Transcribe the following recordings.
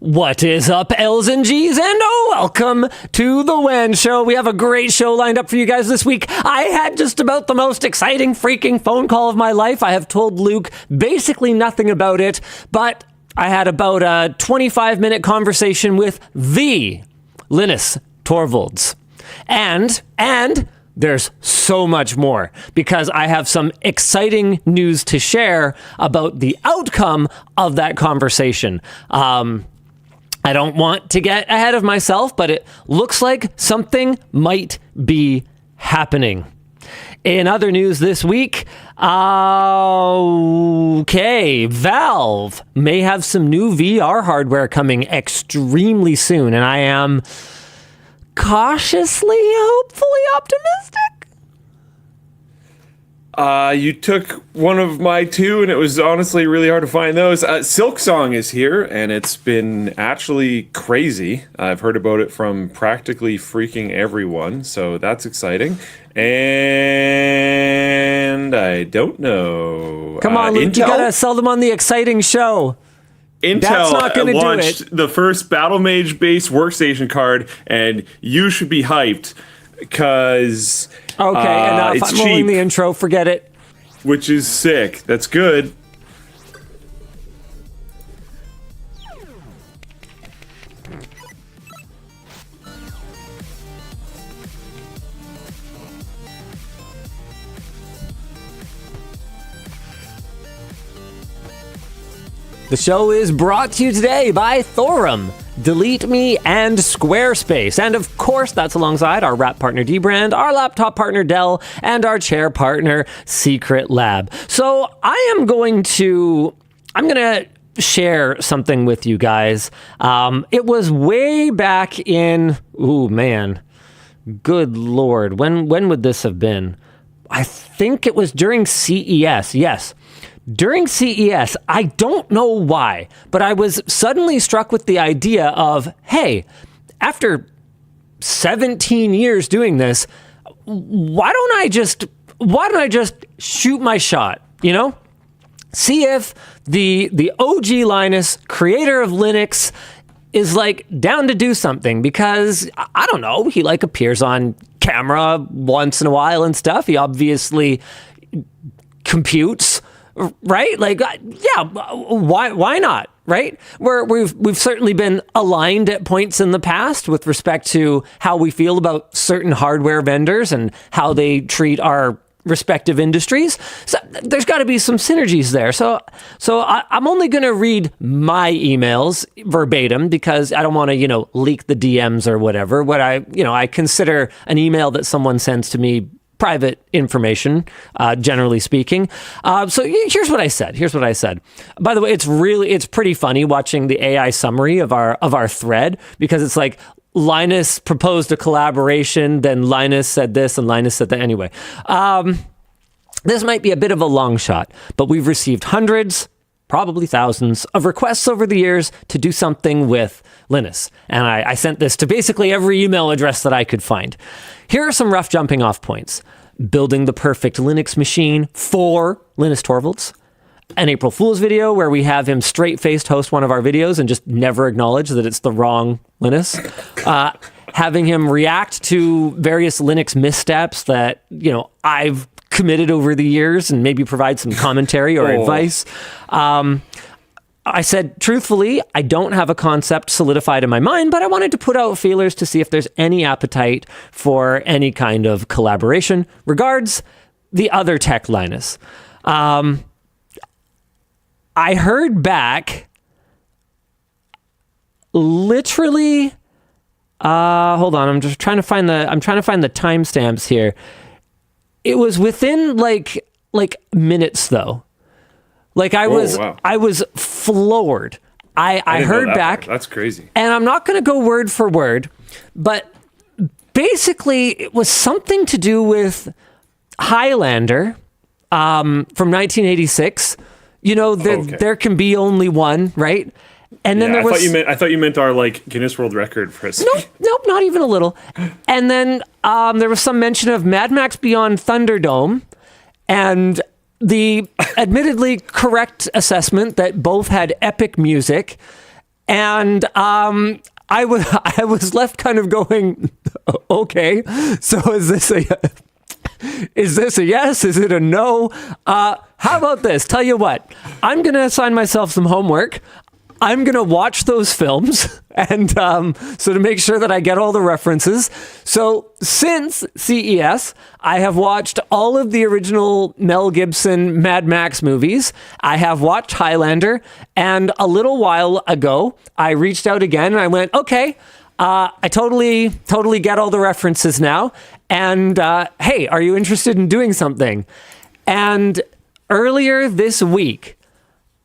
What is up, L's and G's, and welcome to the WAN Show. We have a great show lined up for you guys this week. I had just about the most exciting freaking phone call of my life. I have told Luke basically nothing about it, but I had about a 25-minute conversation with the Linus Torvalds. And there's so much more, because I have some exciting news to share about the outcome of that conversation. I don't want to get ahead of myself, but it looks like something might be happening. In other news this week, Valve may have some new VR hardware coming extremely soon, and I am cautiously, hopefully optimistic. You took one of my two, and it was honestly really hard to find those. Silksong is here, and it's been actually crazy. I've heard about it from practically freaking everyone, so that's exciting. And I don't know. Come on, Luke, you gotta sell them on the exciting show. Intel launched the first Battle Mage-based workstation card, and you should be hyped, because enough. it's I'm rolling cheap, the intro. Forget it. which is sick. That's good. The show is brought to you today by Thorum, DeleteMe, and Squarespace. And of course, that's alongside our wrap partner dbrand, our laptop partner Dell, and our chair partner Secret Lab. So I'm going to share something with you guys. It was way back in, good Lord, when would this have been? I think it was during CES, yes. During CES, I don't know why, but I was suddenly struck with the idea of, hey, after 17 years doing this, why don't I just shoot my shot, you know? See if the OG Linus, creator of Linux, is like down to do something, because I don't know, he like appears on camera once in a while and stuff. He obviously computes, right? Like, yeah, why not? Right? We've certainly been aligned at points in the past with respect to how we feel about certain hardware vendors and how they treat our respective industries. So there's got to be some synergies there. So I'm only going to read my emails verbatim, because I don't want to, leak the DMs or whatever. What I consider an email that someone sends to me private information, generally speaking. So here's what I said. By the way, it's pretty funny watching the AI summary of our thread, because it's like Linus proposed a collaboration, then Linus said this, and Linus said that. Anyway, this might be a bit of a long shot, but we've received hundreds, probably thousands, of requests over the years to do something with Linus. And I sent this to basically every email address that I could find. Here are some rough jumping off points. Building the perfect Linux machine for Linus Torvalds. An April Fool's video where we have him straight-faced host one of our videos and just never acknowledge that it's the wrong Linus. Having him react to various Linux missteps that, I've committed over the years, and maybe provide some commentary or advice. I said, truthfully, I don't have a concept solidified in my mind, but I wanted to put out feelers to see if there's any appetite for any kind of collaboration. Regards, the other tech Linus. I heard back literally, hold on, I'm trying to find the timestamps here. It was within like minutes though. Like I was floored. I heard back. That's crazy. And I'm not going to go word for word, but basically it was something to do with Highlander from 1986. There can be only one, right? And then there was. I thought you meant our Guinness World Record for a second. Nope, not even a little. And then there was some mention of Mad Max Beyond Thunderdome, and the admittedly correct assessment that both had epic music, And I was left kind of going, okay, so is this a yes? Is it a no? How about this? Tell you what, I'm going to assign myself some homework. I'm going to watch those films and so to make sure that I get all the references. So since CES, I have watched all of the original Mel Gibson Mad Max movies. I have watched Highlander, and a little while ago, I reached out again and I went, okay, I totally get all the references now. And hey, are you interested in doing something? And earlier this week,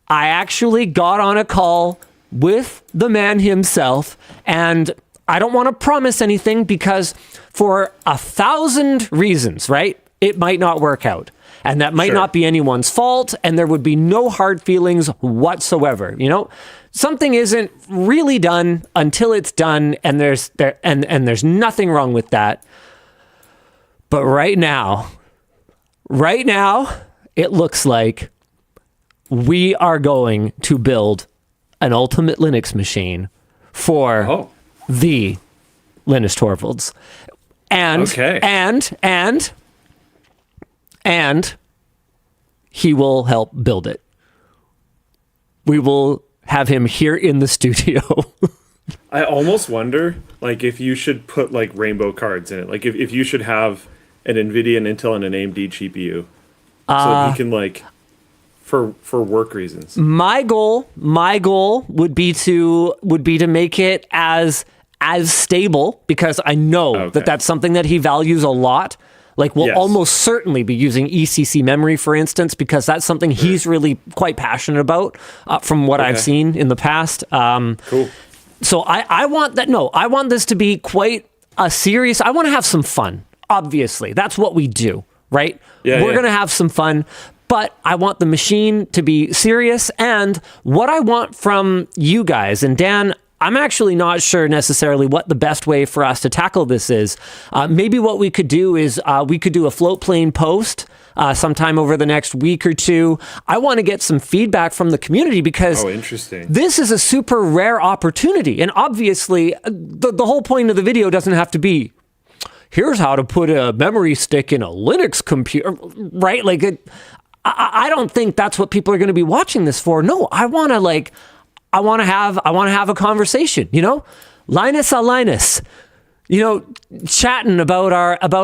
I actually got on a call with the man himself, and I don't want to promise anything because for 1,000 reasons, right, it might not work out. And that might not be anyone's fault, and there would be no hard feelings whatsoever. You know, something isn't really done until it's done, and there's nothing wrong with that. But right now, it looks like we are going to build an ultimate Linux machine for the Linus Torvalds. And he will help build it. We will have him here in the studio. I almost wonder, like, if you should put, like, rainbow cards in it. Like, if you should have an Nvidia, an Intel, and an AMD GPU. So that he can, like... For work reasons. My goal would be to make it as stable, because I know that that's something that he values a lot. Like, we'll almost certainly be using ECC memory, for instance, because that's something he's really quite passionate about from what I've seen in the past. Cool. So I want that. No, I want this to be quite a serious. I want to have some fun. Obviously, that's what we do, right? We're going to have some fun. But I want the machine to be serious, and what I want from you guys, and Dan, I'm actually not sure necessarily what the best way for us to tackle this is. Maybe what we could do is we could do a float plane post sometime over the next week or two. I want to get some feedback from the community because this is a super rare opportunity. And obviously, the whole point of the video doesn't have to be, here's how to put a memory stick in a Linux computer, right? Like, I don't think that's what people are going to be watching this for. No, I want to have a conversation, you know, Linus, you know, chatting about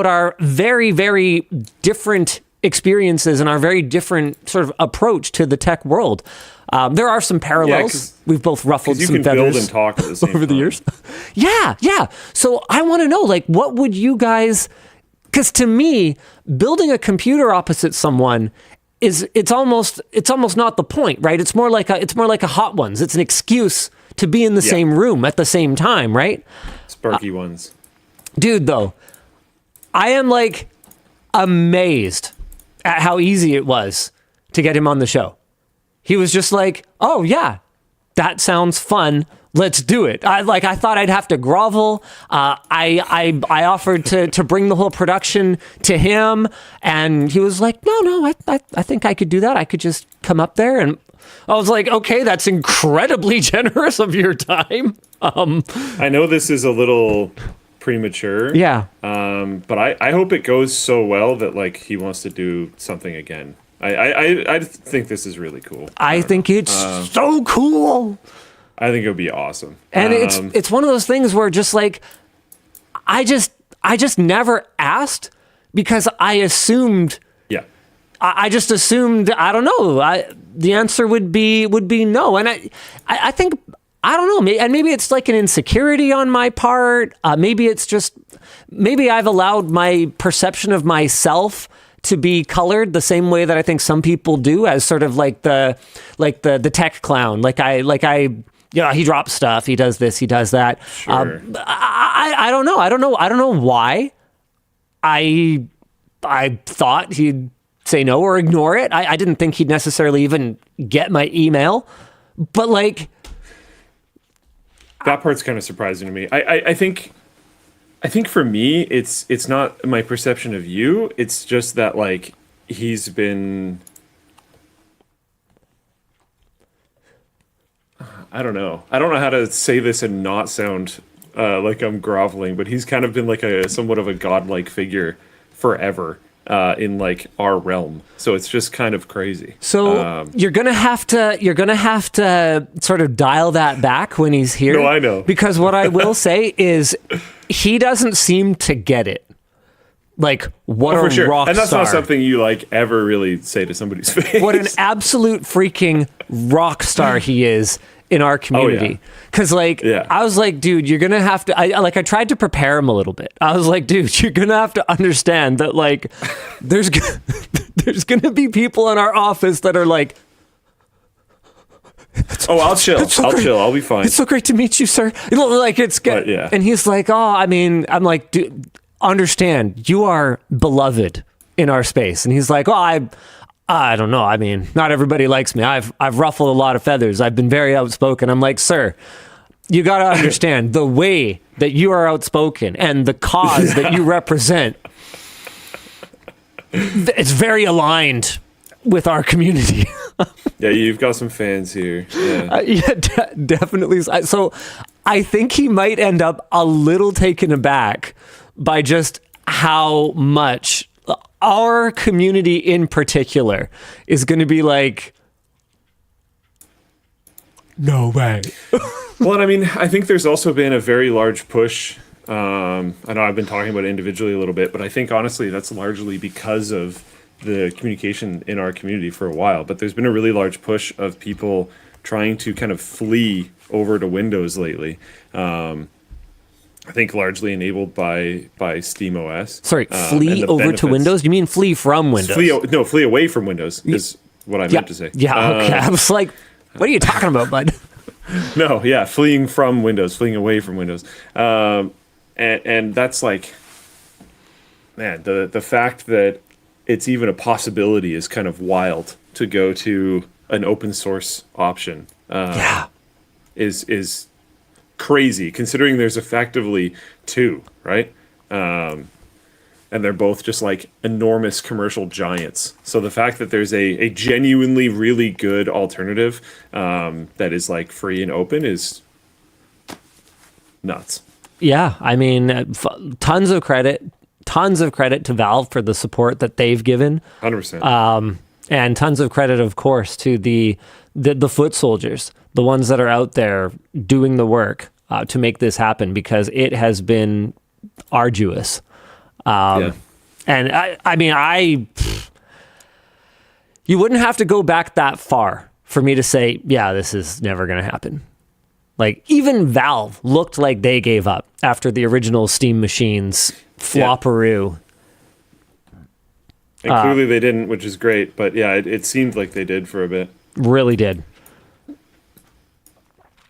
our very, very different experiences and our very different sort of approach to the tech world. There are some parallels. We've both ruffled some feathers build and talk at the same over the years. Yeah. So I want to know, like, what would you guys? Because to me, building a computer opposite someone it's almost not the point, right? It's more like a Hot Ones. It's an excuse to be in the same room at the same time, right? Sparky ones. Dude, though, I am like amazed at how easy it was to get him on the show. He was just like, "Oh yeah, that sounds fun. Let's do it." I thought I'd have to grovel. I offered to bring the whole production to him, and he was like, "No, I think I could do that. I could just come up there." And I was like, "Okay, that's incredibly generous of your time." I know this is a little premature. But I hope it goes so well that, like, he wants to do something again. I think this is really cool. I think it's so cool. I think it would be awesome. And it's one of those things where just like I just never asked because I assumed I just assumed, I don't know, the answer would be no. And I think, I don't know, and maybe it's like an insecurity on my part. Maybe it's just, maybe I've allowed my perception of myself to be colored the same way that I think some people do, as sort of like the tech clown. You know, he drops stuff, he does this, he does that. Sure. I don't know. I don't know why I thought he'd say no or ignore it. I didn't think he'd necessarily even get my email, but like, that part's kind of surprising to me. I think for me, it's not my perception of you. It's just that, like, he's been, I don't know how to say this and not sound like I'm groveling, but he's kind of been like a somewhat of a godlike figure forever in like our realm. So it's just kind of crazy. So you're gonna have to sort of dial that back when he's here. No, I know. Because what I will say is he doesn't seem to get it. Like, what a rock star. And that's not something you like ever really say to somebody's face. What an absolute freaking rock star he is in our community. Because I was like, dude, you're gonna have to, I tried to prepare him a little bit. I was like, dude, you're gonna have to understand that like there's gonna be people in our office that are like, I'll chill. I'll be fine. It's so great to meet you, sir. Like it's good. Yeah. And he's like, I'm like, dude, understand, you are beloved in our space. And he's like, I don't know. I mean, not everybody likes me. I've ruffled a lot of feathers. I've been very outspoken. I'm like, sir, you got to understand the way that you are outspoken and the cause that you represent. It's very aligned with our community. Yeah, you've got some fans here. Yeah, definitely. So I think he might end up a little taken aback by just how much our community in particular is going to be like, no way. Well, and I mean, I think there's also been a very large push. I know I've been talking about it individually a little bit, but I think honestly that's largely because of the communication in our community for a while. But there's been a really large push of people trying to kind of flee over to Windows lately. I think largely enabled by SteamOS. Sorry, flee over to Windows? You mean flee from Windows? Flee away from Windows is what I meant to say. Yeah, okay. I was like, what are you talking about, bud? No, yeah, fleeing from Windows, fleeing away from Windows. And that's like, man, the fact that it's even a possibility is kind of wild to go to an open source option. Is crazy considering there's effectively two, right? And they're both just like enormous commercial giants. So the fact that there's a genuinely really good alternative that is like free and open is nuts. Yeah, I mean, tons of credit to Valve for the support that they've given. 100%. And tons of credit, of course, to the foot soldiers, the ones that are out there doing the work to make this happen, because it has been arduous. And I mean, you wouldn't have to go back that far for me to say, yeah, this is never going to happen. Like, even Valve looked like they gave up after the original Steam machines flopperoo. And clearly they didn't, which is great. But yeah, it seemed like they did for a bit. Really did.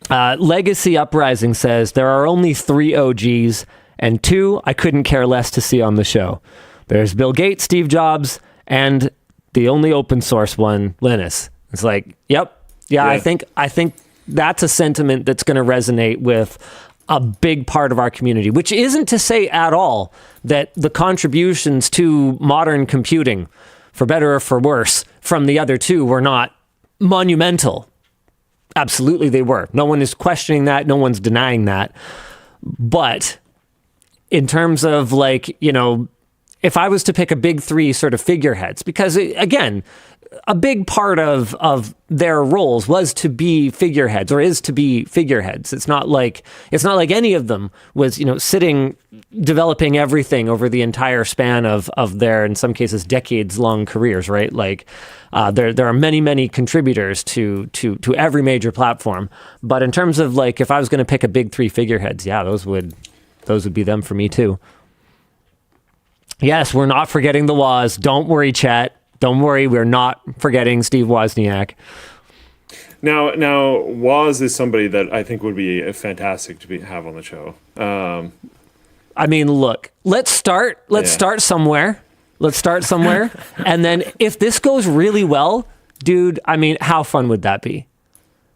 Legacy Uprising says, there are only 3 OGs, and 2 I couldn't care less to see on the show. There's Bill Gates, Steve Jobs, and the only open source one, Linus. It's like, yep. Yeah. I think that's a sentiment that's going to resonate with a big part of our community, which isn't to say at all that the contributions to modern computing, for better or for worse, from the other two were not monumental. Absolutely they were. No one is questioning that. No one's denying that. But in terms of like, you know, if I was to pick a big 3 sort of figureheads, because again, a big part of their roles was to be figureheads, or is to be figureheads. It's not like any of them was, you know, sitting developing everything over the entire span of their, in some cases, decades long careers, right? Like there are many contributors to every major platform. But in terms of like, if I was going to pick a big 3 figureheads, yeah, those would be them for me too. Yes, we're not forgetting the Woz. Don't worry, chat. Don't worry, we're not forgetting Steve Wozniak. Now, Woz is somebody that I think would be fantastic to have on the show. I mean, look, let's start somewhere. Let's start somewhere. And then if this goes really well, dude, I mean, how fun would that be?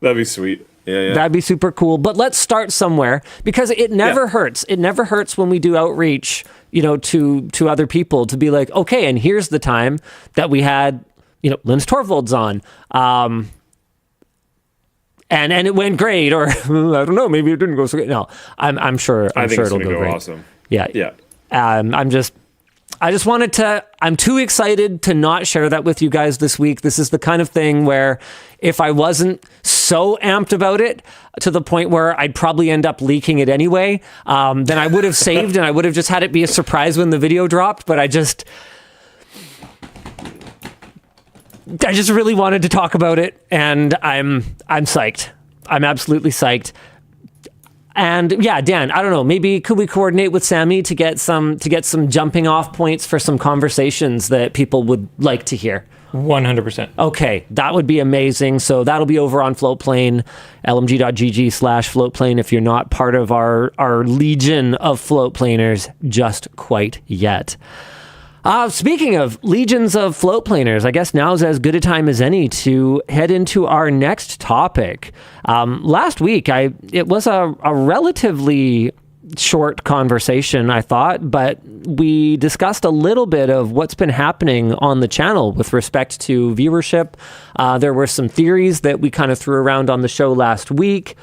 That'd be sweet. Yeah. That'd be super cool. But let's start somewhere, because it never hurts. It never hurts when we do outreach, you know, to other people, to be like, okay, and here's the time that we had, you know, Linus Torvalds on. and it went great, or I don't know, maybe it didn't go so great. No, I'm sure. I think it'll it's gonna go great. Awesome. Yeah. I just wanted to, I'm too excited to not share that with you guys this week. This is the kind of thing where if I wasn't so amped about it to the point where I'd probably end up leaking it anyway, then I would have saved and I would have just had it be a surprise when the video dropped. But I just really wanted to talk about it, and I'm psyched. I'm absolutely psyched. And yeah, Dan, I don't know, maybe could we coordinate with Sammi to get some jumping off points for some conversations that people would like to hear? 100%. Okay, that would be amazing. So that'll be over on Floatplane, lmg.gg/Floatplane if you're not part of our legion of Floatplaners just quite yet. Speaking of legions of Floatplaners, I guess now's as good a time as any to head into our next topic. Last week, it was a relatively short conversation, I thought, but we discussed a little bit of what's been happening on the channel with respect to viewership. There were some theories that we kind of threw around on the show last week.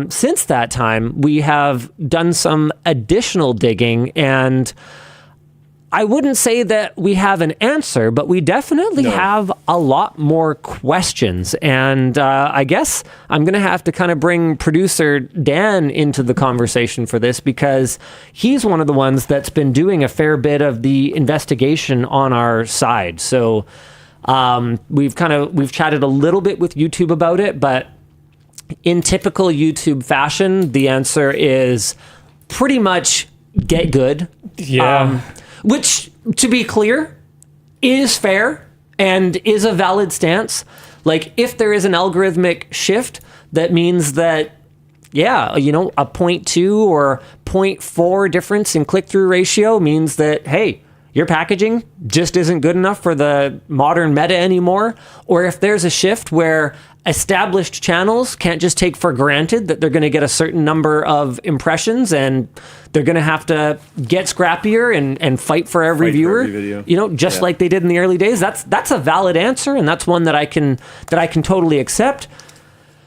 Since that time, we have done some additional digging, and I wouldn't say that we have an answer, but we definitely have a lot more questions. And I guess I'm going to have to kind of bring producer Dan into the conversation for this, because he's one of the ones that's been doing a fair bit of the investigation on our side. So we've chatted a little bit with YouTube about it, but in typical YouTube fashion, the answer is pretty much get good. Yeah. Which, to be clear, is fair and is a valid stance. Like, if there is an algorithmic shift, that means that, yeah, you know, a 0.2 or 0.4 difference in click-through ratio means that, hey, your packaging just isn't good enough for the modern meta anymore. Or if there's a shift where established channels can't just take for granted that they're going to get a certain number of impressions and they're going to have to get scrappier and fight for every viewer, you know, just like they did in the early days. That's a valid answer, and that's one that I can totally accept.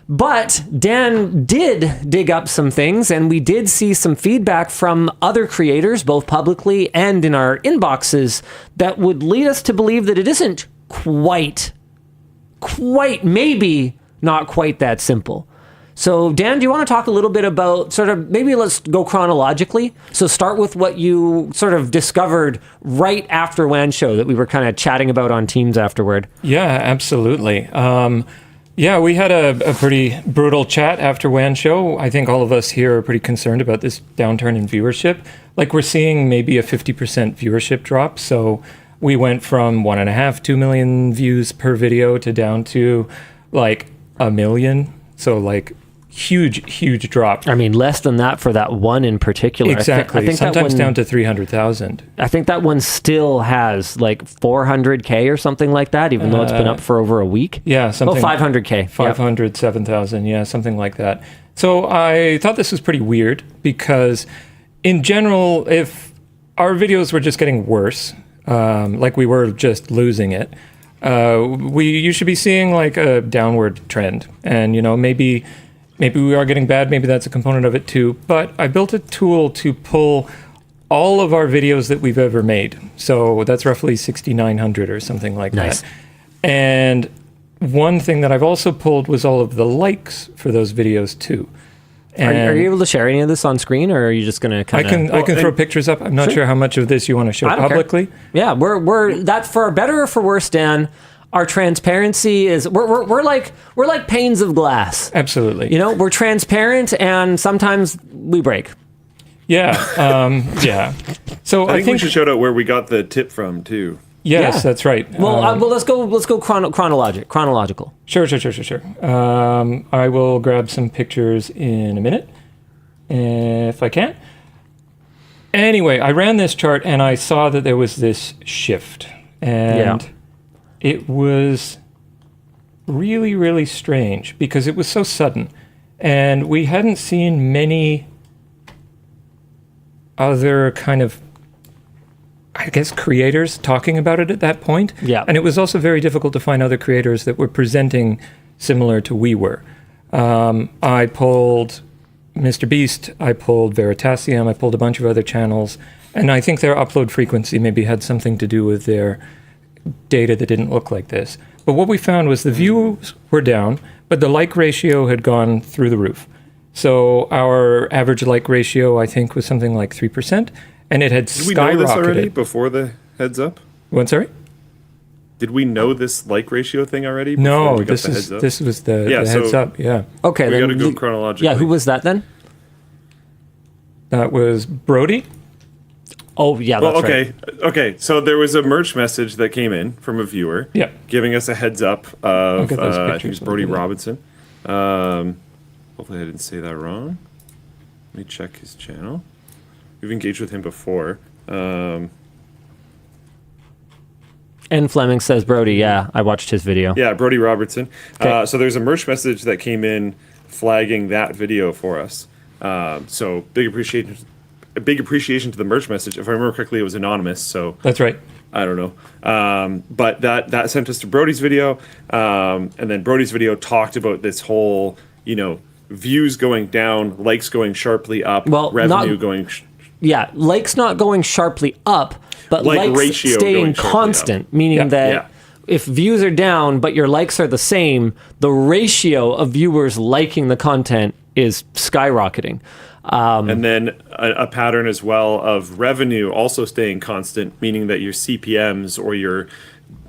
But Dan did dig up some things, and we did see some feedback from other creators, both publicly and in our inboxes, that would lead us to believe that it isn't quite, maybe not quite that simple. So, Dan, do you want to talk a little bit about sort of, maybe let's go chronologically. So start with what you sort of discovered right after WAN show that we were kind of chatting about on Teams afterward. Yeah, absolutely. Yeah, we had a pretty brutal chat after WAN show. I think all of us here are pretty concerned about this downturn in viewership. Like, we're seeing maybe a 50% viewership drop. So we went from 1.5, 2 million views per video to down to like 1 million. So like huge drop. I mean, less than that for that one in particular. Exactly. I think sometimes that one, down to 300,000. I think that one still has like 400K or something like that, even though it's been up for over a week. Yeah, something. Well, 500K. 500, 7,000. Yeah, something like that. So I thought this was pretty weird because in general, if our videos were just getting worse, like we were just losing it, you should be seeing like a downward trend. And, you know, maybe we are getting bad. Maybe that's a component of it too. But I built a tool to pull all of our videos that we've ever made. So that's roughly 6,900 or something like that. And one thing that I've also pulled was all of the likes for those videos too. And are you able to share any of this on screen, or are you just going to kind of... I can throw pictures up. I'm not sure how much of this you want to show publicly. Yeah, we're that, for better or for worse, Dan, our transparency is we're like panes of glass. Absolutely. You know, we're transparent and sometimes we break. Yeah. Yeah. So I think we should shout out where we got the tip from too. Yes, that's right. Well, let's go chronological. Sure. I will grab some pictures in a minute, if I can. Anyway, I ran this chart and I saw that there was this shift, and it was really, really strange because it was so sudden, and we hadn't seen many other kind of, I guess, creators talking about it at that point. Yeah. And it was also very difficult to find other creators that were presenting similar to we were. I pulled Mr. Beast, I pulled Veritasium, I pulled a bunch of other channels, and I think their upload frequency maybe had something to do with their data that didn't look like this. But what we found was the views were down, but the like ratio had gone through the roof. So our average like ratio, I think, was something like 3%, and it had skyrocketed. Did we know this already before the heads up? What, sorry? Did we know this like ratio thing already? No, this was the heads up. Yeah. Okay, we then got to go chronologically. Yeah, who was that then? That was Brodie. Oh, yeah, that's okay. right. Okay, so there was a merch message that came in from a viewer giving us a heads up of, I think it was Brodie Robinson. Hopefully I didn't say that wrong. Let me check his channel. We've engaged with him before. And Fleming says, Brodie, yeah, I watched his video. Yeah, Brodie Robertson. Okay. So there's a merch message that came in flagging that video for us. So big appreciation to the merch message. If I remember correctly, it was anonymous. So That's right. I don't know. But that sent us to Brodie's video. And then Brodie's video talked about this whole, views going down, likes going sharply up, revenue going... likes not going sharply up, but likes ratio staying constant, meaning that if views are down, but your likes are the same, the ratio of viewers liking the content is skyrocketing. And then a pattern as well of revenue also staying constant, meaning that your CPMs or your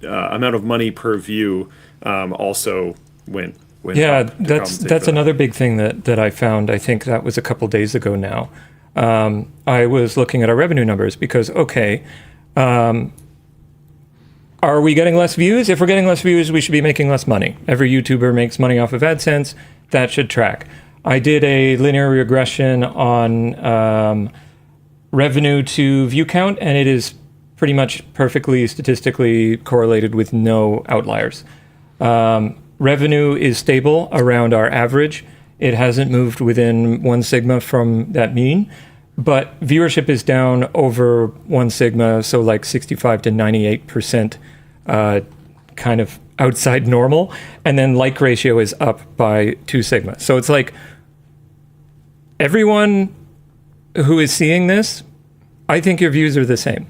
amount of money per view also went up. That's another big thing that I found. I think that was a couple days ago now. I was looking at our revenue numbers because, are we getting less views? If we're getting less views, we should be making less money. Every YouTuber makes money off of AdSense. That should track. I did a linear regression on revenue to view count, and it is pretty much perfectly statistically correlated with no outliers. Revenue is stable around our average. It hasn't moved within 1 sigma from that mean, but viewership is down over 1 sigma, so like 65 to 98% kind of outside normal, and then like ratio is up by 2 sigma. So it's like everyone who is seeing this, I think your views are the same.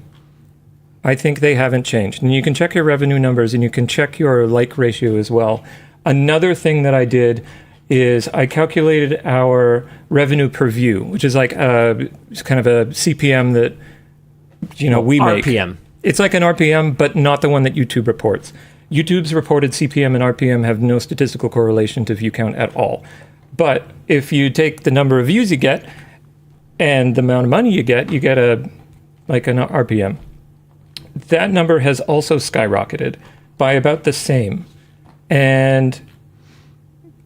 I think they haven't changed. And you can check your revenue numbers and you can check your like ratio as well. Another thing that I did is I calculated our revenue per view, which is like it's kind of a CPM that we make. RPM. It's like an RPM, but not the one that YouTube reports. YouTube's reported CPM and RPM have no statistical correlation to view count at all. But if you take the number of views you get and the amount of money you get an RPM. That number has also skyrocketed by about the same. And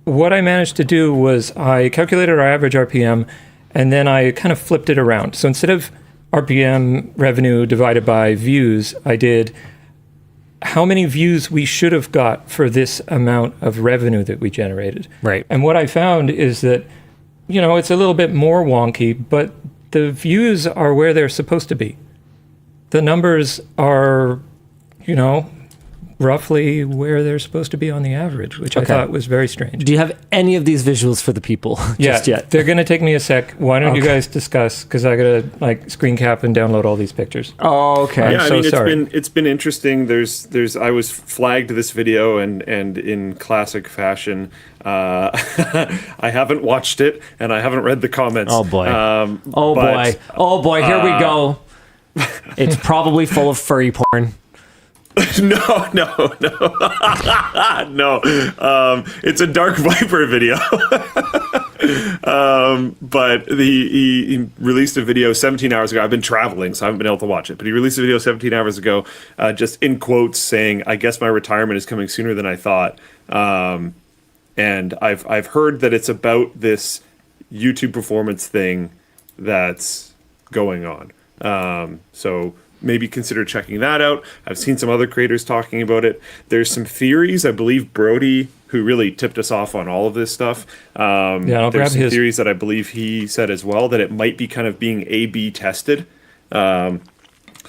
what I managed to do was I calculated our average RPM and then I kind of flipped it around. So instead of RPM revenue divided by views, I did how many views we should have got for this amount of revenue that we generated. Right. And what I found is that, it's a little bit more wonky, but the views are where they're supposed to be. The numbers are, roughly where they're supposed to be on the average, which I thought was very strange. Do you have any of these visuals for the people just yet? They're going to take me a sec. Why don't you guys discuss? Because I got to screen cap and download all these pictures. Oh, okay. I'm sorry. It's been interesting. There's I was flagged this video and in classic fashion, I haven't watched it and I haven't read the comments. Oh boy. Boy. Here we go. It's probably full of furry porn. No. No. It's a Dark Viper video. But he released a video 17 hours ago. I've been traveling, so I haven't been able to watch it. But he released a video 17 hours ago, just in quotes saying, I guess my retirement is coming sooner than I thought. And I've heard that it's about this YouTube performance thing that's going on. So maybe consider checking that out. I've seen some other creators talking about it. There's some theories. I believe Brodie, who really tipped us off on all of this stuff. There's some theories that I believe he said as well, that it might be kind of being A/B tested.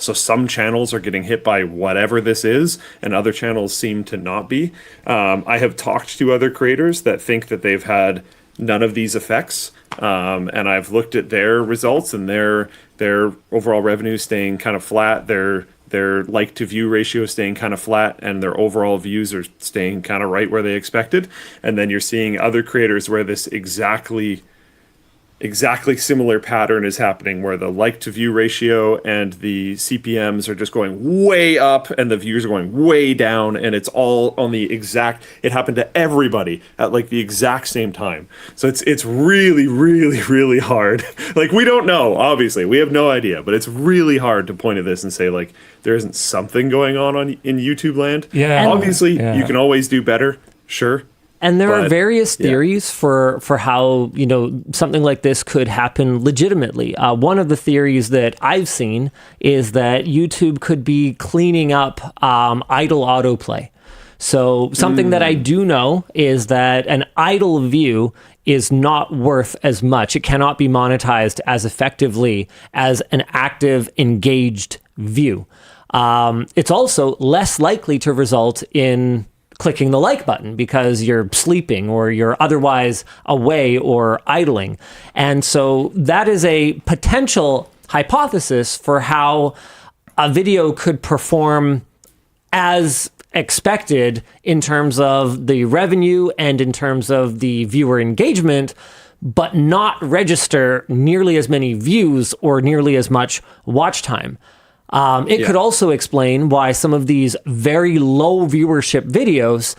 So some channels are getting hit by whatever this is, and other channels seem to not be. I have talked to other creators that think that they've had none of these effects, and I've looked at their results, and their overall revenue staying kind of flat. Their like to view ratio staying kind of flat, and their overall views are staying kind of right where they expected. And then you're seeing other creators where this exactly similar pattern is happening, where the like to view ratio and the CPMs are just going way up and the views are going way down, and it's all on the exact, it happened to everybody at like the exact same time. So it's really, really, really hard. Like, we don't know, obviously, we have no idea, but it's really hard to point at this and say like there isn't something going on in YouTube land. Yeah. Obviously, you can always do better, sure. And there are various theories for how, something like this could happen legitimately. One of the theories that I've seen is that YouTube could be cleaning up idle autoplay. So something that I do know is that an idle view is not worth as much. It cannot be monetized as effectively as an active, engaged view. It's also less likely to result in clicking the like button because you're sleeping or you're otherwise away or idling. And so that is a potential hypothesis for how a video could perform as expected in terms of the revenue and in terms of the viewer engagement, but not register nearly as many views or nearly as much watch time. It could also explain why some of these very low viewership videos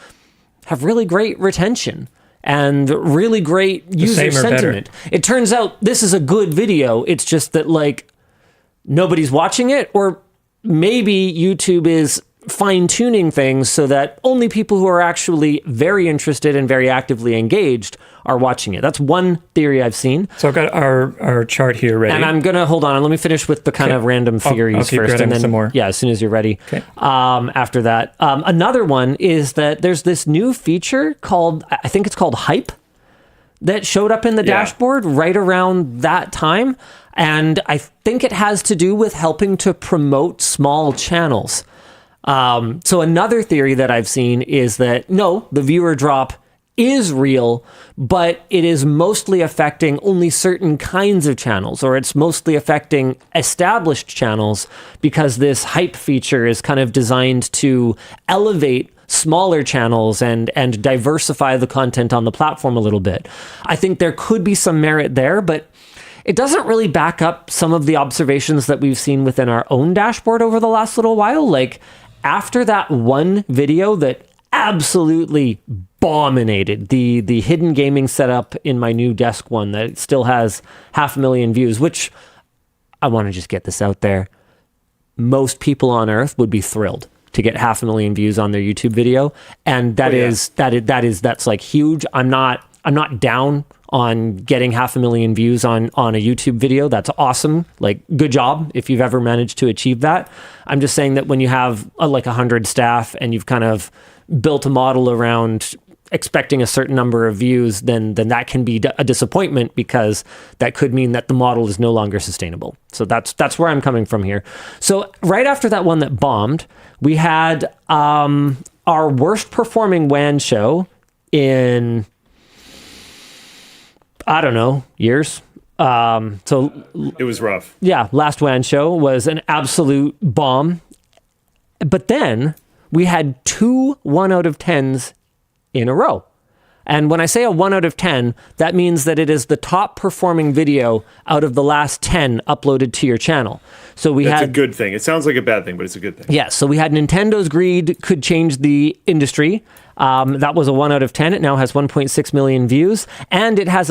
have really great retention and really great user sentiment. It turns out this is a good video. It's just that like nobody's watching it, or maybe YouTube is fine-tuning things so that only people who are actually very interested and very actively engaged are watching it. That's one theory I've seen. So I've got our chart here ready. And I'm going to hold on. Let me finish with the kind of random theories I'll keep first. And then, some more. Yeah, as soon as you're ready. Okay. After that. Another one is that there's this new feature called, I think it's called Hype, that showed up in the dashboard right around that time. And I think it has to do with helping to promote small channels. So another theory that I've seen is that, no, the viewer drop is real, but it is mostly affecting only certain kinds of channels, or it's mostly affecting established channels because this hype feature is kind of designed to elevate smaller channels and diversify the content on the platform a little bit. I think there could be some merit there, but it doesn't really back up some of the observations that we've seen within our own dashboard over the last little while. Like, after that one video that absolutely bombinated, the hidden gaming setup in my new desk one that still has 500,000 views, which I want to just get this out there. Most people on earth would be thrilled to get 500,000 views on their YouTube video. And that's like huge. I'm not down on getting 500,000 views on a YouTube video. That's awesome. Like, good job if you've ever managed to achieve that. I'm just saying that when you have like 100 staff and you've kind of built a model around expecting a certain number of views, then that can be a disappointment, because that could mean that the model is no longer sustainable. So that's where I'm coming from here. So right after that one that bombed, we had our worst performing WAN show in, I don't know, years. So it was rough. Yeah, last WAN show was an absolute bomb. But then we had 2 1 out of 10s in a row. And when I say a 1 out of 10, that means that it is the top performing video out of the last 10 uploaded to your channel. So that's a good thing. It sounds like a bad thing, but it's a good thing. Yeah, so we had Nintendo's greed could change the industry. That was a 1 out of 10. It now has 1.6 million views, and it has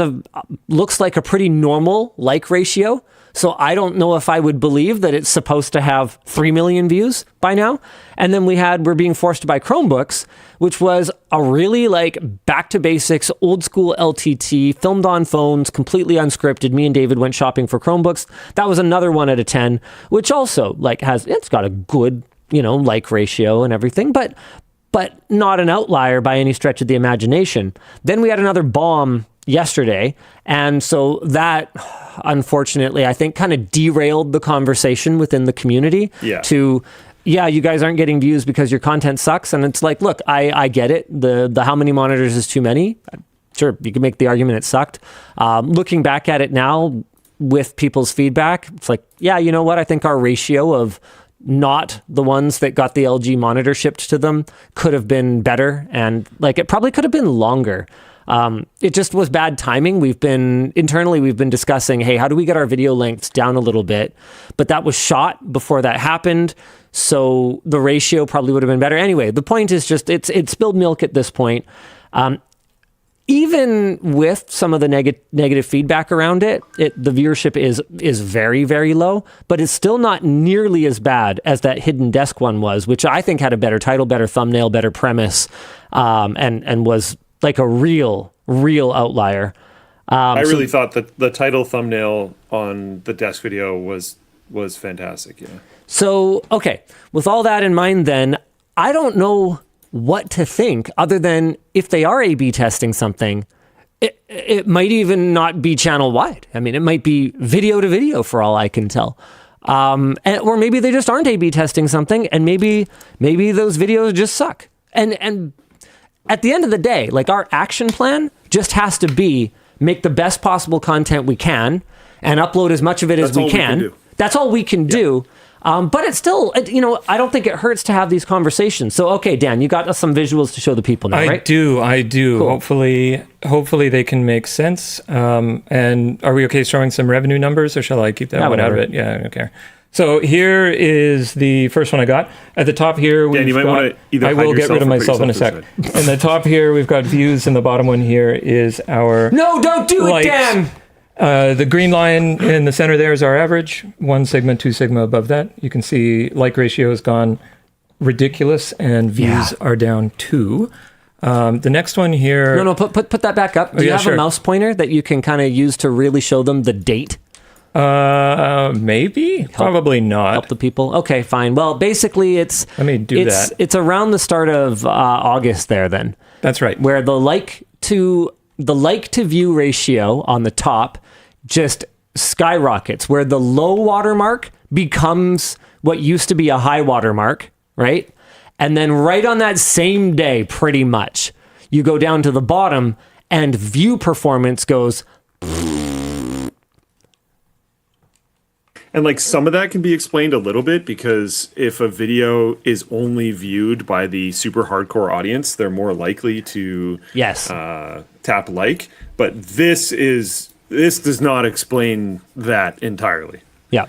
looks like a pretty normal like ratio. So I don't know if I would believe that it's supposed to have 3 million views by now. And then we're being forced to buy Chromebooks, which was a really like back to basics, old school LTT, filmed on phones, completely unscripted. Me and David went shopping for Chromebooks. That was another 1 out of 10, which also like it's got a good, like ratio and everything, but not an outlier by any stretch of the imagination. Then we had another bomb yesterday. And so that, unfortunately, I think kind of derailed the conversation within the community to, you guys aren't getting views because your content sucks. And it's like, look, I get it. The how many monitors is too many? Sure, you can make the argument it sucked. Looking back at it now with people's feedback, it's like, you know what? I think our ratio of not the ones that got the LG monitor shipped to them could have been better. And like, it probably could have been longer. It just was bad timing. We've been discussing, hey, how do we get our video lengths down a little bit? But that was shot before that happened. So the ratio probably would have been better. Anyway, the point is just, it's spilled milk at this point. Even with some of the negative feedback around it, the viewership is very, very low, but it's still not nearly as bad as that Hidden Desk one was, which I think had a better title, better thumbnail, better premise, and was like a real outlier. I really thought that the title thumbnail on the desk video was fantastic. Yeah. So, okay, with all that in mind, then I don't know what to think other than if they are A/B testing something, it might even not be channel wide. I mean, it might be video to video for all I can tell. Or maybe they just aren't A/B testing something, and maybe those videos just suck. And at the end of the day, like, our action plan just has to be make the best possible content we can and upload as much of it as we can. That's all we can do. But it's still, I don't think it hurts to have these conversations. So, okay, Dan, you got us some visuals to show the people now, right? I do. Cool. Hopefully they can make sense. And are we okay showing some revenue numbers, or shall I keep that one out of it? Yeah, I don't care. So here is the first one I got. At the top here, I will get rid of myself in a sec. In the top here, we've got views, and the bottom one here is our... No, don't do it, Dan! The green line in the center there is our average. 1 sigma, 2 sigma above that. You can see like ratio has gone ridiculous, and views are down 2. The next one here... No, put that back up. Do you have a mouse pointer that you can kind of use to really show them the date? Maybe. Probably not. Help the people. Okay, fine. Well, basically, it's It's around the start of August there. Then that's right. Where the like to view ratio on the top just skyrockets. Where the low watermark becomes what used to be a high watermark, right? And then right on that same day, pretty much, you go down to the bottom, and view performance goes. And like, some of that can be explained a little bit, because if a video is only viewed by the super hardcore audience, they're more likely to tap like. But this does not explain that entirely. Yeah.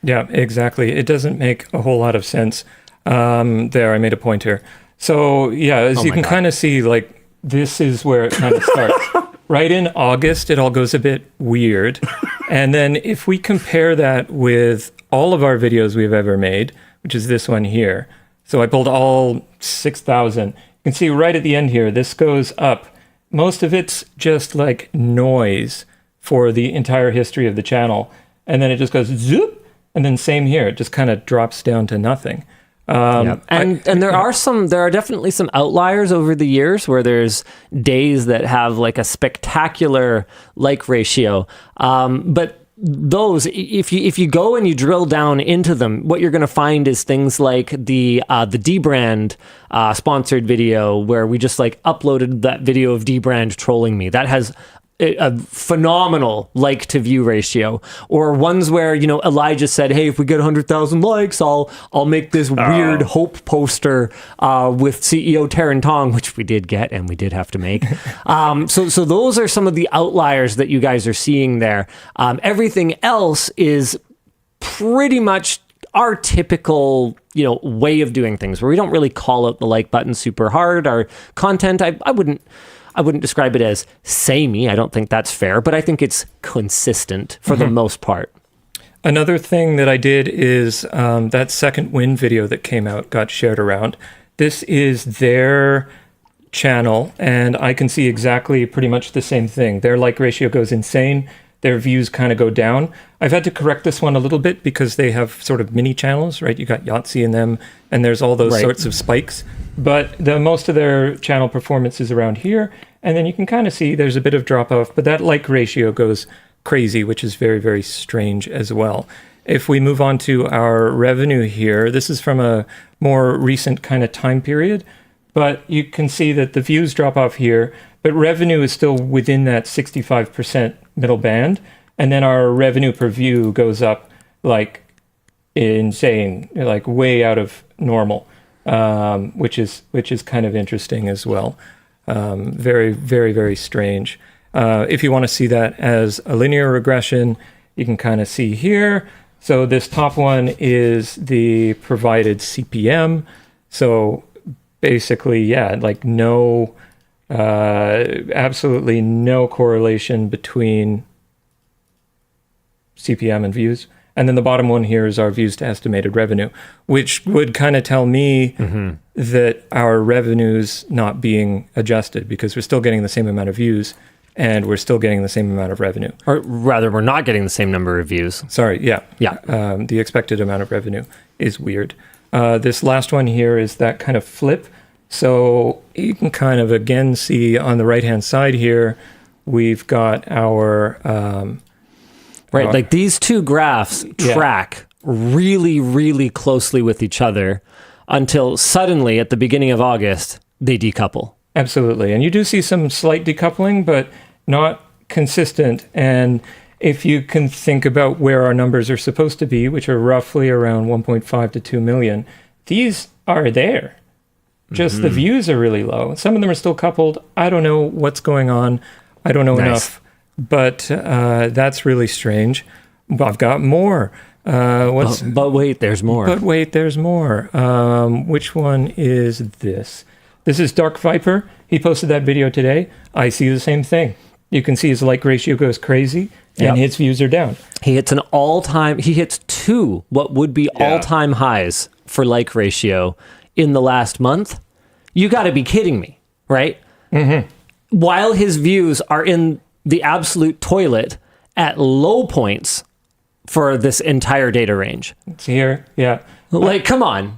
Yeah, exactly. It doesn't make a whole lot of sense. There, I made a pointer. So yeah, as you can kind of see, like, this is where it kind of starts. Right in August, it all goes a bit weird. And then if we compare that with all of our videos we've ever made, which is this one here. So I pulled all 6,000. You can see right at the end here, this goes up. Most of it's just like noise for the entire history of the channel. And then it just goes zoop. And then same here, it just kind of drops down to nothing. And there are definitely some outliers over the years where there's days that have like a spectacular like ratio. But those, if you go and you drill down into them, what you're going to find is things like the D-Brand sponsored video, where we just like uploaded that video of D-Brand trolling me. That has a phenomenal like to view ratio. Or ones where, Elijah said, hey, if we get 100,000 likes, I'll make this weird hope poster with CEO Taryn Tong, which we did get and we did have to make. So those are some of the outliers that you guys are seeing there. Everything else is pretty much our typical, way of doing things, where we don't really call out the like button super hard. Our content, I wouldn't describe it as samey. I don't think that's fair, but I think it's consistent for the most part. Another thing that I did is that second win video that came out got shared around. This is their channel, and I can see exactly pretty much the same thing. Their like ratio goes insane. Their views kind of go down. I've had to correct this one a little bit because they have sort of mini channels, right? You got Yahtzee in them, and there's all those sorts of spikes. But most of their channel performance is around here, And then you can kind of see there's a bit of drop off, but that like ratio goes crazy, which is very, very strange as well. If we move on to our revenue here, this is from a more recent kind of time period, but you can see that the views drop off here, but revenue is still within that 65% middle band. And then our revenue per view goes up like insane, like way out of normal, which is kind of interesting as well. Very, very, very strange. If you want to see that as a linear regression, you can kind of see here. So this top one is the provided CPM. So basically, yeah, like no, absolutely no correlation between CPM and views. And then the bottom one here is our views to estimated revenue, which would kind of tell me that our revenue's not being adjusted because we're still getting the same amount of views and we're still getting the same amount of revenue. Or rather, we're not getting the same number of views. Sorry, yeah. Yeah. The expected amount of revenue is weird. This last one here is that kind of flip. So you can kind of, again, see on the right-hand side here, we've got our... Right, like these two graphs track really, really closely with each other until suddenly at the beginning of August, they decouple. Absolutely. And you do see some slight decoupling, but not consistent. And if you can think about where our numbers are supposed to be, which are roughly around 1.5 to 2 million, these are there. Just the views are really low. Some of them are still coupled. I don't know what's going on. I don't know enough. But that's really strange. I've got more. But wait, there's more. But wait, there's more. Which one is this? This is Dark Viper. He posted that video today. I see the same thing. You can see his like ratio goes crazy, and his views are down. He hits he hits two what would be all-time highs for like ratio in the last month. You got to be kidding me, right? While his views are in the absolute toilet at low points for this entire data range. It's here, yeah. Like, come on,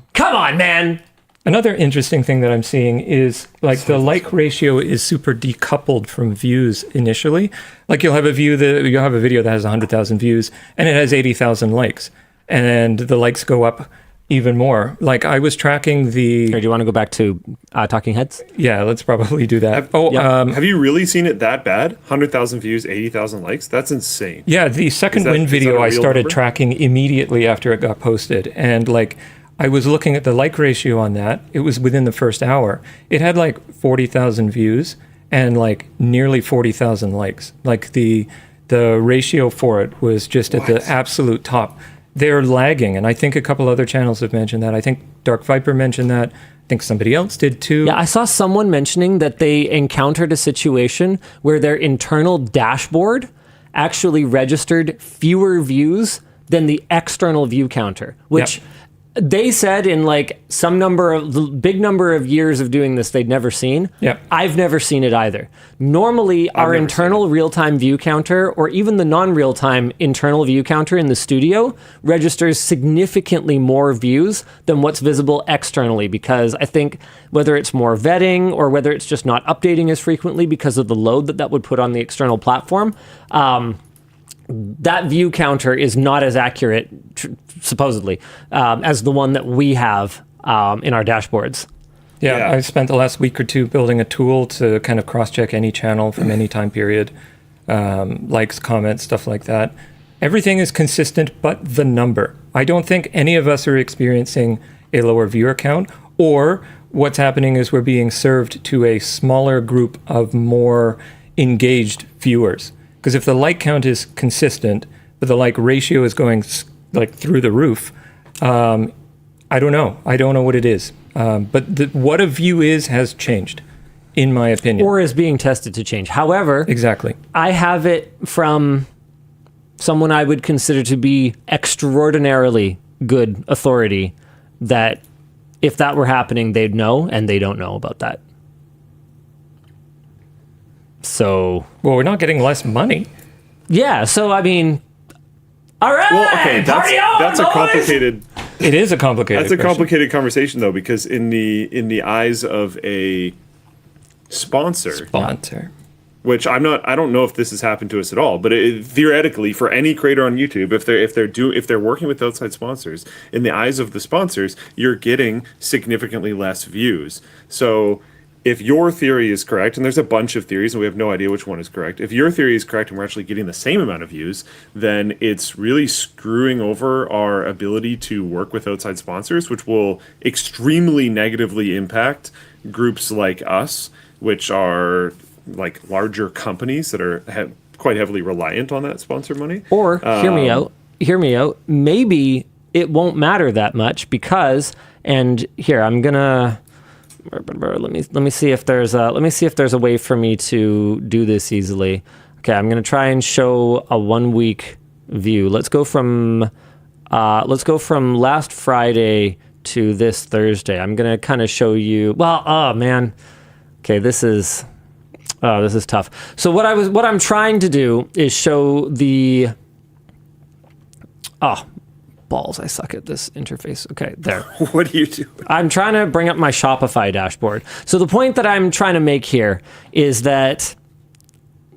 man. Another interesting thing that I'm seeing is like the like ratio is super decoupled from views initially. Like you'll have a video that has 100,000 views and it has 80,000 likes, and the likes go up even more. Like I was tracking the... Here, do you want to go back to Talking Heads? Yeah, let's probably do that. Have you really seen it that bad? 100,000 views, 80,000 likes? That's insane. Yeah, the second win video I started number? tracking immediately after it got posted. And like I was looking at the like ratio on that. It was within the first hour. It had like 40,000 views and like nearly 40,000 likes. Like the ratio for it was just at the absolute top. They're lagging, and I think a couple other channels have mentioned that. I think Dark Viper mentioned that. I think somebody else did too. Yeah, I saw someone mentioning that they encountered a situation where their internal dashboard actually registered fewer views than the external view counter, which they said in like the big number of years of doing this they'd never seen. Yeah. I've never seen it either. Normally, our internal real-time view counter, or even the non-real-time internal view counter in the studio, registers significantly more views than what's visible externally, because I think whether it's more vetting or whether it's just not updating as frequently because of the load that would put on the external platform, that view counter is not as accurate, supposedly, as the one that we have in our dashboards. Yeah, I spent the last week or two building a tool to kind of cross-check any channel from any time period, likes, comments, stuff like that. Everything is consistent but the number. I don't think any of us are experiencing a lower viewer count, or what's happening is we're being served to a smaller group of more engaged viewers. Because if the like count is consistent, but the like ratio is going like through the roof, I don't know. I don't know what it is. But what a view is has changed, in my opinion. Or is being tested to change. However, exactly. I have it from someone I would consider to be extraordinarily good authority that if that were happening, they'd know, and they don't know about that. So... Well, we're not getting less money. Yeah, so I mean... All right! Well, okay, that's a complicated... It is a complicated That's a complicated conversation, though, because in the eyes of a sponsor. Which I don't know if this has happened to us at all, but theoretically, for any creator on YouTube, if they're working with outside sponsors, in the eyes of the sponsors, you're getting significantly less views. So if your theory is correct, and there's a bunch of theories, and we have no idea which one is correct. If your theory is correct, and we're actually getting the same amount of views, then it's really screwing over our ability to work with outside sponsors, which will extremely negatively impact groups like us, which are like larger companies that are quite heavily reliant on that sponsor money. Or hear me out. Maybe it won't matter that much because, and here I'm gonna let me see if there's a way for me to do this easily. Okay, I'm gonna try and show a 1 week view. Let's go from last Friday to this Thursday. I'm gonna kind of show you. Well, oh man. Okay, this is tough. So what I'm trying to do is show the balls. I suck at this interface. Okay, there. What do you do? I'm trying to bring up my Shopify dashboard. So the point that I'm trying to make here is that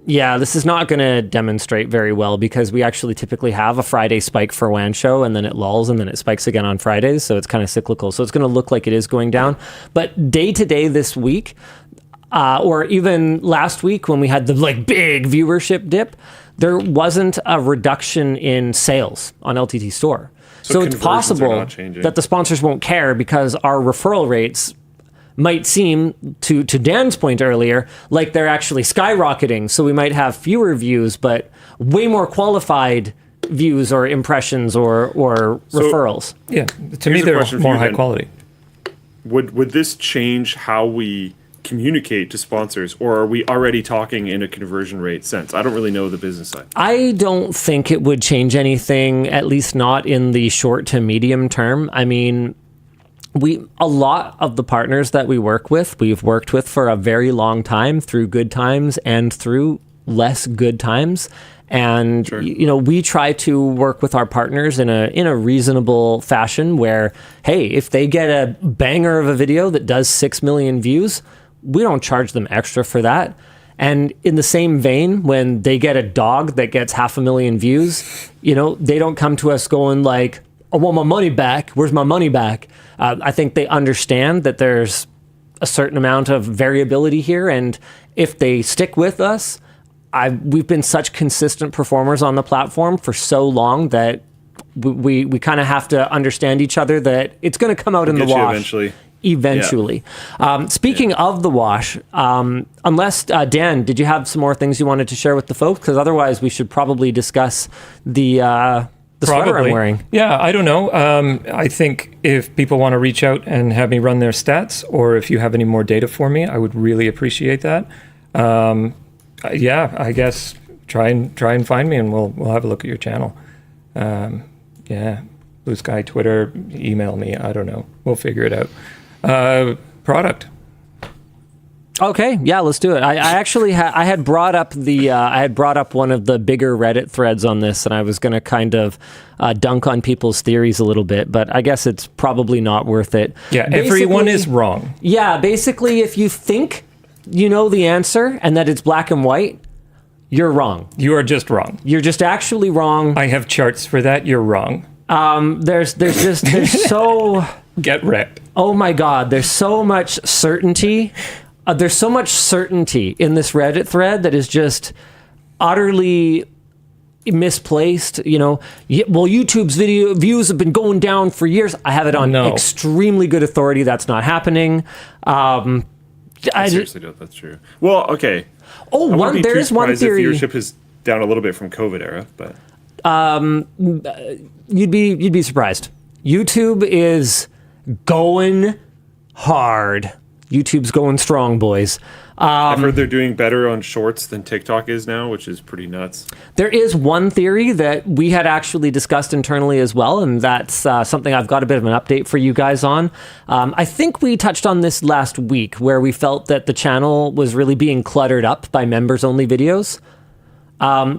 this is not going to demonstrate very well because we actually typically have a Friday spike for WAN show and then it lulls and then it spikes again on Fridays. So it's kind of cyclical. So it's going to look like it is going down. But day to day this week, or even last week when we had the big viewership dip, there wasn't a reduction in sales on LTTStore. So it's possible that the sponsors won't care because our referral rates might seem, to Dan's point earlier, like they're actually skyrocketing. So we might have fewer views, but way more qualified views or impressions or referrals. Yeah, to me they're more high quality. Would this change how we communicate to sponsors, or are we already talking in a conversion rate sense? I don't really know the business side. I don't think it would change anything, at least not in the short to medium term. I mean, a lot of the partners that we've worked with for a very long time, through good times and through less good times. And, sure, we try to work with our partners in a reasonable fashion where, hey, if they get a banger of a video that does 6 million views, we don't charge them extra for that. And in the same vein, when they get a dog that gets 500,000 views, they don't come to us going like, I want my money back. Where's my money back? I think they understand that there's a certain amount of variability here. And if they stick with us, we've been such consistent performers on the platform for so long that we kind of have to understand each other that it's going to come out in the wash. Eventually. Yeah. Speaking of the wash, unless, Dan, did you have some more things you wanted to share with the folks? Because otherwise we should probably discuss the sweater I'm wearing. Yeah, I don't know. I think if people want to reach out and have me run their stats, or if you have any more data for me, I would really appreciate that. I guess try and find me and we'll have a look at your channel. Blue Sky, Twitter, email me. I don't know. We'll figure it out. Product. Okay, yeah, let's do it. I actually I had brought up one of the bigger Reddit threads on this, and I was going to kind of dunk on people's theories a little bit, but I guess it's probably not worth it. Yeah, everyone is wrong. Yeah, basically, if you think you know the answer and that it's black and white, you're wrong. You are just wrong. You're just actually wrong. I have charts for that. You're wrong. There's so get wrecked. Oh my God, there's so much certainty. There's so much certainty in this Reddit thread that is just utterly misplaced. YouTube's video views have been going down for years. I have it on extremely good authority. That's not happening. I seriously doubt that's true. Well, okay. There is one theory. Viewership is down a little bit from COVID era, but you'd be surprised. YouTube is going hard. YouTube's going strong, boys. I've heard they're doing better on shorts than TikTok is now, which is pretty nuts. There is one theory that we had actually discussed internally as well, and that's something I've got a bit of an update for you guys on. I think we touched on this last week, where we felt that the channel was really being cluttered up by members-only videos.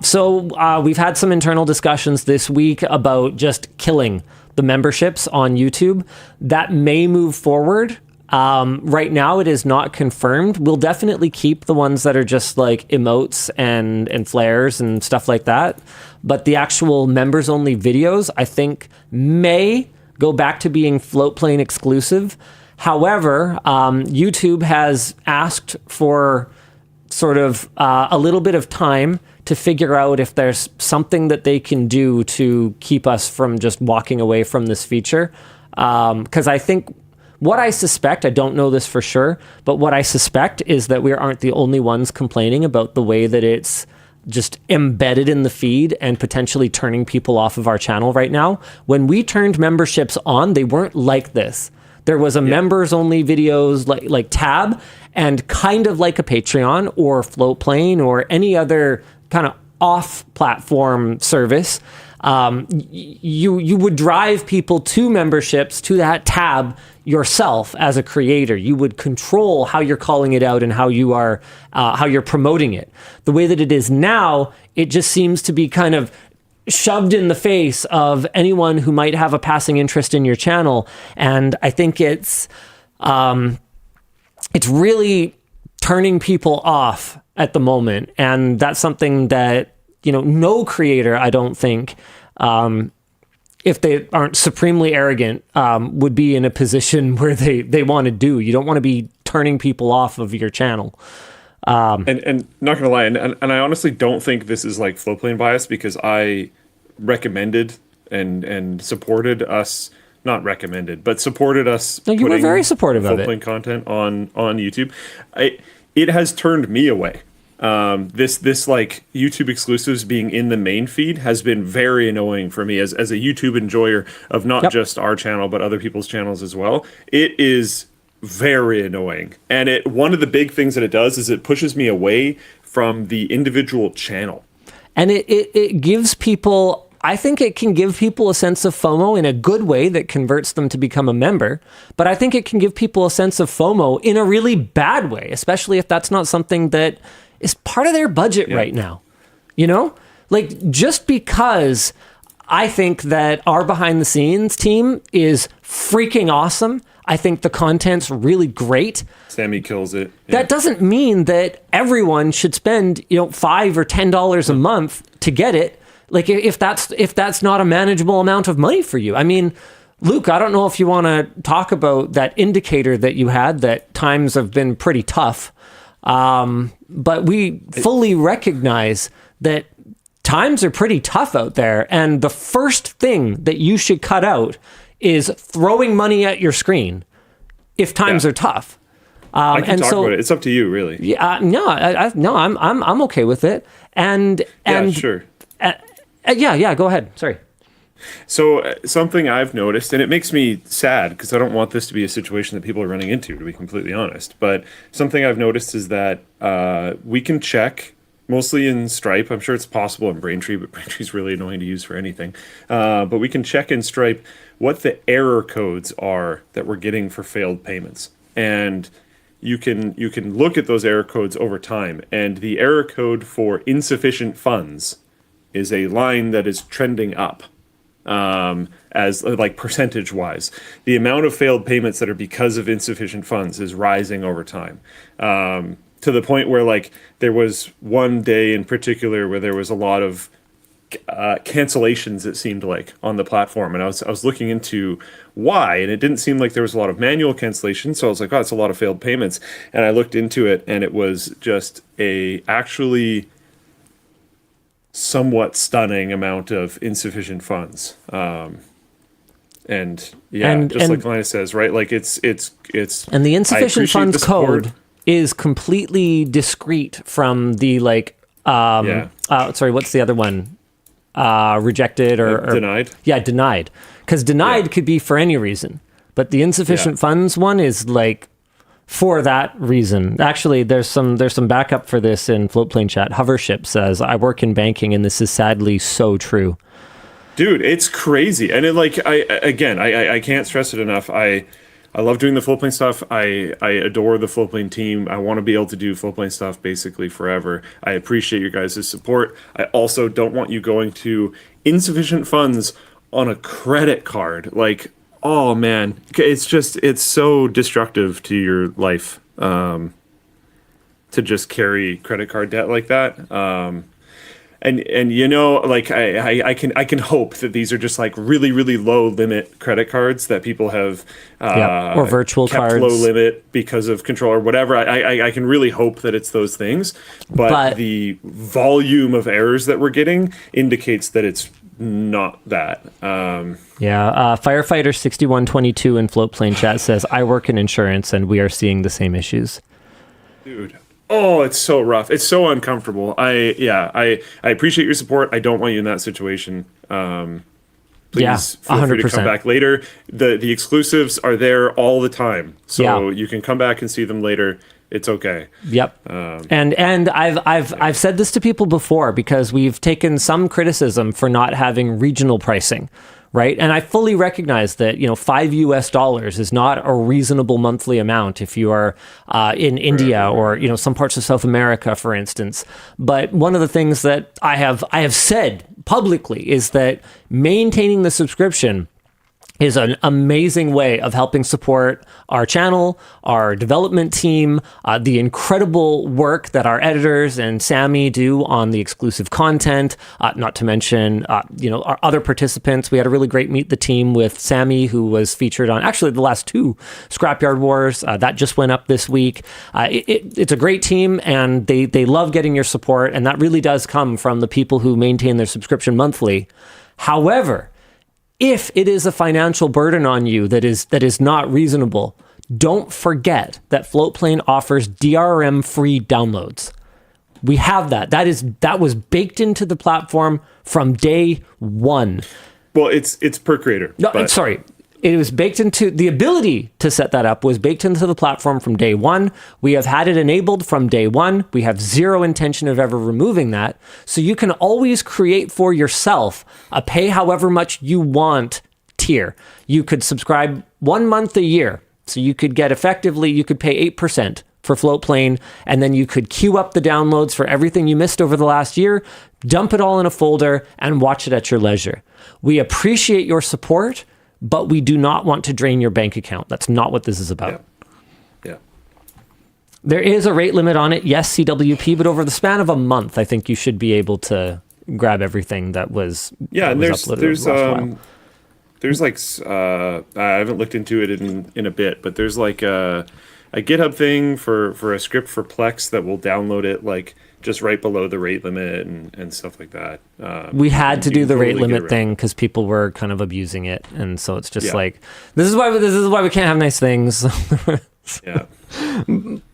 So we've had some internal discussions this week about just killing the memberships on YouTube. That may move forward. Right now, it is not confirmed. We'll definitely keep the ones that are just like emotes and flares and stuff like that. But the actual members-only videos, I think, may go back to being Floatplane exclusive. However, YouTube has asked for sort of a little bit of time to figure out if there's something that they can do to keep us from just walking away from this feature. Because I think what I suspect, I don't know this for sure, but what I suspect is that we aren't the only ones complaining about the way that it's just embedded in the feed and potentially turning people off of our channel right now. When we turned memberships on, they weren't like this. There was a members only videos like tab, and kind of like a Patreon or Floatplane or any other kind of off platform service. You would drive people to memberships, to that tab yourself as a creator. You would control how you're calling it out and how you're promoting it. The way that it is now, it just seems to be kind of shoved in the face of anyone who might have a passing interest in your channel. And I think it's really turning people off at the moment. And that's something that, no creator, I don't think, if they aren't supremely arrogant, would be in a position where they want to do. You don't want to be turning people off of your channel. And not gonna lie, and I honestly don't think this is like Floatplane bias, because I recommended and supported us, not recommended, but supported us. No, you were very supportive of it. Floatplane content on YouTube. It has turned me away. This like YouTube exclusives being in the main feed has been very annoying for me as a YouTube enjoyer of not just our channel but other people's channels as well. It is very annoying, and one of the big things that it does is it pushes me away from the individual channel, and it gives people. I think it can give people a sense of FOMO in a good way that converts them to become a member. But I think it can give people a sense of FOMO in a really bad way, especially if that's not something that is part of their budget right now. Like, just because I think that our behind the scenes team is freaking awesome, I think the content's really great. Sammi kills it. Yeah. That doesn't mean that everyone should spend, $5 or $10 a month to get it. Like, if that's not a manageable amount of money for you. I mean, Luke, I don't know if you want to talk about that indicator that you had, that times have been pretty tough. But we fully recognize that times are pretty tough out there. And the first thing that you should cut out is throwing money at your screen if times are tough. I can talk about it. It's up to you, really. Yeah, I'm okay with it. And sure. Yeah, go ahead. Sorry. So something I've noticed, and it makes me sad because I don't want this to be a situation that people are running into, to be completely honest. But something I've noticed is that we can check, mostly in Stripe. I'm sure it's possible in Braintree, but Braintree's really annoying to use for anything. But we can check in Stripe what the error codes are that we're getting for failed payments. And you can look at those error codes over time. And the error code for insufficient funds is a line that is trending up. As like percentage wise, the amount of failed payments that are because of insufficient funds is rising over time, to the point where like there was one day in particular where there was a lot of cancellations, it seemed like, on the platform, and I was looking into why, and it didn't seem like there was a lot of manual cancellations, so I was like, oh, it's a lot of failed payments, and I looked into it, and it was just actually somewhat stunning amount of insufficient funds. And like Linus says, right? Like it's and the insufficient funds code is completely discrete from the sorry, what's the other one? Rejected or denied. Yeah, denied. Because denied could be for any reason, but the insufficient funds one is like for that reason. Actually, there's some backup for this in Floatplane chat. Hovership says, I work in banking, and this is sadly so true. Dude, it's crazy. And I can't stress it enough. I love doing the Floatplane stuff. I adore the Floatplane team. I want to be able to do Floatplane stuff basically forever. I appreciate your guys' support. I also don't want you going to insufficient funds on a credit card. Like, oh man, it's so destructive to your life to just carry credit card debt like that. And you know, like I can hope that these are just like really, really low limit credit cards that people have or virtual kept cards, low limit because of control or whatever. I can really hope that it's those things, but the volume of errors that we're getting indicates that it's not that. Firefighter 6122 in Floatplane chat says, I work in insurance and we are seeing the same issues. Dude. Oh, it's so rough. It's so uncomfortable. I appreciate your support. I don't want you in that situation. Please feel free to come back later. The exclusives are there all the time, so you can come back and see them later. It's okay. Yep. And I've said this to people before because we've taken some criticism for not having regional pricing. Right. And I fully recognize that, $5 is not a reasonable monthly amount if you are in India or, some parts of South America, for instance. But one of the things that I have said publicly is that maintaining the subscription is an amazing way of helping support our channel, our development team, the incredible work that our editors and Sammi do on the exclusive content, not to mention, our other participants. We had a really great Meet the Team with Sammi, who was featured on actually the last 2 Scrapyard Wars. That just went up this week. It's a great team, and they love getting your support, and that really does come from the people who maintain their subscription monthly. However, if it is a financial burden on you that is not reasonable, don't forget that Floatplane offers DRM-free downloads. We have that. That was baked into the platform from day one. Well, it's per creator. No, sorry. It was baked into the ability to set that up was baked into the platform from day one. We have had it enabled from day one. We have zero intention of ever removing that. So you can always create for yourself a pay however much you want tier. You could subscribe 1 month a year. So you could get you could pay 8% for Floatplane, and then you could queue up the downloads for everything you missed over the last year, dump it all in a folder, and watch it at your leisure. We appreciate your support, but we do not want to drain your bank account. That's not what this is about. Yeah. There is a rate limit on it, yes, CWP, but over the span of a month, I think you should be able to grab everything that was uploaded. There's like I haven't looked into it in a bit, but there's like a GitHub thing for a script for Plex that will download it like just right below the rate limit and stuff like that. We had to do the rate limit thing because people were kind of abusing it, and so it's just like this is why we can't have nice things. Yeah,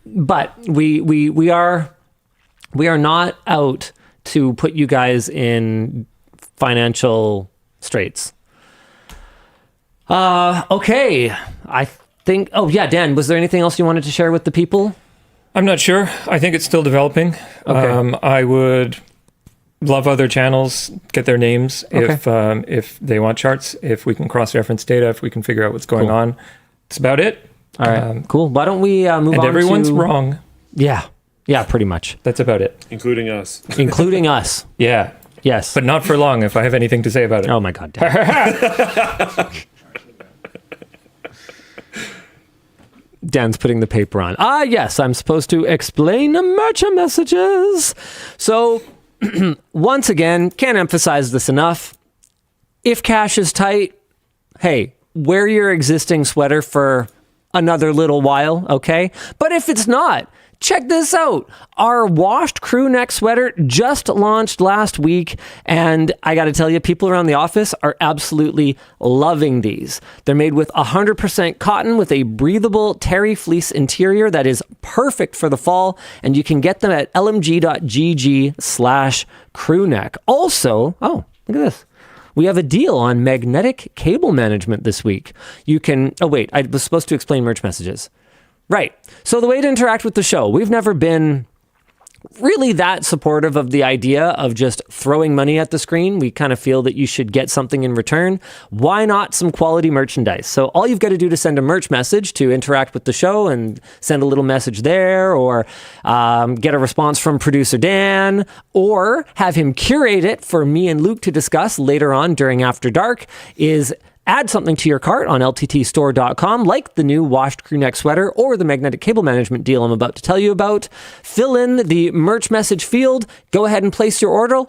but we are not out to put you guys in financial straits. Okay, I think. Oh yeah, Dan, was there anything else you wanted to share with the people? I'm not sure. I think it's still developing. Okay. I would love other channels get their names if they want charts, if we can cross-reference data, if we can figure out what's going on. That's about it. All right, cool. Why don't we move on to... And everyone's wrong. Yeah, pretty much. That's about it. including us. Including us. Yeah. Yes. But not for long if I have anything to say about it. Oh my God, Dan. Dan's putting the paper on. Yes, I'm supposed to explain the merchant messages. So, once again, can't emphasize this enough. If cash is tight, hey, wear your existing sweater for another little while, okay? But if it's not, check this out. Our washed crew neck sweater just launched last week, and I got to tell you, people around the office are absolutely loving these. They're made with 100% cotton with a breathable terry fleece interior that is perfect for the fall, and you can get them at lmg.gg/crewneck. Also, look at this. We have a deal on magnetic cable management this week. You can... Oh, wait, I was supposed to explain merch messages. Right. So the way to interact with the show, we've never been really that supportive of the idea of just throwing money at the screen. We kind of feel that you should get something in return. Why not some quality merchandise? So all you've got to do to send a merch message to interact with the show and send a little message there, or get a response from producer Dan, or have him curate it for me and Luke to discuss later on during After Dark, is Add something to your cart on LTTStore.com, like the new washed crew neck sweater or the magnetic cable management deal I'm about to tell you about. Fill in the merch message field. Go ahead and place your order,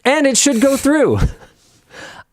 and it should go through.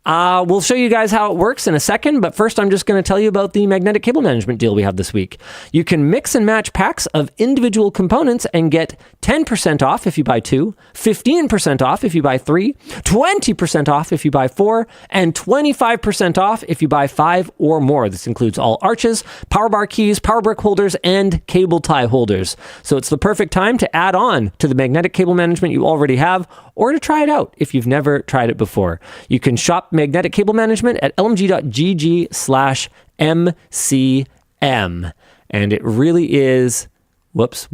We'll show you guys how it works in a second, but first I'm just going to tell you about the magnetic cable management deal we have this week. You can mix and match packs of individual components and get 10% off if you buy 2, 15% off if you buy 3, 20% off if you buy 4, and 25% off if you buy 5 or more. This includes all arches, power bar keys, power brick holders, and cable tie holders. So it's the perfect time to add on to the magnetic cable management you already have, or to try it out if you've never tried it before. You can shop magnetic cable management at lmg.gg/MCM. And it really is, whoops.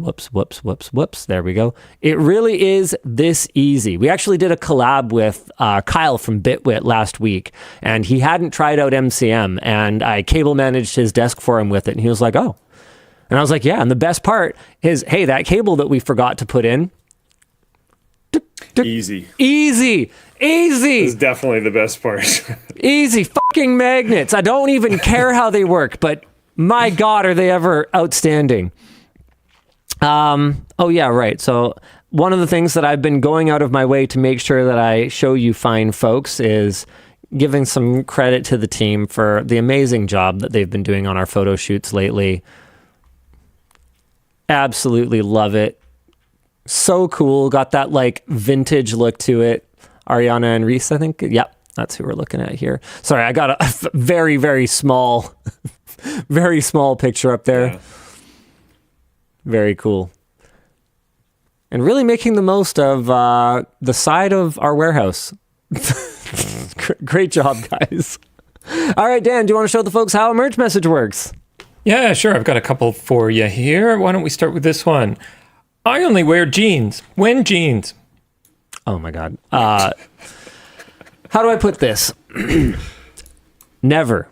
There we go. It really is this easy. We actually did a collab with Kyle from Bitwit last week, and he hadn't tried out MCM, and I cable managed his desk for him with it. And he was like, oh. And I was like, yeah. And the best part is, hey, that cable that we forgot to put in, Easy. It's definitely the best part. Easy fucking magnets. I don't even care how they work, but my God, are they ever outstanding. Oh yeah, right. So one of the things that I've been going out of my way to make sure that I show you fine folks is giving some credit to the team for the amazing job that they've been doing on our photo shoots lately. Absolutely love it. So cool. Got that like vintage look to it. Ariana and Reese, I think. Yep, that's who we're looking at here. Sorry, I got a very, very small, very small picture up there. Yeah. Very cool. And really making the most of the side of our warehouse. Great job, guys. All right, Dan, do you want to show the folks how a merge message works? Yeah, sure. I've got a couple for you here. Why don't we start with this one? I only wear jeans. When jeans? Oh my God. How do I put this? Never.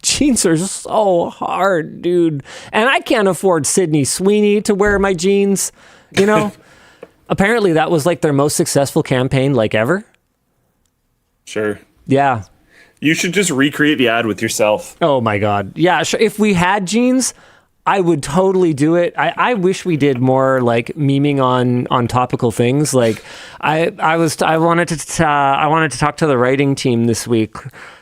Jeans are so hard, dude. And I can't afford Sydney Sweeney to wear my jeans, you know? Apparently that was like their most successful campaign like ever. Sure. Yeah. You should just recreate the ad with yourself. Oh my God. Yeah, sure. If we had jeans, I would totally do it. I wish we did more like memeing on topical things. Like I wanted to talk to the writing team this week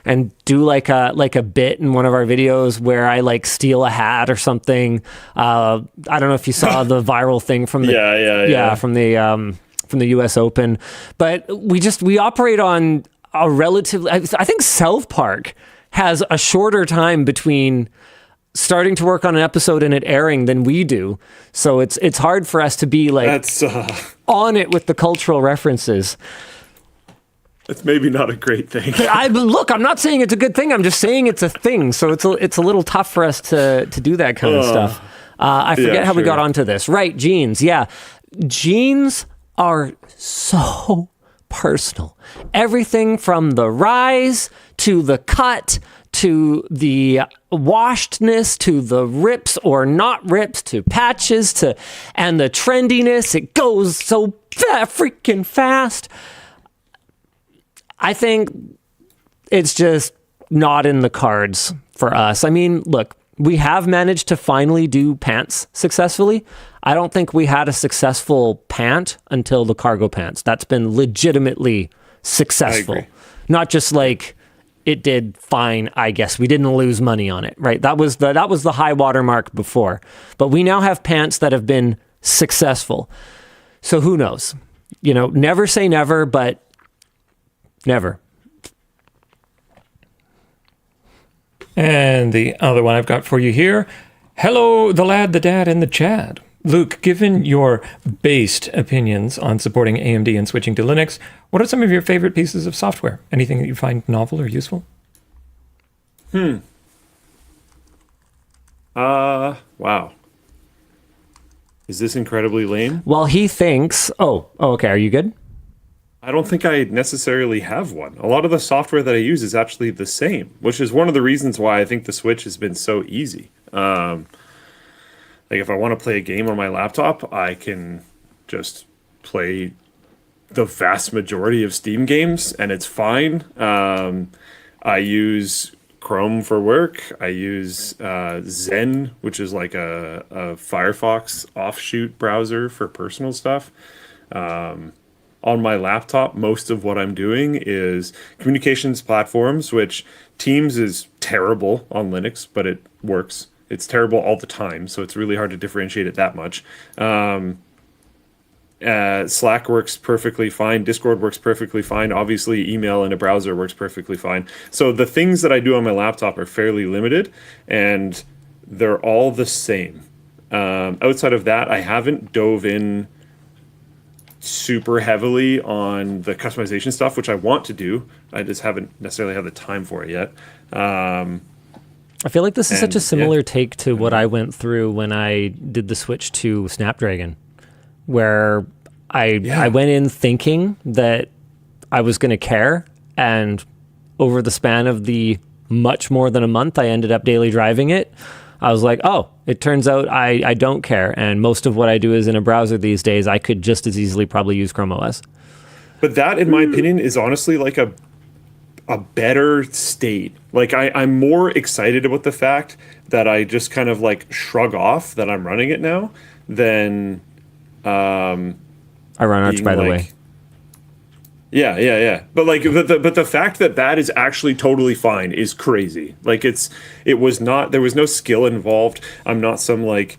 and do like a bit in one of our videos where I like steal a hat or something. I don't know if you saw the viral thing from the from the US Open, but we operate on a relatively, I think South Park has a shorter time between starting to work on an episode and it airing than we do. So it's hard for us to be like on it with the cultural references. That's maybe not a great thing. Look, I'm not saying it's a good thing. I'm just saying it's a thing. So it's a little tough for us to do that kind of stuff. I forget how we got onto this. Right, jeans. Yeah. Jeans are so personal. Everything from the rise to the cut to the washedness to the rips or not rips to patches and the trendiness. It goes so freaking fast. I think it's just not in the cards for us. I mean, look, we have managed to finally do pants successfully. I don't think we had a successful pant until the cargo pants. That's been legitimately successful. Not just like it did fine, I guess. We didn't lose money on it, right? That was the high water mark before. But we now have pants that have been successful. So who knows? You know, never say never, but never. And the other one I've got for you here. Hello, the lad, the dad, and the Chad. Luke, given your based opinions on supporting AMD and switching to Linux, what are some of your favorite pieces of software? Anything that you find novel or useful? Wow. Is this incredibly lame? Well, he thinks... Oh, okay. Are you good? I don't think I necessarily have one. A lot of the software that I use is actually the same, which is one of the reasons why I think the Switch has been so easy. Like if I want to play a game on my laptop, I can just play the vast majority of Steam games, and it's fine. I use Chrome for work. I use Zen, which is like a Firefox offshoot browser for personal stuff. On my laptop, most of what I'm doing is communications platforms, which Teams is terrible on Linux, but it works. It's terrible all the time, so it's really hard to differentiate it that much. Slack works perfectly fine. Discord works perfectly fine. Obviously, email in a browser works perfectly fine. So the things that I do on my laptop are fairly limited, and they're all the same. Outside of that, I haven't dove in super heavily on the customization stuff, which I want to do. I just haven't necessarily had the time for it yet. I feel like this is such a similar take to what I went through when I did the switch to Snapdragon, where I went in thinking that I was going to care, and over the span of the much more than a month I ended up daily driving it, I was like, oh, it turns out I don't care, and most of what I do is in a browser these days. I could just as easily probably use Chrome OS. But that, in my opinion, is honestly like a better state. Like I'm more excited about the fact that I just kind of like shrug off that I'm running it now than I run Arch, by the way. Yeah. But like, but the fact that that is actually totally fine is crazy. Like there was no skill involved. I'm not some like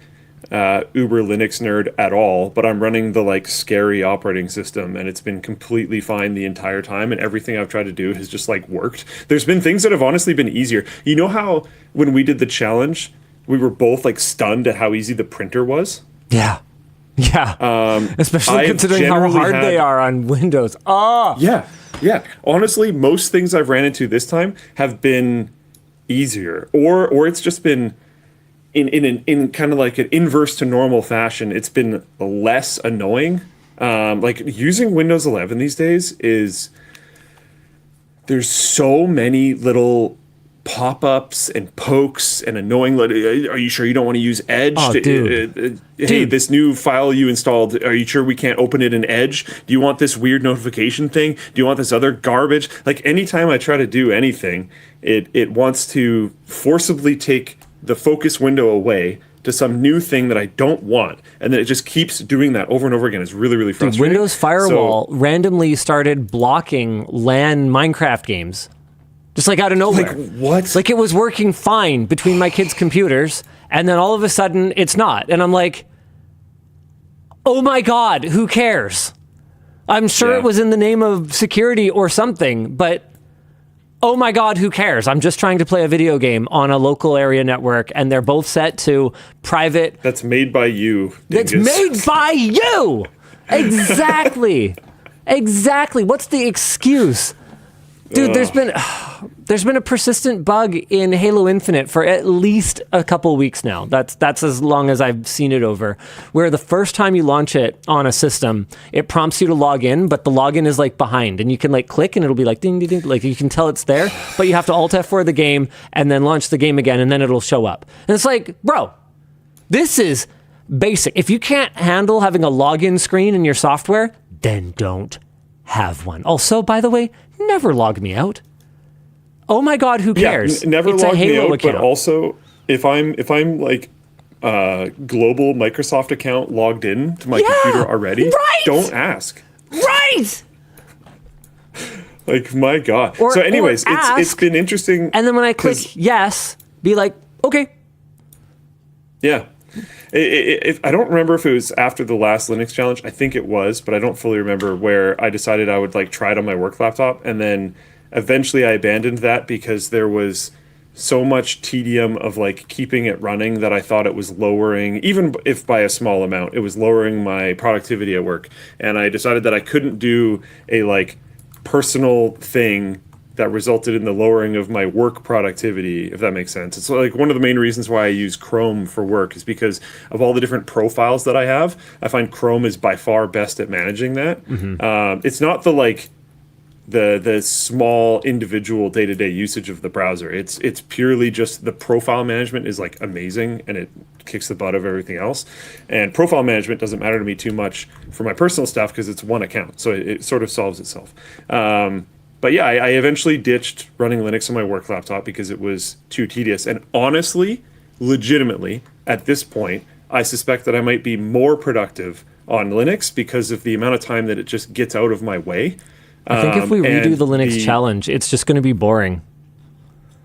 uber Linux nerd at all, but I'm running the like scary operating system, and it's been completely fine the entire time, and everything I've tried to do has just like worked. There's been things that have honestly been easier. You know how when we did the challenge, we were both like stunned at how easy the printer was? Yeah. Especially considering how hard they are on Windows. Yeah. Honestly, most things I've ran into this time have been easier, or it's just been in kind of like an inverse to normal fashion. It's been less annoying. Like using Windows 11 these days there's so many little pop-ups and pokes and annoying. Are you sure you don't want to use Edge? Oh, dude. Hey, this new file you installed, are you sure we can't open it in Edge? Do you want this weird notification thing? Do you want this other garbage? Like anytime I try to do anything, it wants to forcibly take the focus window away to some new thing that I don't want, and then it just keeps doing that over and over again. It's really, really frustrating. Dude, Windows Firewall randomly started blocking LAN Minecraft games. Just like out of nowhere. Like what? Like it was working fine between my kids' computers, and then all of a sudden it's not. And I'm like, oh my God, who cares? I'm sure it was in the name of security or something, but oh my God, who cares? I'm just trying to play a video game on a local area network, and they're both set to private. That's made by you. It's made by you! Exactly. Exactly. What's the excuse? Dude, there's been a persistent bug in Halo Infinite for at least a couple weeks now. That's as long as I've seen it over. Where the first time you launch it on a system, it prompts you to log in, but the login is like behind, and you can like click and it'll be like ding ding ding, like you can tell it's there, but you have to Alt F4 the game and then launch the game again, and then it'll show up. And it's like, bro, this is basic. If you can't handle having a login screen in your software, then don't have one. Also, by the way, never log me out. Oh my God, who cares? Never it's log a Halo me out. account. But also, if I'm like global Microsoft account logged in to my computer already, don't ask. Right. Like my God. Or, so, anyways, ask, it's been interesting. And then when I click yes, be like, okay. Yeah. I don't remember if it was after the last Linux challenge. I think it was, but I don't fully remember, where I decided I would like try it on my work laptop, and then eventually I abandoned that because there was so much tedium of like keeping it running that I thought it was lowering, even if by a small amount, it was lowering my productivity at work. And I decided that I couldn't do a like personal thing that resulted in the lowering of my work productivity, if that makes sense. It's like one of the main reasons why I use Chrome for work is because of all the different profiles that I have. I find Chrome is by far best at managing that. It's not the like the small individual day-to-day usage of the browser. It's purely just the profile management is like amazing, and it kicks the butt of everything else. And profile management doesn't matter to me too much for my personal stuff because it's one account, so it sort of solves itself. But yeah, I eventually ditched running Linux on my work laptop because it was too tedious. And honestly, legitimately, at this point, I suspect that I might be more productive on Linux because of the amount of time that it just gets out of my way. I think if we redo the Linux challenge, it's just going to be boring.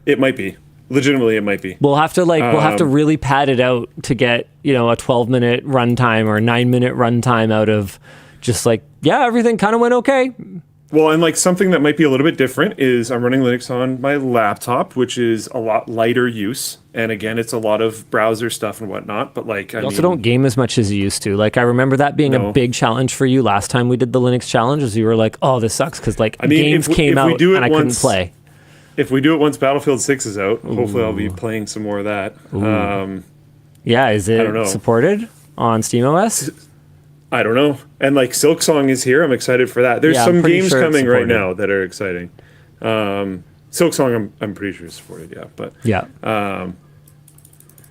It might be. Legitimately, it might be. We'll have to really pad it out to get, a 12-minute runtime or a 9-minute runtime out of just like, yeah, everything kind of went okay. Well, and like something that might be a little bit different is I'm running Linux on my laptop, which is a lot lighter use. And again, it's a lot of browser stuff and whatnot. But like, I also don't game as much as you used to. Like, I remember that being a big challenge for you last time we did the Linux challenge, is you were like, oh, this sucks because like games came out and I couldn't play. If we do it once Battlefield 6 is out, hopefully I'll be playing some more of that. Yeah, is it supported on SteamOS? I don't know. And like Silksong is here. I'm excited for that. There's some games coming right now that are exciting. Silksong, I'm pretty sure is supported. Yeah, but yeah.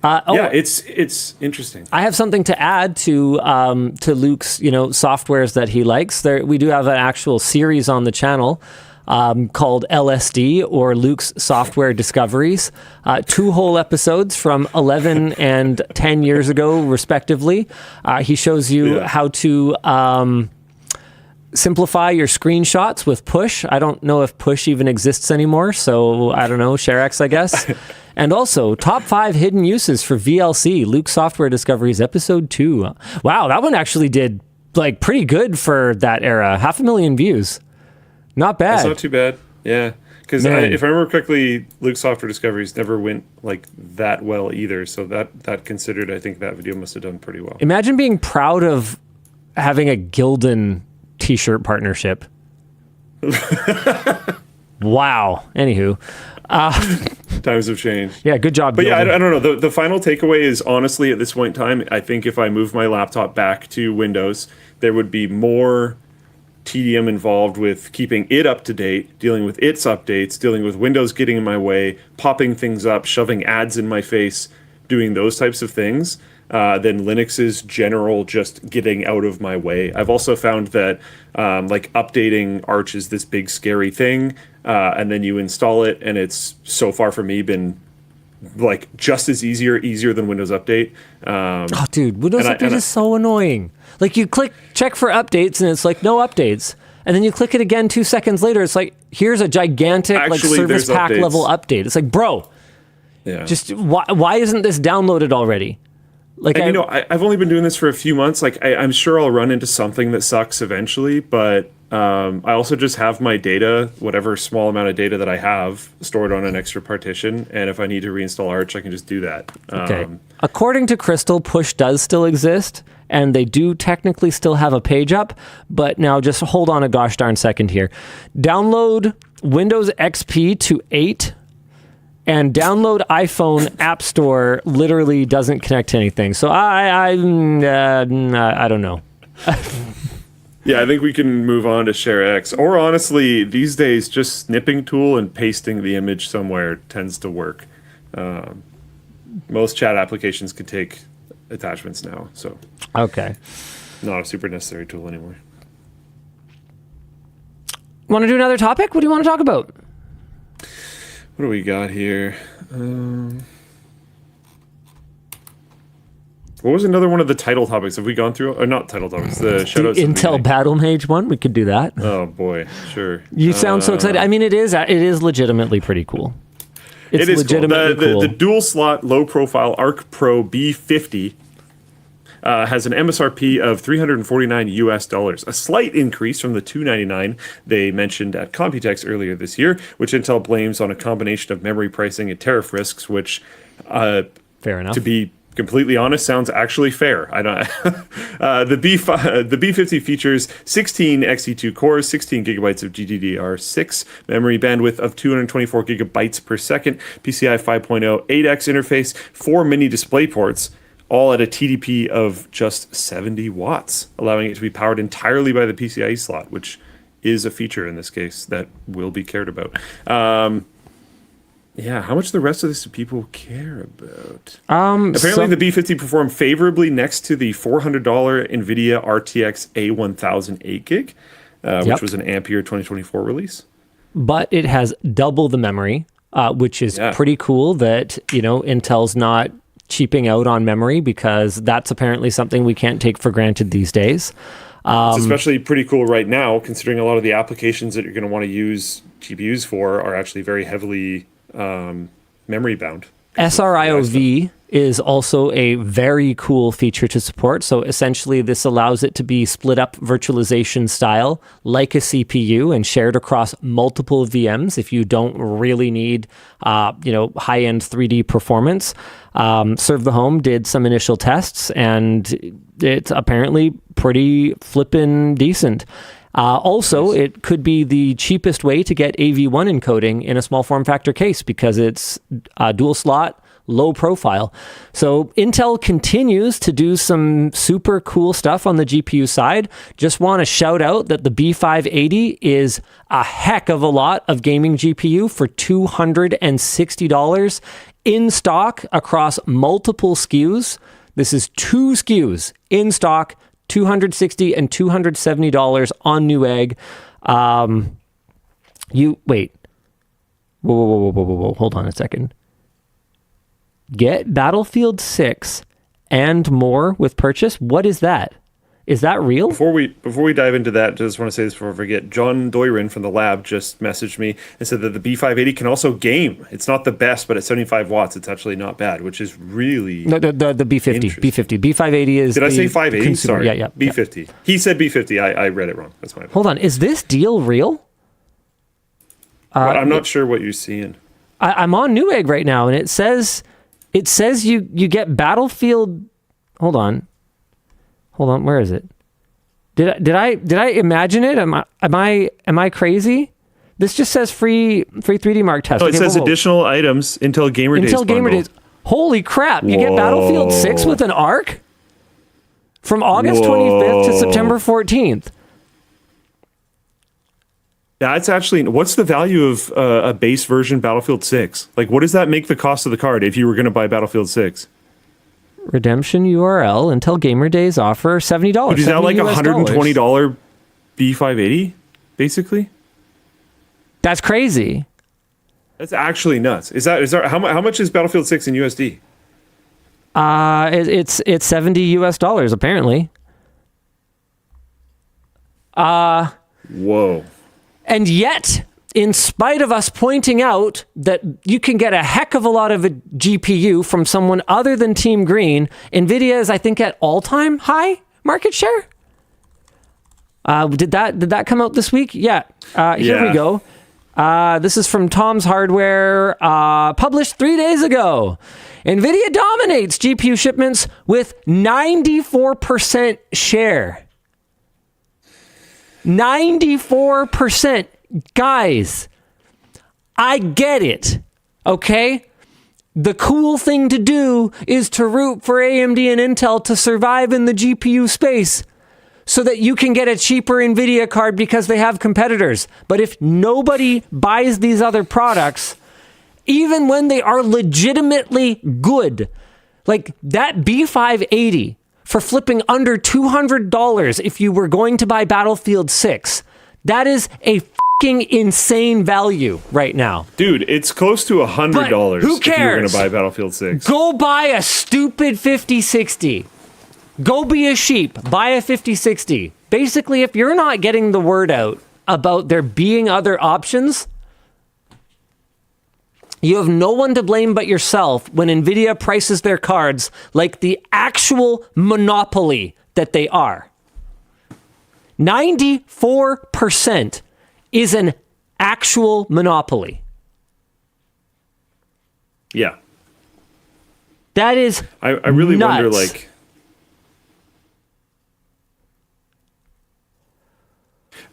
Yeah, it's interesting. I have something to add to Luke's softwares that he likes. We do have an actual series on the channel called LSD, or Luke's Software Discoveries. 2 whole episodes from 11 and 10 years ago, respectively. He shows you how to simplify your screenshots with Push. I don't know if Push even exists anymore, so I don't know, ShareX, I guess. And also, top 5 hidden uses for VLC, Luke's Software Discoveries, episode 2. Wow, that one actually did like pretty good for that era. 500,000 views. Not bad. That's not too bad. Yeah. Because if I remember correctly, Luke's Software Discoveries never went like that well either. So that considered, I think that video must have done pretty well. Imagine being proud of having a Gildan t-shirt partnership. Wow. Anywho. Times have changed. Yeah, good job. But Gildan. I don't know. The final takeaway is, honestly, at this point in time, I think if I move my laptop back to Windows, there would be more tedium involved with keeping it up to date, dealing with its updates, dealing with Windows getting in my way, popping things up, shoving ads in my face, doing those types of things, than Linux's general just getting out of my way. I've also found that like updating Arch is this big scary thing, and then you install it, and it's so far for me been like just as easier than Windows Update. Oh, dude, Windows Update is so annoying. Like, you click check for updates, and it's like no updates, and then you click it again 2 seconds later. It's like, here's a gigantic like service pack level update. It's like, bro, just why isn't this downloaded already? Like, and I've only been doing this for a few months. Like, I'm sure I'll run into something that sucks eventually, but I also just have my data, whatever small amount of data that I have, stored on an extra partition, and if I need to reinstall Arch, I can just do that. Okay. According to Crystal, Push does still exist, and they do technically still have a page up, but now just hold on a gosh darn second here. Download Windows XP to 8, and download iPhone App Store literally doesn't connect to anything. So I don't know. Yeah, I think we can move on to ShareX. Or honestly, these days, just snipping tool and pasting the image somewhere tends to work. Most chat applications could take attachments now, so okay, not a super necessary tool anymore. Want to do another topic? What do you want to talk about? What do we got here? What was another one of the title topics? Have we gone through? Or not title topics, the shoutouts. The Intel Battle Mage one? We could do that. Oh, boy. Sure. You sound so excited. I mean, it is legitimately pretty cool. It is legitimately cool. The dual slot, low profile Arc Pro B50 has an MSRP of $349 a slight increase from the $299 they mentioned at Computex earlier this year, which Intel blames on a combination of memory pricing and tariff risks, which, fair enough, to be completely honest, sounds actually fair. I don't. The B50 features 16 Xe2 cores, 16 gigabytes of GDDR6 memory, bandwidth of 224 gigabytes per second, PCI 5.0 8x interface, 4 mini display ports, all at a TDP of just 70 watts, allowing it to be powered entirely by the PCIe slot, which is a feature in this case that will be cared about. Yeah, how much the rest of this do people care about? Apparently, the B50 performed favorably next to the $400 Nvidia RTX A1000 8 GB, which was an Ampere 2024 release. But it has double the memory, which is pretty cool that, Intel's not cheaping out on memory, because that's apparently something we can't take for granted these days. It's especially pretty cool right now, considering a lot of the applications that you're going to want to use GPUs for are actually very heavily memory bound. SRIOV is also a very cool feature to support. So essentially this allows it to be split up virtualization style like a CPU and shared across multiple VMs if you don't really need high-end 3D performance. Serve the Home did some initial tests and it's apparently pretty flippin' decent. Also, it could be the cheapest way to get AV1 encoding in a small form factor case because it's dual slot, low profile. So Intel continues to do some super cool stuff on the GPU side. Just want to shout out that the B580 is a heck of a lot of gaming GPU for $260 in stock across multiple SKUs. This is 2 SKUs in stock, $260 and $270 on Newegg. Wait. Whoa. Hold on a second. Get Battlefield 6 and more with purchase. What is that? Is that real? Before we dive into that, just want to say this before I forget. John Doirin from the lab just messaged me and said that the B580 can also game. It's not the best, but at 75 watts, it's actually not bad, which is really the B50. B580 is. Did I say 580? Sorry. Yeah. B50. He said B50. I read it wrong. That's my fault. Hold on. Is this deal real? I'm not sure what you're seeing. I'm on Newegg right now, and it says you get Battlefield. Hold on. Where is it? Did I imagine it? Am I crazy? This just says free 3D Mark test. Oh, it says additional items Intel Gamer Days. Intel Gamer Days. Holy crap! You get Battlefield 6 with an Arc from August 25th to September 14th. That's actually, what's the value of a base version Battlefield 6? Like, what does that make the cost of the card if you were going to buy Battlefield 6? Redemption URL, Intel Gamer Days offer $70. But is that like $120 B580, basically? That's crazy. That's actually nuts. Is that how much is Battlefield 6 in USD? It's $70 apparently. Whoa. And yet, in spite of us pointing out that you can get a heck of a lot of a GPU from someone other than Team Green, Nvidia is, I think, at all-time high market share. Did that come out this week? Yeah. Here we go. This is from Tom's Hardware, published 3 days ago. Nvidia dominates GPU shipments with 94% share. 94%. Guys, I get it, okay? The cool thing to do is to root for AMD and Intel to survive in the GPU space so that you can get a cheaper Nvidia card because they have competitors. But if nobody buys these other products, even when they are legitimately good, like that B580 for flipping under $200 if you were going to buy Battlefield 6, that is a fucking insane value right now. Dude, it's close to $100 who cares? If you're going to buy Battlefield 6. Go buy a stupid 5060. Go be a sheep. Buy a 5060. Basically, if you're not getting the word out about there being other options, you have no one to blame but yourself when Nvidia prices their cards like the actual monopoly that they are. 94% is an actual monopoly. Yeah. That is I really nuts. wonder, like...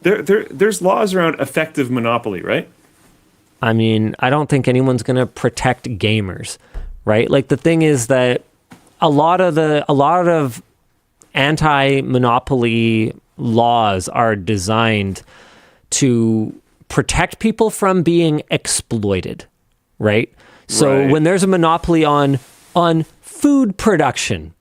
There's laws around effective monopoly, right? I mean, I don't think anyone's going to protect gamers, right? Like the thing is that a lot of anti-monopoly laws are designed to protect people from being exploited, right? So Right. when there's a monopoly on food production,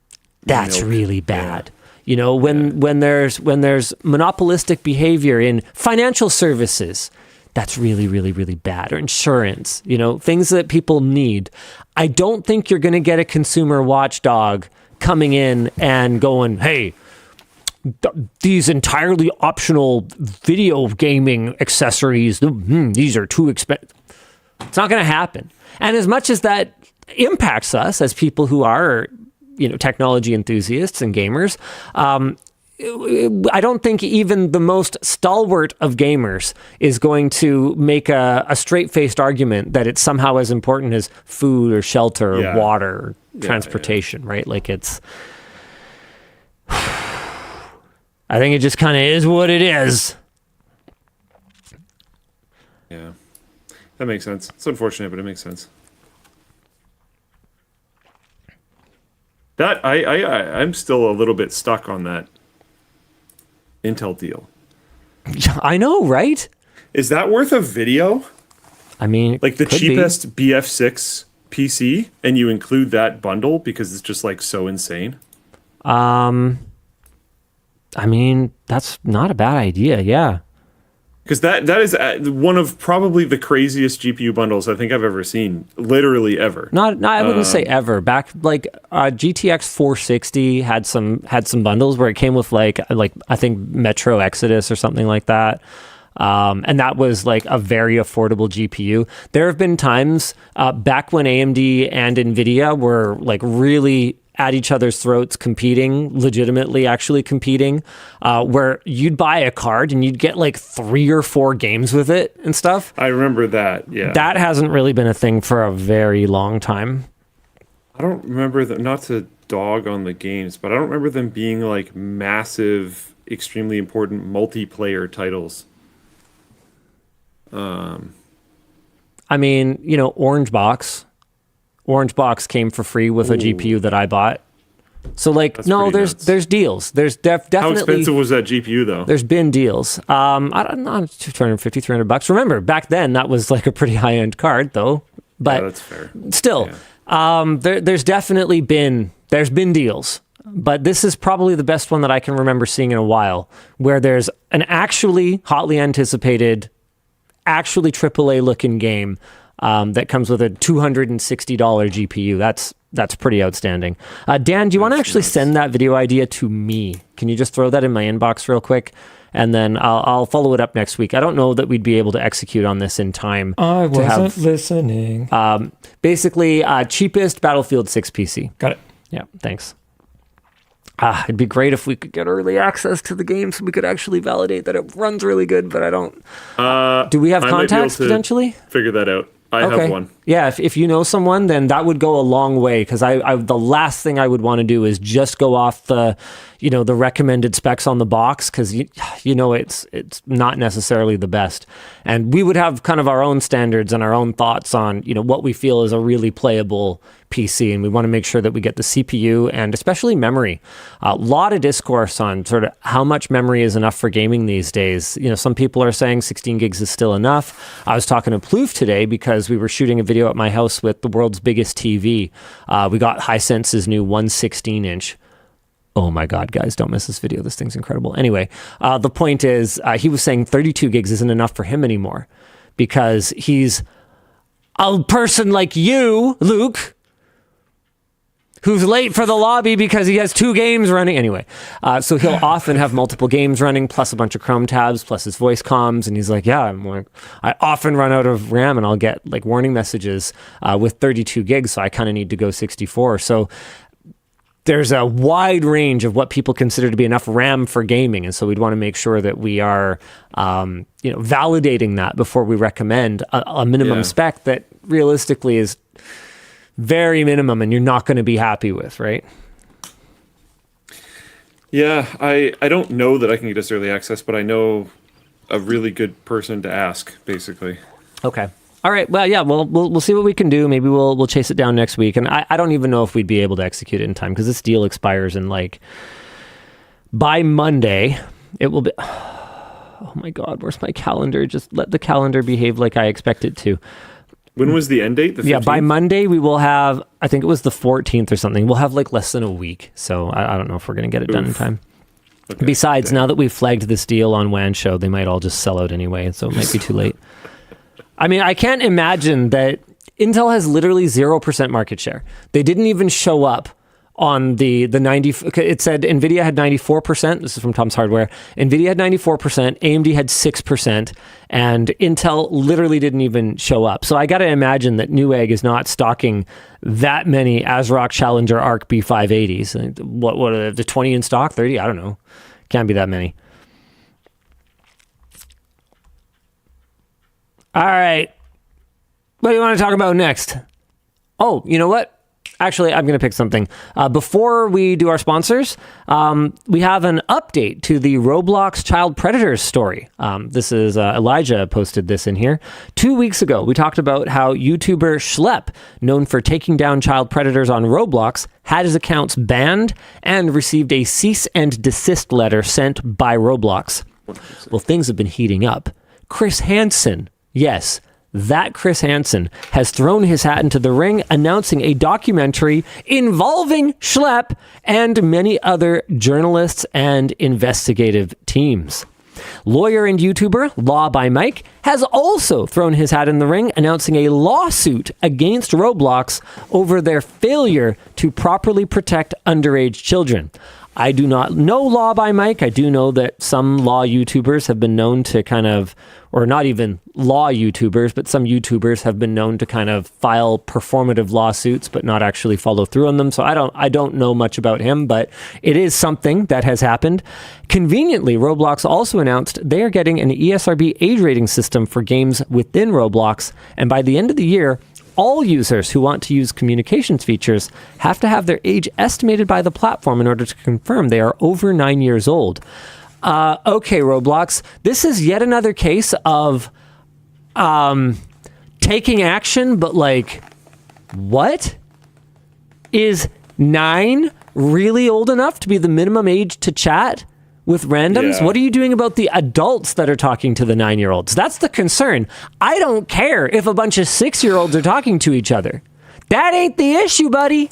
that's Milk. really bad. You know, when there's monopolistic behavior in financial services, that's really, really, really bad. Or insurance, you know, things that people need. I don't think you're going to get a consumer watchdog coming in and going, hey, these entirely optional video gaming accessories, these are too expensive. It's not going to happen. And as much as that impacts us as people who are, you know, technology enthusiasts and gamers, I don't think even the most stalwart of gamers is going to make a straight-faced argument that it's somehow as important as food or shelter or water or transportation, right? Like it's... I think it just kind of is what it is. Yeah. That makes sense. It's unfortunate, but it makes sense. That I'm still a little bit stuck on that Intel deal. I know, right? Is that worth a video? I mean, Like the cheapest BF6 PC, and you include that bundle because it's just like so insane? I mean, that's not a bad idea, yeah. Because that is one of probably the craziest GPU bundles I think I've ever seen, literally ever. Not I wouldn't say ever. Back like GTX 460 had some bundles where it came with like I think Metro Exodus or something like that. And that was like a very affordable GPU. There have been times back when AMD and Nvidia were like really at each other's throats competing, legitimately actually competing, where you'd buy a card and you'd get like 3 or 4 games with it and stuff. I remember that, yeah. That hasn't really been a thing for a very long time. I don't remember them, not to dog on the games, but I don't remember them being like massive, extremely important multiplayer titles. I mean, you know, Orange Box came for free with a GPU that I bought. So like, That's no, pretty nuts. there's deals. There's definitely. How expensive was that GPU though? There's been deals. I don't know, $250, $300. Remember, back then that was like a pretty high end card though. But Yeah, that's fair. still, there's definitely been deals. But this is probably the best one that I can remember seeing in a while, where there's an actually hotly anticipated, actually AAA looking game that comes with a $260 GPU. That's pretty outstanding. Dan, do you want to actually send that video idea to me? Can you just throw that in my inbox real quick? And then I'll follow it up next week. I don't know that we'd be able to execute on this in time. I wasn't listening. Basically, cheapest Battlefield 6 PC. Got it. Yeah, thanks. It'd be great if we could get early access to the game so we could actually validate that it runs really good, but I don't. Do we have I might be able contacts to potentially? Figure that out. I have one. Yeah, if you know someone, then that would go a long way, because I the last thing I would want to do is just go off the recommended specs on the box, because you know it's not necessarily the best. And we would have kind of our own standards and our own thoughts on what we feel is a really playable PC, and we want to make sure that we get the CPU and especially memory. A lot of discourse on sort of how much memory is enough for gaming these days. Some people are saying 16 gigs is still enough. I was talking to Plouffe today because we were shooting a video at my house with the world's biggest TV. We got Hisense's new 116-inch. Oh my God, guys, don't miss this video. This thing's incredible. Anyway, the point is, he was saying 32 gigs isn't enough for him anymore because he's a person like you, Luke, who's late for the lobby because he has 2 games running. Anyway, so he'll often have multiple games running, plus a bunch of Chrome tabs, plus his voice comms. And he's like, I often run out of RAM and I'll get like warning messages with 32 gigs. So I kind of need to go 64. So there's a wide range of what people consider to be enough RAM for gaming. And so we'd want to make sure that we are, validating that before we recommend a minimum spec that realistically is very minimum and you're not going to be happy with, right? Yeah, I don't know that I can get us early access, but I know a really good person to ask, basically. Okay. All right. Well, yeah, we'll see what we can do. Maybe we'll chase it down next week. And I don't even know if we'd be able to execute it in time because this deal expires in by Monday. It will be. Oh my God, where's my calendar? Just let the calendar behave like I expect it to. When was the end date? The 15th? Yeah, by Monday we will have, I think it was the 14th or something. We'll have like less than a week. So I don't know if we're going to get it done in time. Okay. Besides, now that we've flagged this deal on WAN Show, they might all just sell out anyway. So it might be too late. I mean, I can't imagine that Intel has literally 0% market share. They didn't even show up on the 90, it said Nvidia had 94%. This is from Tom's Hardware. Nvidia had 94%, AMD had 6%, and Intel literally didn't even show up. So I got to imagine that Newegg is not stocking that many ASRock Challenger Arc B580s. What are the 20 in stock? 30? I don't know. Can't be that many. All right. What do you want to talk about next? Oh, you know what? Actually, I'm going to pick something. Before we do our sponsors, we have an update to the Roblox child predators story. This is Elijah posted this in here. 2 weeks ago, we talked about how YouTuber Schlep, known for taking down child predators on Roblox, had his accounts banned and received a cease and desist letter sent by Roblox. Well, things have been heating up. Chris Hansen, yes, that Chris Hansen has thrown his hat into the ring, announcing a documentary involving Schlep and many other journalists and investigative teams. Lawyer and YouTuber Law by Mike has also thrown his hat in the ring, announcing a lawsuit against Roblox over their failure to properly protect underage children. I do not know Law by Mike. I do know that some law YouTubers have been known to kind of, or not even law YouTubers, but some YouTubers have been known to kind of file performative lawsuits, but not actually follow through on them. So I don't know much about him, but it is something that has happened. Conveniently, Roblox also announced they are getting an ESRB age rating system for games within Roblox. And by the end of the year, all users who want to use communications features have to have their age estimated by the platform in order to confirm they are over 9 years old. Okay, Roblox, this is yet another case of taking action, but like, what? Is 9 really old enough to be the minimum age to chat with randoms? Yeah. What are you doing about the adults that are talking to the 9-year-olds? That's the concern. I don't care if a bunch of 6-year-olds are talking to each other. That ain't the issue, buddy.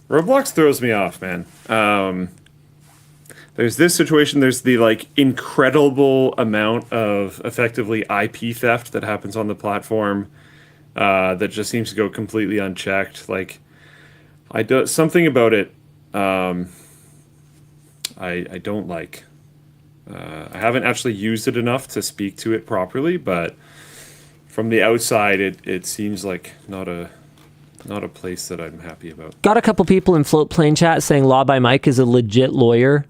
Roblox throws me off, man. There's this situation. There's the like incredible amount of effectively IP theft that happens on the platform that just seems to go completely unchecked. Like, something about it. I don't like. I haven't actually used it enough to speak to it properly, but from the outside, it seems like not a place that I'm happy about. Got a couple people in Float Plane chat saying Law by Mike is a legit lawyer,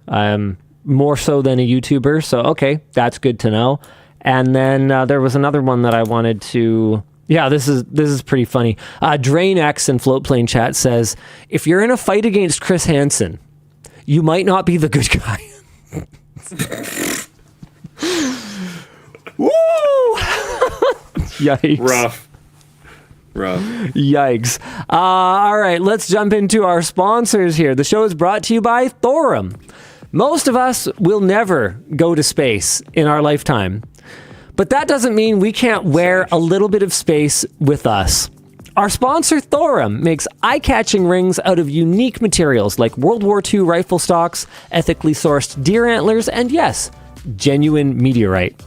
more so than a YouTuber. So okay, that's good to know. And then there was another one that I wanted to. Yeah, this is pretty funny. Drain X in Float Plane chat says, if you're in a fight against Chris Hansen, you might not be the good guy. Woo! Yikes. Rough. Yikes. All right, let's jump into our sponsors here. The show is brought to you by Thorum. Most of us will never go to space in our lifetime, but that doesn't mean we can't wear a little bit of space with us. Our sponsor, Thorum, makes eye-catching rings out of unique materials like World War II rifle stocks, ethically sourced deer antlers, and yes, genuine meteorite.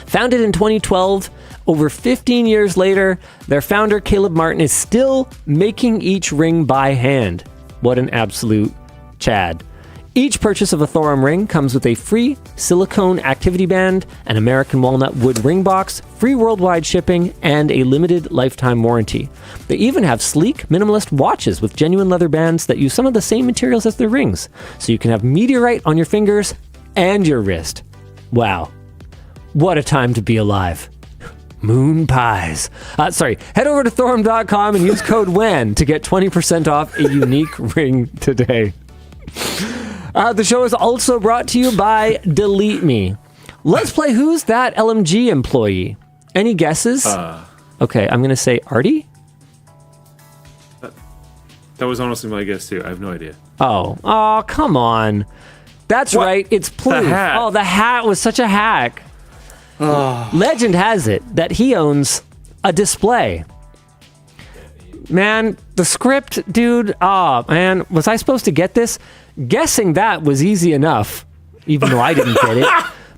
Founded in 2012, over 15 years later, their founder, Caleb Martin, is still making each ring by hand. What an absolute Chad. Each purchase of a Thorum ring comes with a free silicone activity band, an American walnut wood ring box, free worldwide shipping, and a limited lifetime warranty. They even have sleek, minimalist watches with genuine leather bands that use some of the same materials as their rings, so you can have meteorite on your fingers and your wrist. Wow. What a time to be alive. Moon pies. Head over to Thorum.com and use code WAN to get 20% off a unique ring today. The show is also brought to you by DeleteMe. Let's play Who's That LMG Employee? Any guesses? Okay, I'm going to say Artie? That was honestly my guess too. I have no idea. Oh, come on. That's What? right. It's Plouffe. The hat. Oh, the hat was such a hack. Legend has it that he owns a display. Man, the script, dude. Oh, man. Was I supposed to get this? Guessing that was easy enough, even though I didn't get it.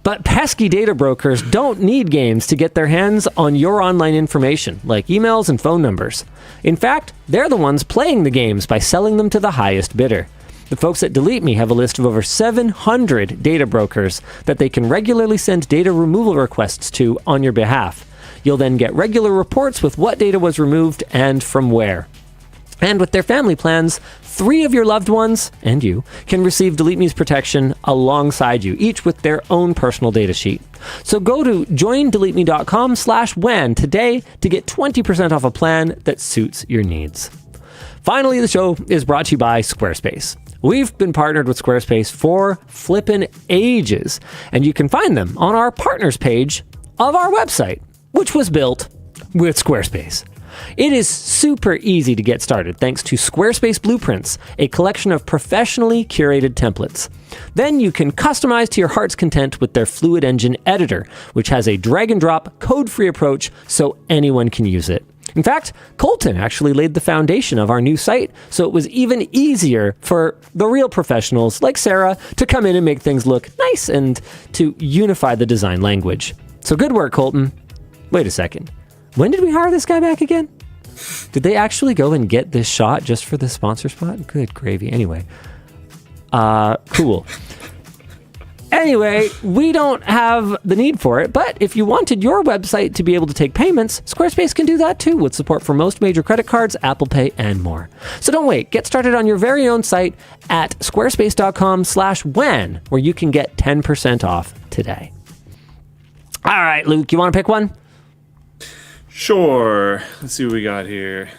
But pesky data brokers don't need games to get their hands on your online information, like emails and phone numbers. In fact, they're the ones playing the games by selling them to the highest bidder. The folks at DeleteMe have a list of over 700 data brokers that they can regularly send data removal requests to on your behalf. You'll then get regular reports with what data was removed and from where. And with their family plans, 3 of your loved ones, and you, can receive DeleteMe's protection alongside you, each with their own personal data sheet. So go to joindeleteme.com/WAN today to get 20% off a plan that suits your needs. Finally, the show is brought to you by Squarespace. We've been partnered with Squarespace for flippin' ages, and you can find them on our partners page of our website, which was built with Squarespace. It is super easy to get started thanks to Squarespace Blueprints, a collection of professionally curated templates. Then you can customize to your heart's content with their Fluid Engine editor, which has a drag-and-drop, code-free approach so anyone can use it. In fact, Colton actually laid the foundation of our new site, so it was even easier for the real professionals like Sarah to come in and make things look nice and to unify the design language. So good work, Colton. Wait a second. When did we hire this guy back again? Did they actually go and get this shot just for the sponsor spot? Good gravy. Anyway. Cool. Anyway, we don't have the need for it, but if you wanted your website to be able to take payments, Squarespace can do that too with support for most major credit cards, Apple Pay, and more. So don't wait. Get started on your very own site at squarespace.com/WAN, where you can get 10% off today. All right, Luke, you want to pick one? Sure. Let's see what we got here.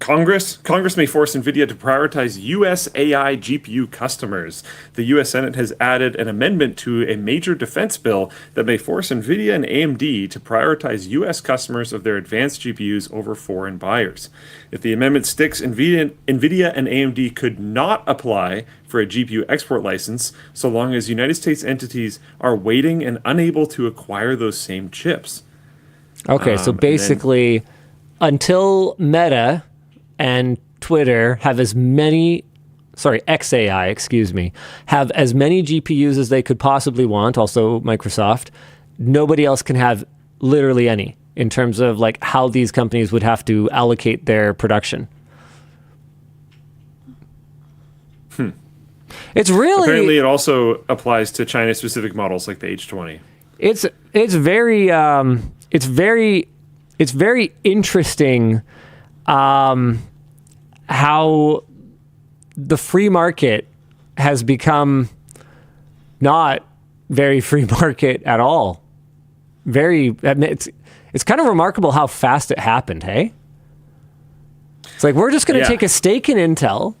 Congress may force Nvidia to prioritize U.S. AI GPU customers. The U.S. Senate has added an amendment to a major defense bill that may force Nvidia and AMD to prioritize U.S. customers of their advanced GPUs over foreign buyers. If the amendment sticks, Nvidia and AMD could not apply for a GPU export license so long as United States entities are waiting and unable to acquire those same chips. Okay, so basically, until Meta and Twitter have as many, XAI, have as many GPUs as they could possibly want, also Microsoft, nobody else can have literally any in terms of like how these companies would have to allocate their production. It's really... Apparently it also applies to China-specific models like the H20. It's very interesting how the free market has become not very free market at all. It's kind of remarkable how fast it happened, hey? It's like, we're just going to take a stake in Intel.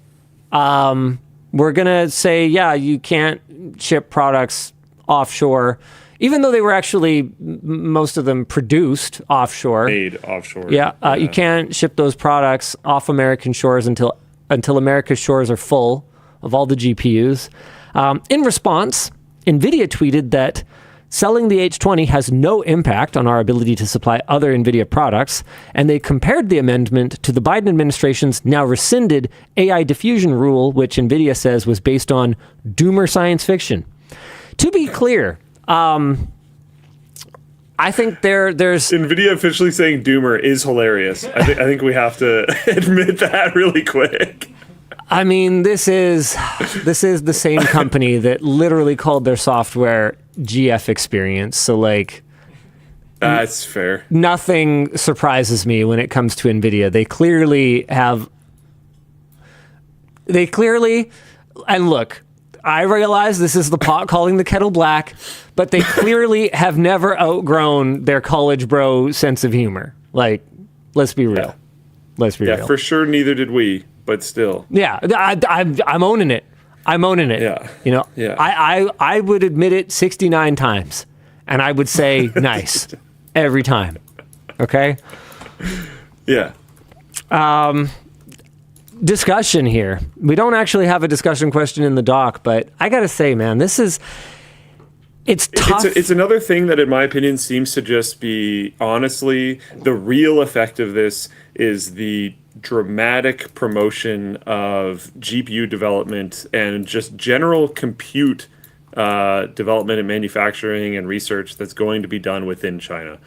We're going to say, you can't ship products offshore, even though they were actually, most of them produced offshore. Made offshore. You can't ship those products off American shores until America's shores are full of all the GPUs. In response, Nvidia tweeted that selling the H20 has no impact on our ability to supply other Nvidia products, and they compared the amendment to the Biden administration's now rescinded AI diffusion rule, which Nvidia says was based on doomer science fiction. To be clear, I think there's Nvidia officially saying doomer is hilarious. I think we have to admit that really quick. I mean, this is the same company that literally called their software GF Experience. So like, that's fair. Nothing surprises me when it comes to Nvidia. They clearly, and look, I realize this is the pot calling the kettle black, but they clearly have never outgrown their college bro sense of humor. Like, let's be real. Yeah. Let's be real. Yeah, for sure. Neither did we, but still. Yeah, I'm owning it. I'm owning it. Yeah. You know, I would admit it 69 times, and I would say nice every time. Okay? Yeah. discussion here. We don't actually have a discussion question in the doc, but I gotta say, man, it's tough. It's another thing that, in my opinion, seems to just be, honestly, the real effect of this is the dramatic promotion of GPU development and just general compute development and manufacturing and research that's going to be done within China.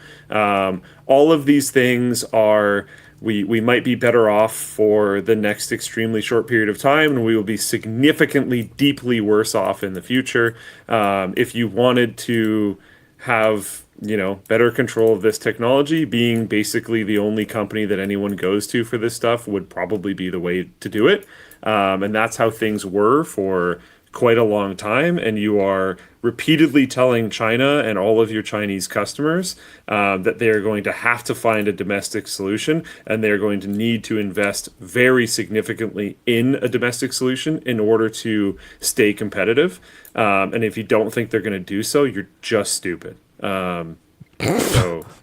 All of these things are... We might be better off for the next extremely short period of time, and we will be significantly, deeply worse off in the future. If you wanted to have, better control of this technology, being basically the only company that anyone goes to for this stuff would probably be the way to do it. And that's how things were for quite a long time, and you are repeatedly telling China and all of your Chinese customers that they are going to have to find a domestic solution, and they're going to need to invest very significantly in a domestic solution in order to stay competitive. And if you don't think they're going to do so, you're just stupid. So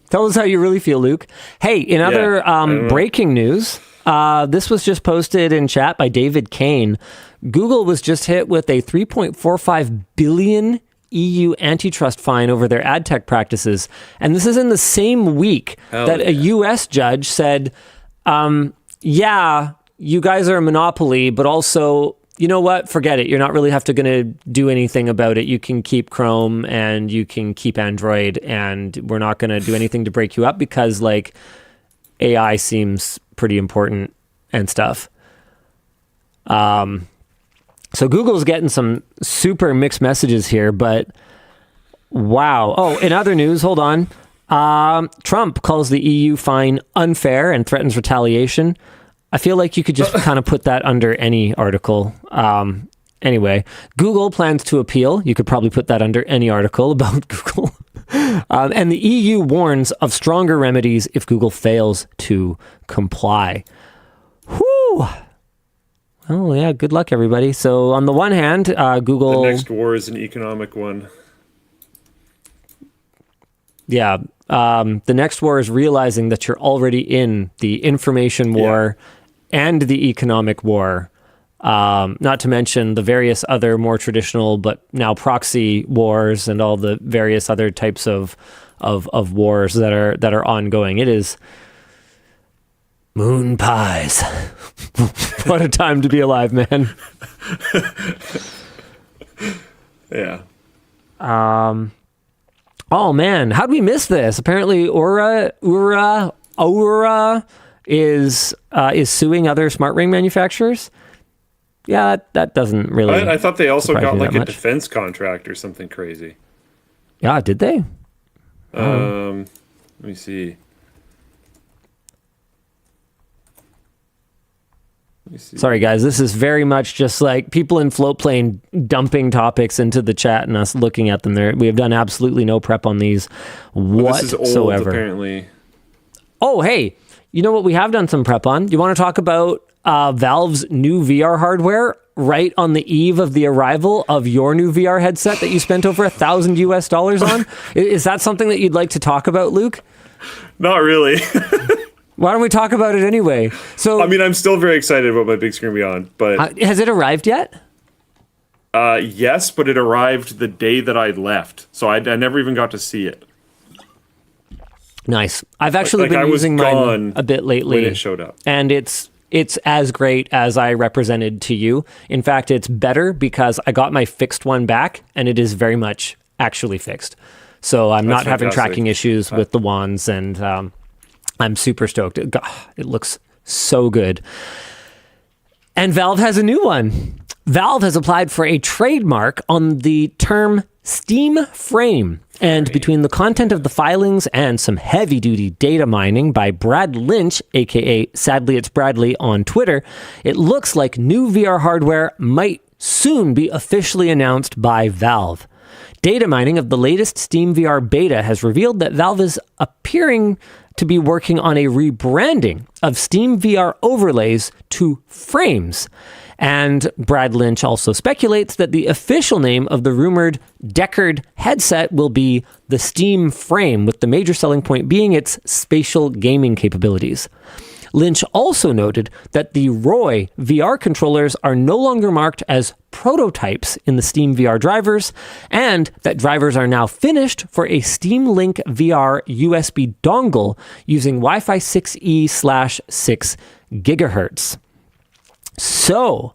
tell us how you really feel, Luke. Hey, in other breaking news, this was just posted in chat by David Kane. Google was just hit with a 3.45 billion EU antitrust fine over their ad tech practices. And this is in the same week a US judge said, you guys are a monopoly, but also, you know what? Forget it. You're not really going to do anything about it. You can keep Chrome and you can keep Android, and we're not going to do anything to break you up because AI seems pretty important and stuff. So Google's getting some super mixed messages here, but wow. Oh, in other news, hold on. Trump calls the EU fine unfair and threatens retaliation. I feel like you could just kind of put that under any article. Anyway, Google plans to appeal. You could probably put that under any article about Google. And the EU warns of stronger remedies if Google fails to comply. Whew. Oh, yeah, good luck, everybody. So on the one hand, Google... The next war is an economic one. Yeah. The next war is realizing that you're already in the information war and the economic war. Not to mention the various other more traditional, but now proxy wars and all the various other types of wars that are ongoing. It is moon pies. What a time to be alive, man. Yeah. Oh man, how'd we miss this? Apparently, Oura is suing other smart ring manufacturers. Yeah, that doesn't really. I thought they also got like a much. defense contract or something crazy. Yeah, did they? Let me see. Sorry, guys. This is very much just like people in Floatplane dumping topics into the chat and us looking at them. There, we have done absolutely no prep on these whatsoever. This is old, apparently. Oh, hey, you know what we have done some prep on? You want to talk about Valve's new VR hardware right on the eve of the arrival of your new VR headset that you spent over $1,000 on? Is that something that you'd like to talk about, Luke? Not really. Why don't we talk about it anyway? So, I mean, I'm still very excited about my big screen beyond, but has it arrived yet? Yes, but it arrived the day that I left, so I never even got to see it. Nice. I've actually been using mine a bit lately when it showed up, and it's as great as I represented to you. In fact, it's better because I got my fixed one back, and it is very much actually fixed. So I'm not having tracking issues with the wands, and I'm super stoked. It looks so good. And Valve has a new one. Valve has applied for a trademark on the term Steam Frame. And between the content of the filings and some heavy-duty data mining by Brad Lynch, aka Sadly It's Bradley on Twitter, it looks like new VR hardware might soon be officially announced by Valve. Data mining of the latest Steam VR beta has revealed that Valve is appearing to be working on a rebranding of Steam VR overlays to frames. And Brad Lynch also speculates that the official name of the rumored Deckard headset will be the Steam Frame, with the major selling point being its spatial gaming capabilities. Lynch also noted that the Roy VR controllers are no longer marked as prototypes in the Steam VR drivers, and that drivers are now finished for a Steam Link VR USB dongle using Wi-Fi 6E/6 gigahertz. So,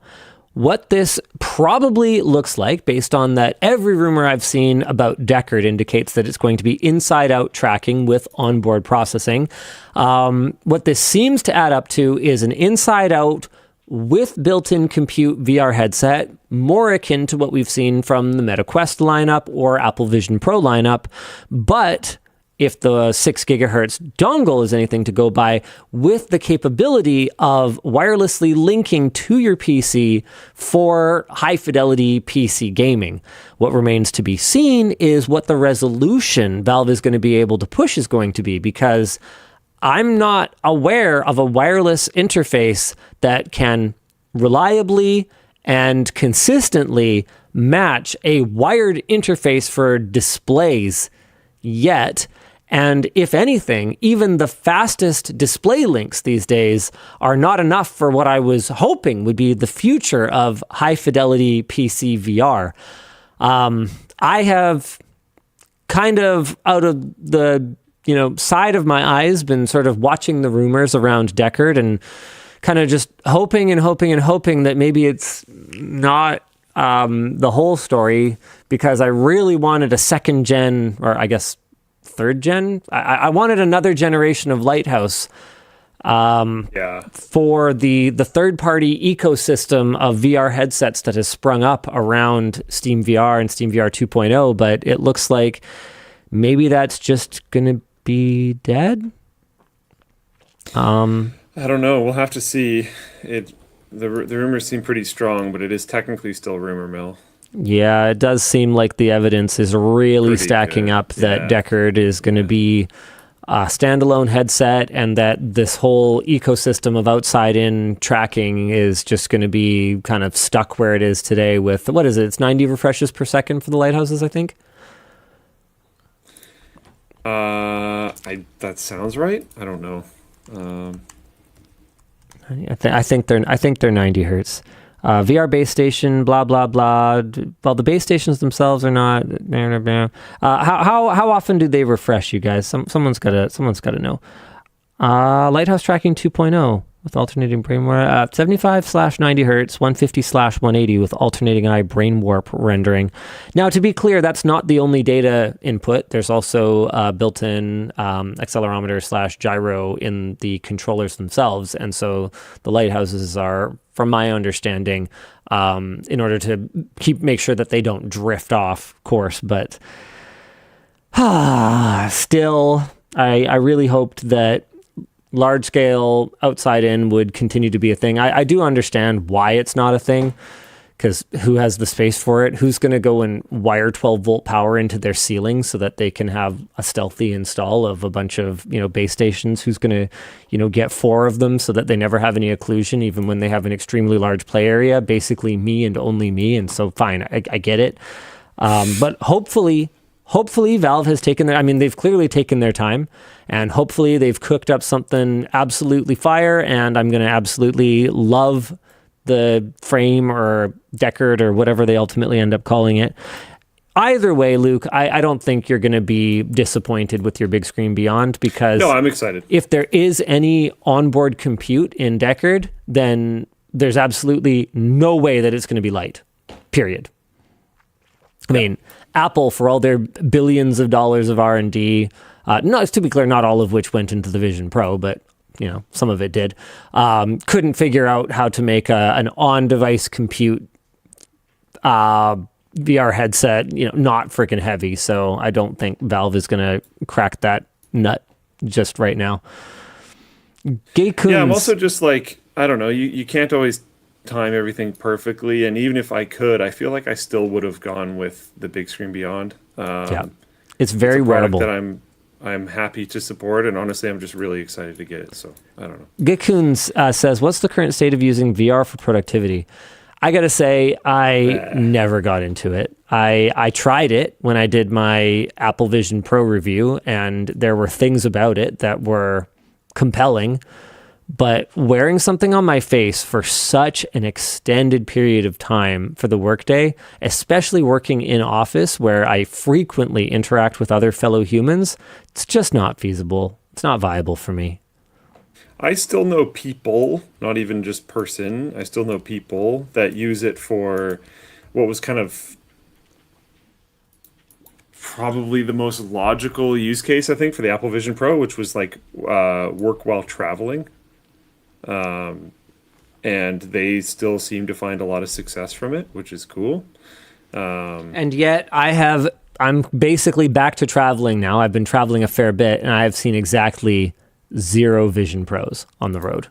what this probably looks like, based on that every rumor I've seen about Deckard indicates that it's going to be inside-out tracking with onboard processing. What this seems to add up to is an inside-out with built-in compute VR headset, more akin to what we've seen from the Meta Quest lineup or Apple Vision Pro lineup, but if the 6 gigahertz dongle is anything to go by, with the capability of wirelessly linking to your PC for high-fidelity PC gaming. What remains to be seen is what the resolution Valve is going to be able to push is going to be, because I'm not aware of a wireless interface that can reliably and consistently match a wired interface for displays yet. And if anything, even the fastest display links these days are not enough for what I was hoping would be the future of high-fidelity PC VR. I have kind of, out of the side of my eyes, been sort of watching the rumors around Deckard and kind of just hoping that maybe it's not the whole story, because I really wanted a second gen, or I guess third gen. I wanted another generation of Lighthouse for the third-party ecosystem of VR headsets that has sprung up around Steam VR and Steam VR 2.0, but it looks like maybe that's just going to be dead. I don't know. We'll have to see. The rumors seem pretty strong, but it is technically still rumor mill. Yeah, it does seem like the evidence is really pretty stacking up that Deckard is going to be a standalone headset, and that this whole ecosystem of outside-in tracking is just going to be kind of stuck where it is today with, what is it? It's 90 refreshes per second for the Lighthouses, I think. That sounds right. I don't know. I think they're 90 hertz. VR base station, blah blah blah. Well, the base stations themselves are not. How often do they refresh, you guys? Someone's gotta know. Lighthouse tracking 2.0 with alternating brain warp. 75/90 hertz, 150/180 with alternating eye brain warp rendering. Now, to be clear, that's not the only data input. There's also built-in accelerometer/gyro in the controllers themselves, and so the Lighthouses are, from my understanding, in order to make sure that they don't drift off course. But still, I really hoped that large-scale outside-in would continue to be a thing. I do understand why it's not a thing, because who has the space for it? Who's going to go and wire 12-volt power into their ceiling so that they can have a stealthy install of a bunch of base stations? Who's going to get 4 of them so that they never have any occlusion, even when they have an extremely large play area? Basically me and only me, and so fine, I get it. But hopefully Valve has taken they've clearly taken their time, and hopefully they've cooked up something absolutely fire, and I'm going to absolutely love the frame or Deckard or whatever they ultimately end up calling it. Either way, Luke, I don't think you're going to be disappointed with your big screen Beyond, because no, I'm excited. If there is any onboard compute in Deckard, then there's absolutely no way that it's going to be light, period. I mean, Apple, for all their billions of dollars of R&D, to be clear, not all of which went into the Vision Pro, but some of it did, couldn't figure out how to make an on-device compute VR headset, not freaking heavy. So I don't think Valve is going to crack that nut just right now. Yeah, I'm also just like, I don't know, you can't always time everything perfectly, and even if I could, I feel like I still would have gone with the big screen Beyond. It's very wearable. That I'm happy to support, and honestly, I'm just really excited to get it. So I don't know. Gikkuns says, "What's the current state of using VR for productivity?" I gotta say, I never got into it. I tried it when I did my Apple Vision Pro review, and there were things about it that were compelling. But wearing something on my face for such an extended period of time for the workday, especially working in office where I frequently interact with other fellow humans, it's just not feasible. It's not viable for me. I still know people, not even just person, I still know people that use it for what was kind of probably the most logical use case, I think, for the Apple Vision Pro, which was like work while traveling. And they still seem to find a lot of success from it, which is cool. And yet I'm basically back to traveling now. I've been traveling a fair bit, and I have seen exactly 0 Vision Pros on the road.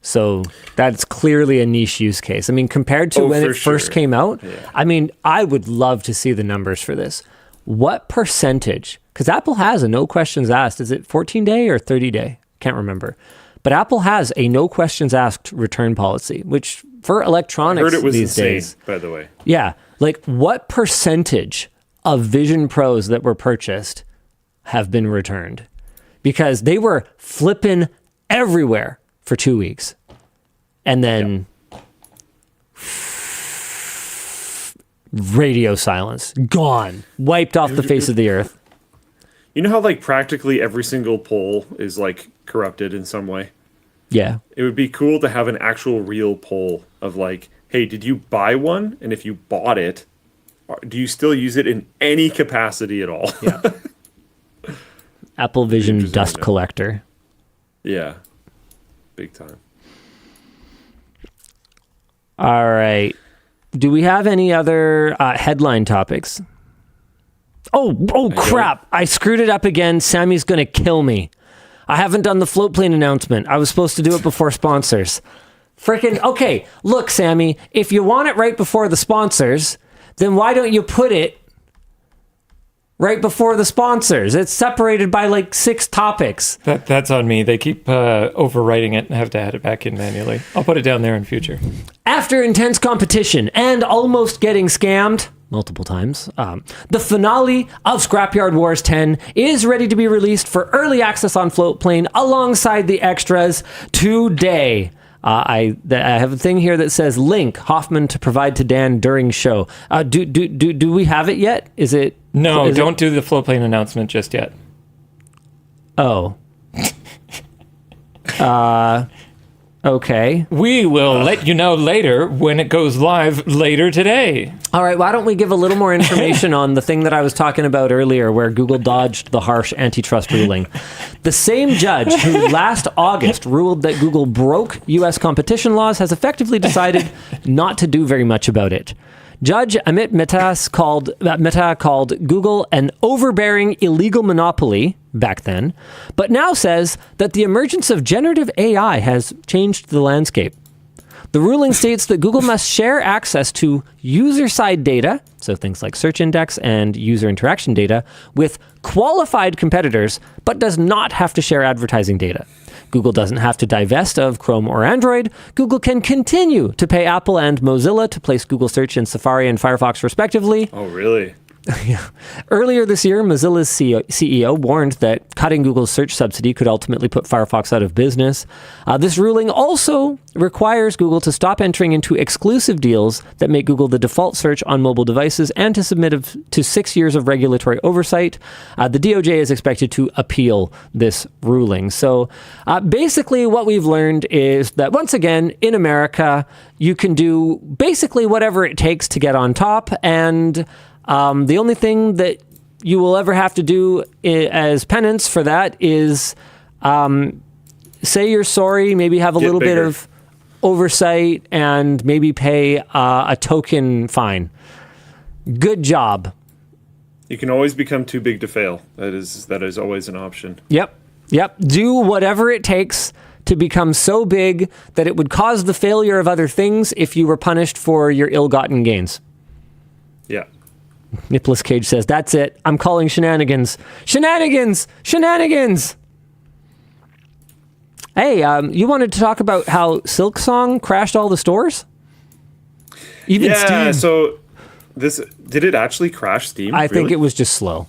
So that's clearly a niche use case. I mean, compared to when it first came out, I mean, I would love to see the numbers for this. What percentage, because Apple has a no questions asked, is it 14-day or 30-day? Can't remember. But Apple has a no questions asked return policy, which for electronics I heard it was these insane, days, by the way. Yeah. Like, what percentage of Vision Pros that were purchased have been returned? Because they were flipping everywhere for 2 weeks. And then radio silence, gone, wiped off the face of the earth. You know how like practically every single poll is like corrupted in some way? Yeah. It would be cool to have an actual real poll of like, hey, did you buy one? And if you bought it, do you still use it in any capacity at all? Yeah. Apple Vision dust collector. Yeah. Big time. All right. Do we have any other headline topics? Oh, crap. I screwed it up again. Sammy's going to kill me. I haven't done the float plane announcement. I was supposed to do it before sponsors. Freaking, okay, look, Sammi, if you want it right before the sponsors, then why don't you put it right before the sponsors? It's separated by like 6 topics. That's on me. They keep overwriting it and have to add it back in manually. I'll put it down there in future. After intense competition and almost getting scammed multiple times, the finale of Scrapyard Wars 10 is ready to be released for early access on Floatplane alongside the extras today. I have a thing here that says link Hoffman to provide to Dan during show. Do we have it yet? Is it? No, don't do the Floatplane announcement just yet. Oh. Okay. We will let you know later when it goes live later today. All right, why don't we give a little more information on the thing that I was talking about earlier where Google dodged the harsh antitrust ruling. The same judge who last August ruled that Google broke U.S. competition laws has effectively decided not to do very much about it. Judge Amit Mehta called Google an overbearing illegal monopoly back then, but now says that the emergence of generative AI has changed the landscape. The ruling states that Google must share access to user-side data, so things like search index and user interaction data, with qualified competitors, but does not have to share advertising data. Google doesn't have to divest of Chrome or Android. Google can continue to pay Apple and Mozilla to place Google Search in Safari and Firefox respectively. Oh, really? Yeah. Earlier this year, Mozilla's CEO warned that cutting Google's search subsidy could ultimately put Firefox out of business. This ruling also requires Google to stop entering into exclusive deals that make Google the default search on mobile devices and to submit to 6 years of regulatory oversight. The DOJ is expected to appeal this ruling. So basically what we've learned is that once again, in America, you can do basically whatever it takes to get on top, and the only thing that you will ever have to do as penance for that is say you're sorry, maybe have a little bit of oversight, and maybe pay a token fine. Good job. You can always become too big to fail. That is always an option. Yep. Do whatever it takes to become so big that it would cause the failure of other things if you were punished for your ill-gotten gains. Yeah. Nicholas Cage says, that's it. I'm calling shenanigans. Shenanigans! Shenanigans! Hey, you wanted to talk about how Silksong crashed all the stores? Even Steam. So did it actually crash Steam? I think it was just slow.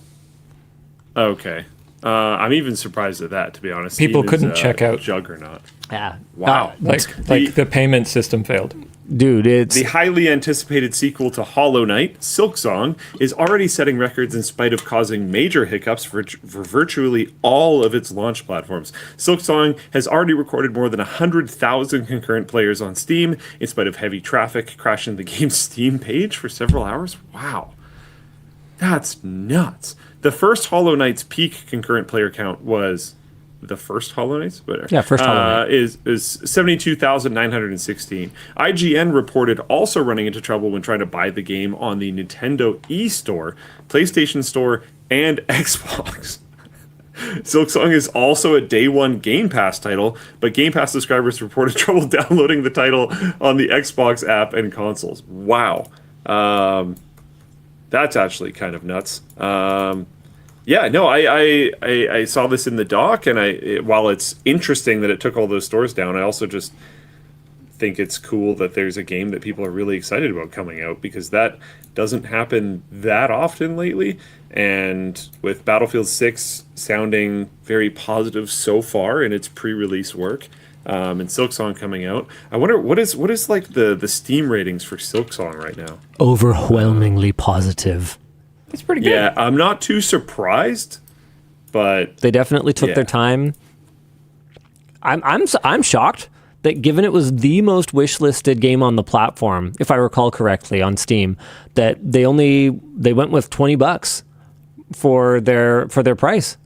Okay. I'm even surprised at that, to be honest. People Steam couldn't is a check out. Juggernaut. Yeah. Wow. Like the payment system failed. Dude, it's... The highly anticipated sequel to Hollow Knight, Silksong, is already setting records in spite of causing major hiccups for virtually all of its launch platforms. Silksong has already recorded more than 100,000 concurrent players on Steam, in spite of heavy traffic crashing the game's Steam page for several hours. Wow. That's nuts. The first Hollow Knight's peak concurrent player count was... The first Hollow Knight? Whatever. Yeah, first Hollow Knight. Is 72,916. IGN reported also running into trouble when trying to buy the game on the Nintendo eStore, PlayStation Store, and Xbox. Silksong is also a day one Game Pass title, but Game Pass subscribers reported trouble downloading the title on the Xbox app and consoles. Wow. That's actually kind of nuts. Yeah, no, I saw this in the doc, and while it's interesting that it took all those stores down, I also just think it's cool that there's a game that people are really excited about coming out, because that doesn't happen that often lately. And with Battlefield 6 sounding very positive so far in its pre-release work, and Silksong coming out, I wonder what is like the Steam ratings for Silksong right now? Overwhelmingly positive. It's pretty good. Yeah, I'm not too surprised, but they definitely took their time. I'm shocked that, given it was the most wishlisted game on the platform, if I recall correctly, on Steam, that they went with $20 for their price,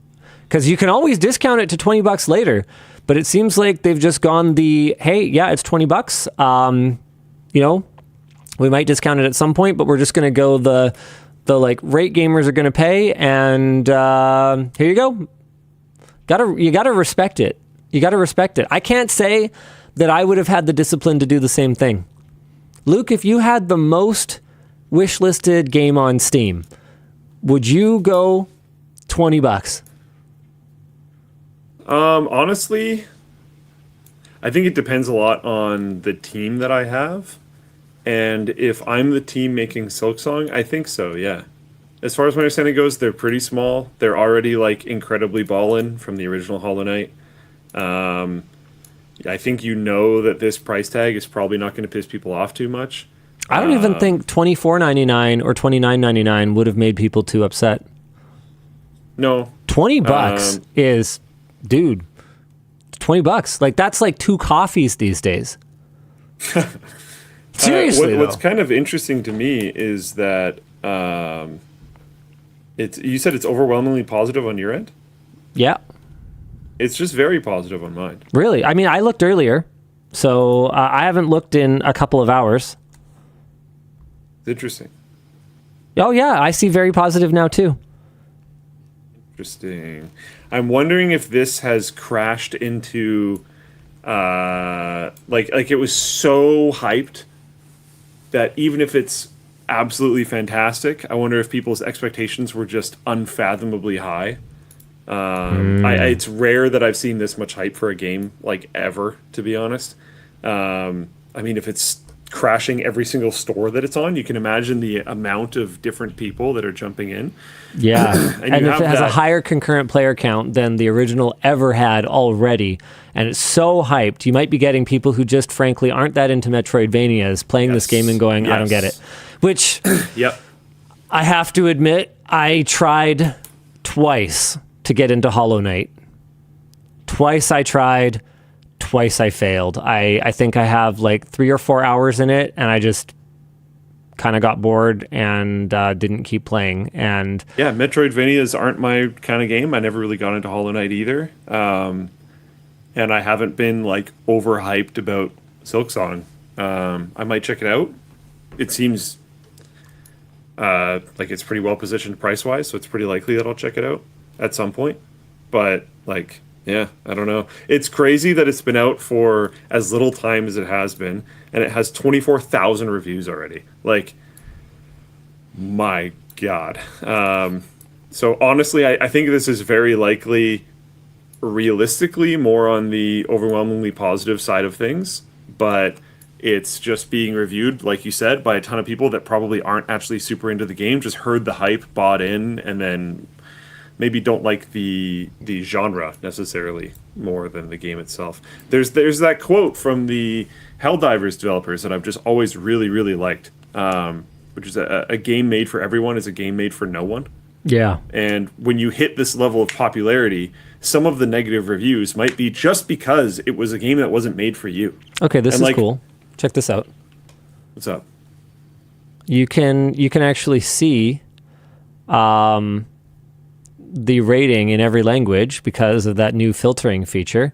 because you can always discount it to $20 later. But it seems like they've just gone hey, yeah, it's $20. We might discount it at some point, but we're just going to go the like rate gamers are going to pay, and here you go. You gotta respect it. You gotta respect it. I can't say that I would have had the discipline to do the same thing. Luke, if you had the most wishlisted game on Steam, would you go $20? Honestly, I think it depends a lot on the team that I have. And if I'm the team making Silksong, I think so, yeah. As far as my understanding goes, they're pretty small. They're already like incredibly ballin' from the original Hollow Knight. I think that this price tag is probably not going to piss people off too much. I don't even think $24.99 or $29.99 would have made people too upset. No. $20 is, dude, $20. Like, that's like 2 coffees these days. Seriously, what's kind of interesting to me is that you said it's overwhelmingly positive on your end? Yeah. It's just very positive on mine. Really? I mean, I looked earlier, so I haven't looked in a couple of hours. It's interesting. Oh, yeah, I see very positive now, too. Interesting. I'm wondering if this has crashed into... like it was so hyped that even if it's absolutely fantastic, I wonder if people's expectations were just unfathomably high. It's rare that I've seen this much hype for a game, like, ever, to be honest. I mean, if it's crashing every single store that it's on, you can imagine the amount of different people that are jumping in. Yeah, and if it has a higher concurrent player count than the original ever had already, and it's so hyped, you might be getting people who just frankly aren't that into Metroidvanias playing this game and going, I don't get it. Which, yep. I have to admit, I tried twice to get into Hollow Knight. Twice I tried, twice I failed. I think I have like 3 or 4 hours in it, and I just kind of got bored and didn't keep playing. And yeah, Metroidvanias aren't my kind of game. I never really got into Hollow Knight either. And I haven't been like overhyped about Silksong. I might check it out. It seems like it's pretty well positioned price wise, so it's pretty likely that I'll check it out at some point. But like, yeah, I don't know. It's crazy that it's been out for as little time as it has been, and it has 24,000 reviews already. Like, my God. So honestly, I think this is very likely, realistically, more on the overwhelmingly positive side of things, but it's just being reviewed, like you said, by a ton of people that probably aren't actually super into the game, just heard the hype, bought in, and then maybe don't like the genre necessarily more than the game itself. There's that quote from the Helldivers developers that I've just always really liked, which is a game made for everyone is a game made for no one. Yeah. And when you hit this level of popularity, some of the negative reviews might be just because it was a game that wasn't made for you. Okay, this is cool. Check this out. What's up? You can actually see the rating in every language because of that new filtering feature.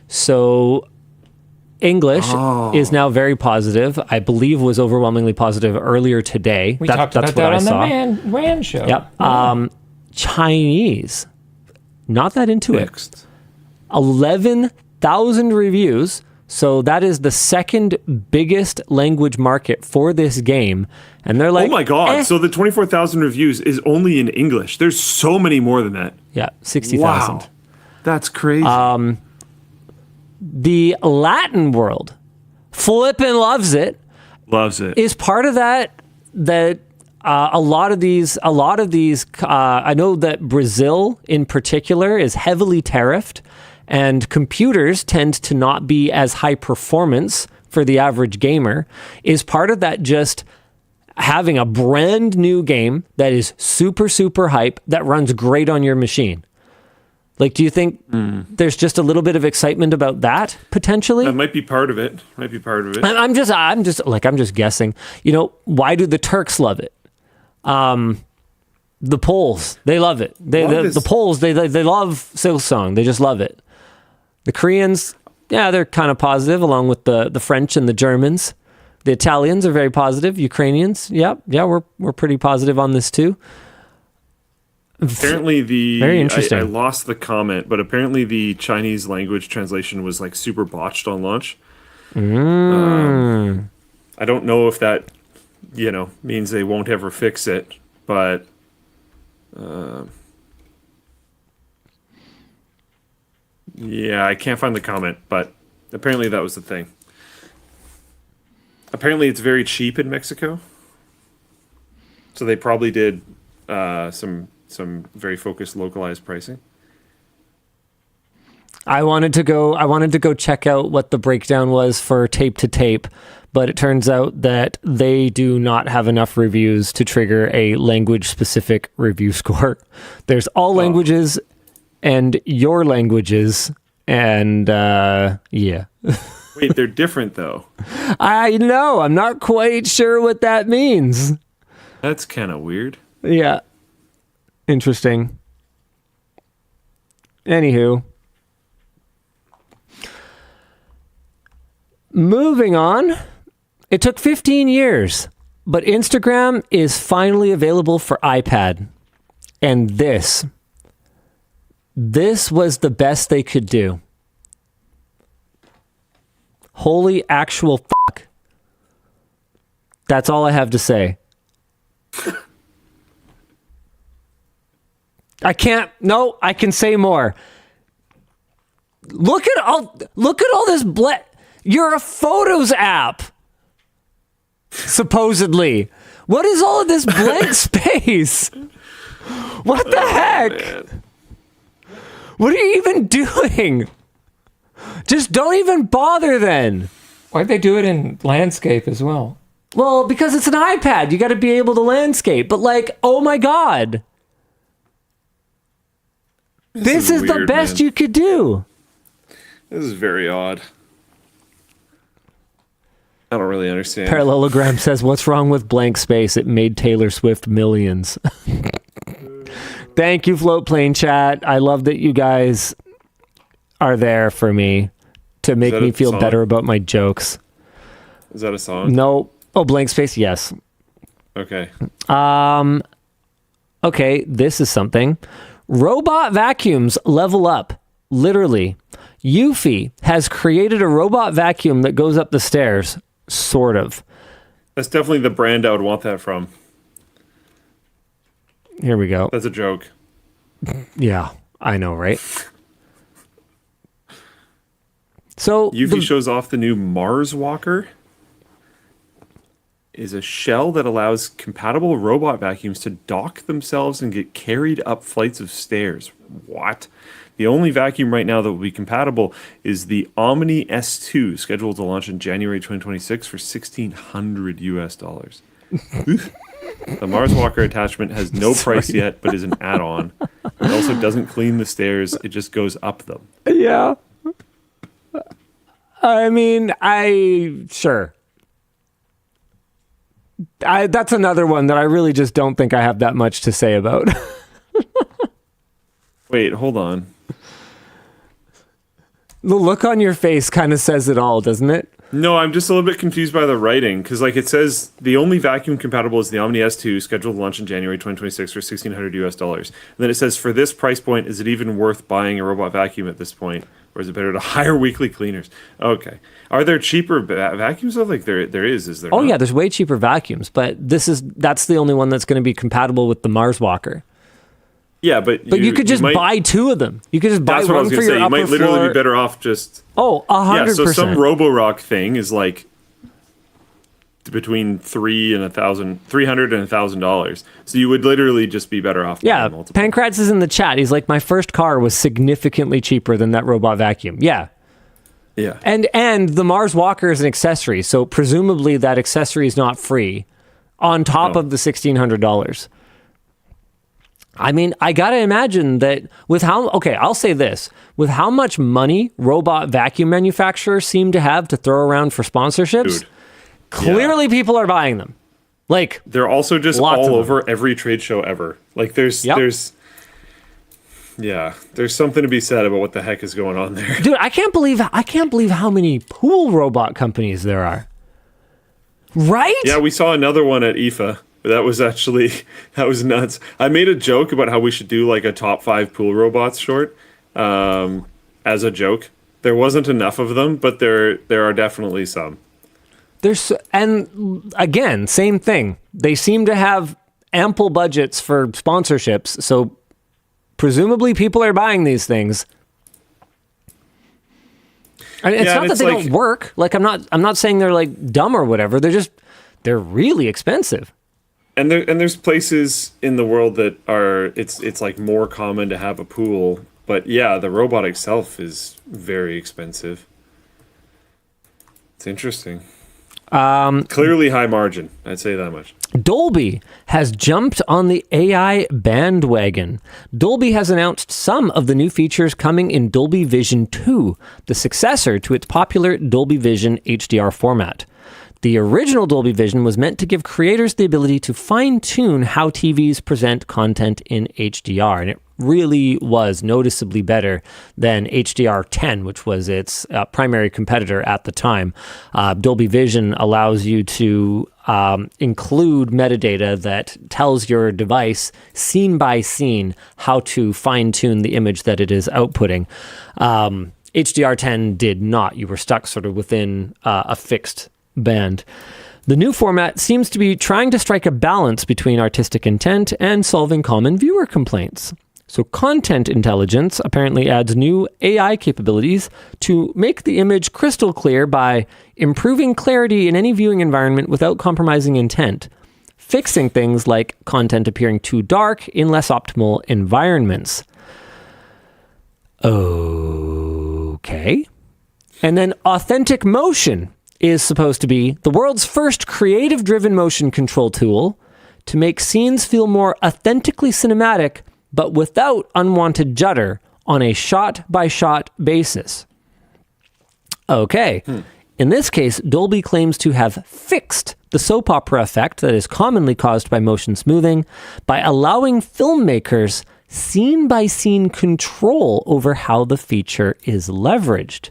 So English is now very positive. I believe was overwhelmingly positive earlier today. We talked about that on the WAN show. Yep. Yeah. Chinese, not that into Next. it. 11,000 reviews. So that is the second biggest language market for this game. And they're like, oh my God. So the 24,000 reviews is only in English. There's so many more than that. Yeah, 60,000. Wow. That's crazy. The Latin world flippin' loves it. Loves it. Is part of that a lot of these I know that Brazil in particular is heavily tariffed, and computers tend to not be as high performance for the average gamer. Is part of that just having a brand new game that is super hype that runs great on your machine? Like, do you think there's just a little bit of excitement about that potentially? That might be part of it. I'm just guessing. You know, why do the Turks love it? The Poles, they love it. The Poles, they love Silksong. They just love it. The Koreans, yeah, they're kind of positive, along with the French and the Germans. The Italians are very positive. Ukrainians, yeah, we're pretty positive on this too. Apparently very interesting. I lost the comment, but apparently the Chinese language translation was like super botched on launch. I don't know if that, means they won't ever fix it, but yeah, I can't find the comment, but apparently that was the thing. Apparently it's very cheap in Mexico, so they probably did some very focused localized pricing. I wanted to go check out what the breakdown was for tape to tape, but it turns out that they do not have enough reviews to trigger a language specific review score. There's all languages and your languages, and yeah. Wait, they're different though. I know. I'm not quite sure what that means. That's kind of weird. Yeah. Interesting. Anywho. Moving on. It took 15 years, but Instagram is finally available for iPad. And this was the best they could do. Holy actual fuck. That's all I have to say. I can say more. Look at all this you're a photos app. Supposedly. What is all of this blank space? What the heck? Man. What are you even doing? Just don't even bother then. Why'd they do it in landscape as well? Well, because it's an iPad. You got to be able to landscape. But like, oh my God. This is weird, the best you could do. This is very odd. I don't really understand. Parallelogram says, what's wrong with blank space? It made Taylor Swift millions. Thank you, Floatplane Chat. I love that you guys are there for me to make me feel better about my jokes. Is that a song? No. Oh, blank space? Yes. Okay. Okay, this is something. Robot vacuums level up. Literally. Eufy has created a robot vacuum that goes up the stairs. Sort of. That's definitely the brand I would want that from. Here we go. That's a joke. Yeah, I know, right? So Eufy shows off the new Mars Walker. is a shell that allows compatible robot vacuums to dock themselves and get carried up flights of stairs. What? The only vacuum right now that will be compatible is the Omni S2, scheduled to launch in January 2026 for $1,600 US. The Mars Walker attachment has no price yet, but is an add-on. It also doesn't clean the stairs; it just goes up them. Yeah. I mean, sure. That's another one that I really just don't think I have that much to say about. Wait, hold on. The look on your face kind of says it all, doesn't it? No, I'm just a little bit confused by the writing, because like it says the only vacuum compatible is the Omni S2, scheduled to launch in January 2026 for $1,600 US. And then it says, for this price point, is it even worth buying a robot vacuum at this point? Or is it better to hire weekly cleaners? Okay. Are there cheaper vacuums? Like there is there Oh not? yeah, there's way cheaper vacuums, but that's the only one that's going to be compatible with the Mars Walker. Yeah, but you could just buy two of them. You could just buy that's what I one was for gonna your say. You upper might literally floor. be better off just 100%. Yeah, so some Roborock thing is like between $300 and $1,000. So you would literally just be better off. Yeah, multiple. Pancrats is in the chat. He's like, my first car was significantly cheaper than that robot vacuum. Yeah. Yeah. And the Mars Walker is an accessory, so presumably that accessory is not free on top of the $1,600. I mean, I got to imagine that I'll say this, with how much money robot vacuum manufacturers seem to have to throw around for sponsorships, Dude. clearly people are buying them. Like, they're also just lots all of them. over every trade show ever. Like there's something to be said about what the heck is going on there. Dude, I can't believe how many pool robot companies there are. Right? Yeah, we saw another one at IFA. That was nuts. I made a joke about how we should do like a top 5 pool robots short as a joke. There wasn't enough of them, but there are definitely some. And again, same thing. They seem to have ample budgets for sponsorships, so presumably people are buying these things. I mean, it's not that they don't work. Like I'm not saying they're like dumb or whatever. They're really expensive. And there's places in the world that are it's like more common to have a pool, but yeah, the robot itself is very expensive. It's interesting. Clearly high margin, I'd say that much. Dolby has jumped on the AI bandwagon. Dolby has announced some of the new features coming in Dolby Vision 2, the successor to its popular Dolby Vision HDR format. The original Dolby Vision was meant to give creators the ability to fine-tune how TVs present content in HDR, and it really was noticeably better than HDR10, which was its primary competitor at the time. Dolby Vision allows you to include metadata that tells your device, scene by scene, how to fine-tune the image that it is outputting. HDR10 did not. You were stuck sort of within a fixed band. The new format seems to be trying to strike a balance between artistic intent and solving common viewer complaints. So content intelligence apparently adds new AI capabilities to make the image crystal clear by improving clarity in any viewing environment without compromising intent, fixing things like content appearing too dark in less optimal environments. Okay. And then authentic motion is supposed to be the world's first creative-driven motion control tool to make scenes feel more authentically cinematic, but without unwanted judder on a shot-by-shot basis. Okay. In this case, Dolby claims to have fixed the soap opera effect that is commonly caused by motion smoothing by allowing filmmakers scene-by-scene control over how the feature is leveraged.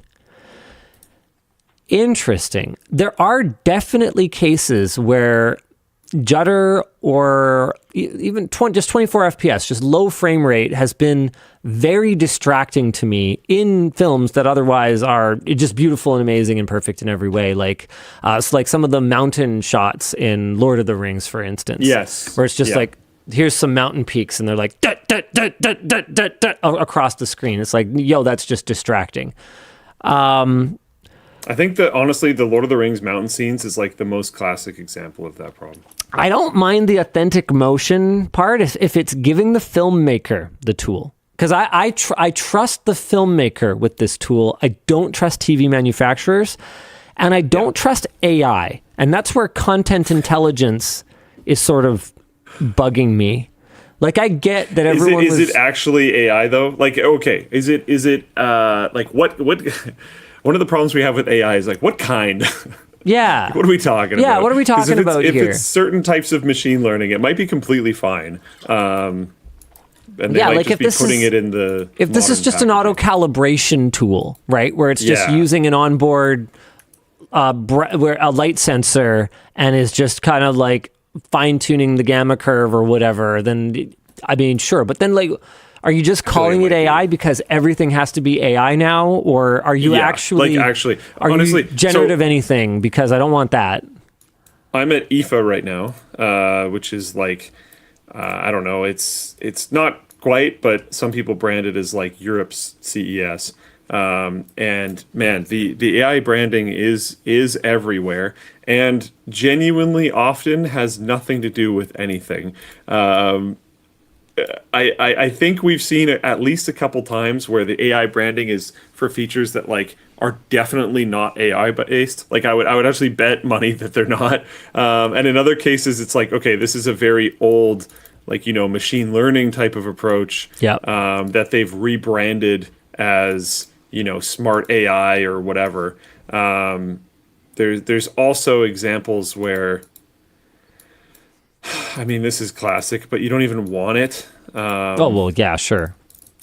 Interesting. There are definitely cases where judder or even just 24 FPS, just low frame rate, has been very distracting to me in films that otherwise are just beautiful and amazing and perfect in every way. Like some of the mountain shots in Lord of the Rings, for instance. Yes. Where it's just like, here's some mountain peaks and they're like across the screen. It's like, yo, that's just distracting. I think that honestly, the Lord of the Rings mountain scenes is like the most classic example of that problem. I don't mind the authentic motion part if it's giving the filmmaker the tool. Because I trust the filmmaker with this tool. I don't trust TV manufacturers, and I don't trust AI. And that's where content intelligence is sort of bugging me. Like, I get that everyone is it actually AI though? Like, okay, is it like what one of the problems we have with AI is like, what kind? Yeah. What are we talking about? Yeah, what are we talking about here? here? If it's certain types of machine learning, it might be completely fine. And they might like just be putting it in the if this is just an auto calibration tool, right, where it's just using an onboard where a light sensor and is just kind of like fine tuning the gamma curve or whatever, then I mean, sure. But then, like, are you just calling it AI because everything has to be AI now, or are you honestly, you generative anything? Because I don't want that. I'm at IFA right now, which is like I don't know. It's not quite, but some people brand it as like Europe's CES. And man, the AI branding is everywhere and genuinely often has nothing to do with anything. I think we've seen it at least a couple times where the AI branding is for features that like are definitely not AI based. Like I would actually bet money that they're not. And in other cases, it's like, okay, this is a very old, like, you know, machine learning type of approach that they've rebranded as, you know, smart AI or whatever. There's also examples where, I mean, this is classic, but you don't even want it. Oh, well, yeah, sure.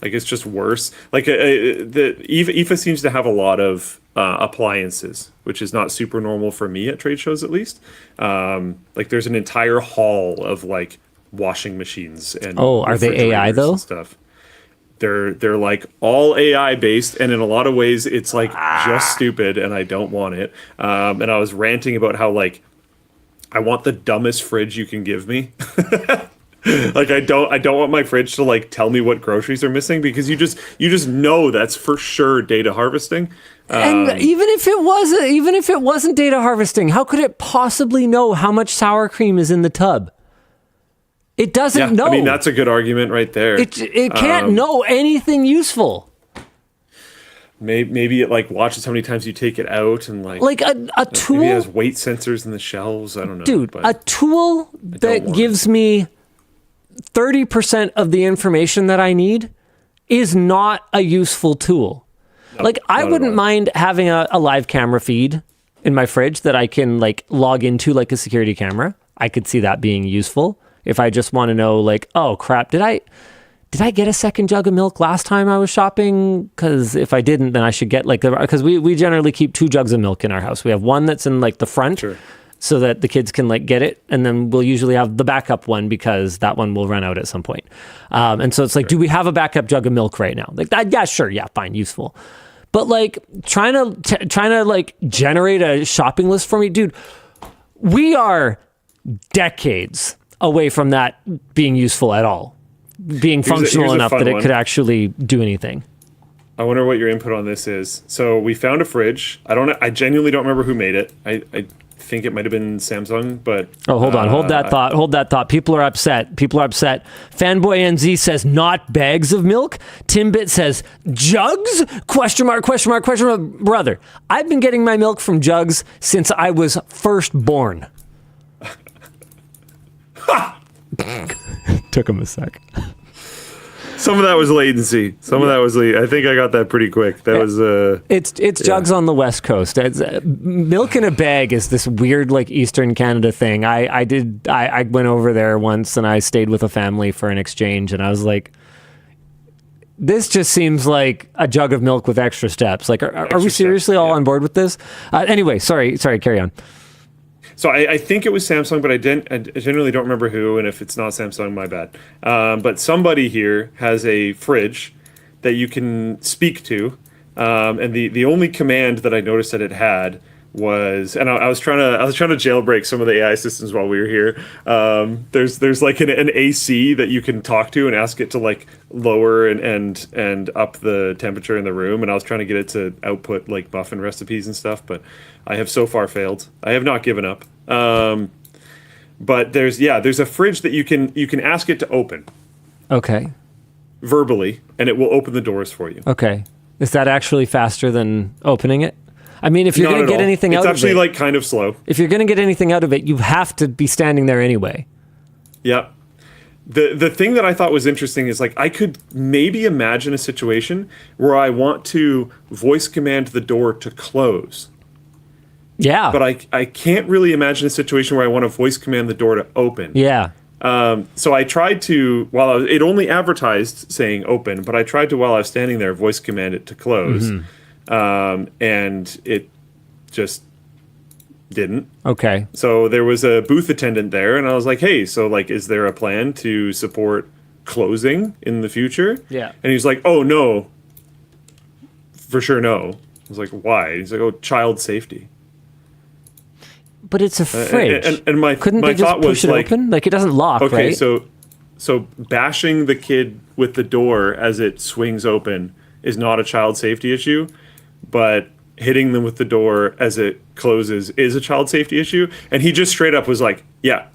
Like, it's just worse. Like, the IFA seems to have a lot of appliances, which is not super normal for me at trade shows, at least. Like, there's an entire hall of, like, washing machines and are they AI, though? Stuff. They're like all AI based, and in a lot of ways, it's like just stupid, and I don't want it. And I was ranting about how, like, I want the dumbest fridge you can give me. Like, I don't want my fridge to like tell me what groceries are missing, because you just know that's for sure data harvesting. And even if it wasn't data harvesting, how could it possibly know how much sour cream is in the tub? It doesn't know. I mean, that's a good argument right there. It can't know anything useful. Maybe it like watches how many times you take it out, and like a tool. Maybe it has weight sensors in the shelves. I don't know, dude. A tool that gives me 30% of the information that I need is not a useful tool. No, like, I wouldn't mind having a live camera feed in my fridge that I can like log into like a security camera. I could see that being useful if I just want to know, like, oh crap, did I get a second jug of milk last time I was shopping? Because if I didn't, then I should get like because we generally keep 2 jugs of milk in our house. We have one that's in like the front, so that the kids can like get it, and then we'll usually have the backup one because that one will run out at some point. And so it's like, do we have a backup jug of milk right now? Like that? Yeah, sure, yeah, fine, useful. But like trying to like generate a shopping list for me, dude. We are decades away from that being useful at all, being functional enough that it could actually do anything. I wonder what your input on this is. So we found a fridge. I genuinely don't remember who made it. I think it might have been Samsung, but hold on, hold that thought. People are upset. Fanboy NZ says not bags of milk. Timbit says jugs? Question mark. Brother, I've been getting my milk from jugs since I was first born. Took him a sec. Some of that was latency. I think I got that pretty quick. That was It's jugs on the West Coast. Milk in a bag is this weird like Eastern Canada thing. I went over there once and I stayed with a family for an exchange, and I was like, this just seems like a jug of milk with extra steps. Like, are we seriously all on board with this? Anyway, sorry, carry on. So I think it was Samsung, but I generally don't remember who, and if it's not Samsung, my bad. But somebody here has a fridge that you can speak to, and the only command that I noticed that it had was, and I was trying to jailbreak some of the AI systems while we were here. There's like an AC that you can talk to and ask it to like lower and up the temperature in the room, and I was trying to get it to output like muffin recipes and stuff, but I have so far failed. I have not given up. But there's a fridge that you can ask it to open. Okay. Verbally, and it will open the doors for you. Okay. Is that actually faster than opening it? I mean, if you're going to get anything out of it... It's actually, like, kind of slow. If you're going to get anything out of it, you have to be standing there anyway. Yeah. The thing that I thought was interesting is, like, I could maybe imagine a situation where I want to voice command the door to close. Yeah. But I can't really imagine a situation where I want to voice command the door to open. Yeah. So I tried to, it only advertised saying open, but I tried to, while I was standing there, voice command it to close. Mm-hmm. And it just didn't. Okay. So there was a booth attendant there, and I was like, hey, so like, is there a plan to support closing in the future? Yeah. And he's like, oh, no. For sure, no. I was like, why? He's like, oh, child safety. But it's a fridge. And my Couldn't my they just thought push was it like, open? Like, it doesn't lock, okay, right? so bashing the kid with the door as it swings open is not a child safety issue, but hitting them with the door as it closes is a child safety issue. And he just straight up was like, yeah.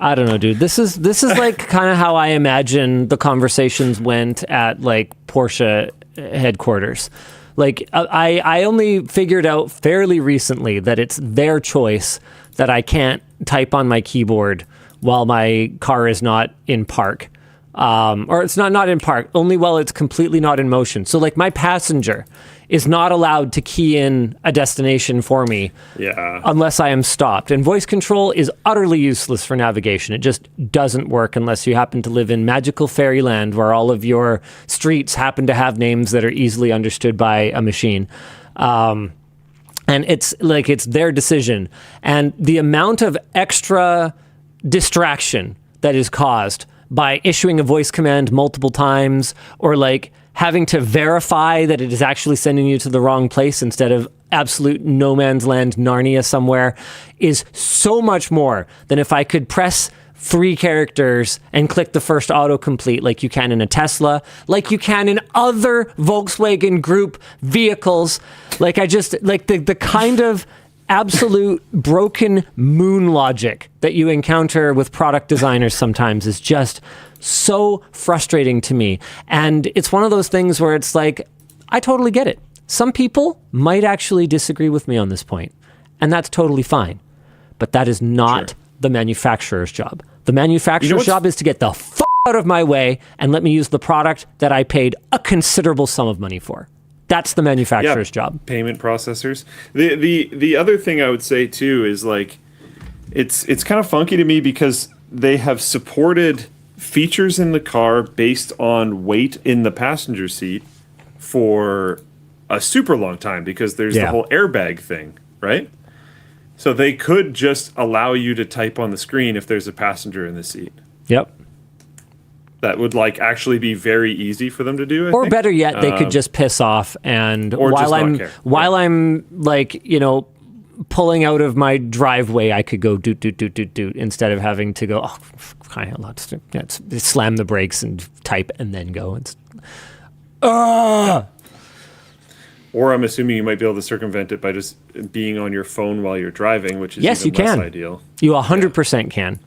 I don't know, dude. This is like kind of how I imagine the conversations went at like Porsche headquarters. Like I only figured out fairly recently that it's their choice that I can't type on my keyboard while my car is not in park. Or it's not in park, only while it's completely not in motion. So like my passenger is not allowed to key in a destination for me unless I am stopped. And voice control is utterly useless for navigation. It just doesn't work unless you happen to live in magical fairyland where all of your streets happen to have names that are easily understood by a machine. And it's like, it's their decision. And the amount of extra distraction that is caused by issuing a voice command multiple times, or like having to verify that it is actually sending you to the wrong place instead of absolute no man's land Narnia somewhere, is so much more than if I could press 3 characters and click the first autocomplete like you can in a Tesla, like you can in other Volkswagen Group vehicles. Like I just, like the kind of absolute broken moon logic that you encounter with product designers sometimes is just so frustrating to me. And it's one of those things where it's like, I totally get it. Some people might actually disagree with me on this point, and that's totally fine. But that is not the manufacturer's job. The manufacturer's job is to get the f*** out of my way and let me use the product that I paid a considerable sum of money for. That's the manufacturer's job. Payment processors. The other thing I would say too is like, it's kind of funky to me because they have supported features in the car based on weight in the passenger seat for a super long time because there's the whole airbag thing, right? So they could just allow you to type on the screen if there's a passenger in the seat. Yep. That would like actually be very easy for them to do. I or think. Better yet, they could just piss off and while I'm like, you know, pulling out of my driveway, I could go doot instead of having to go kind of slam the brakes and type and then go. It's Or I'm assuming you might be able to circumvent it by just being on your phone while you're driving, which is even less ideal. You 100% can.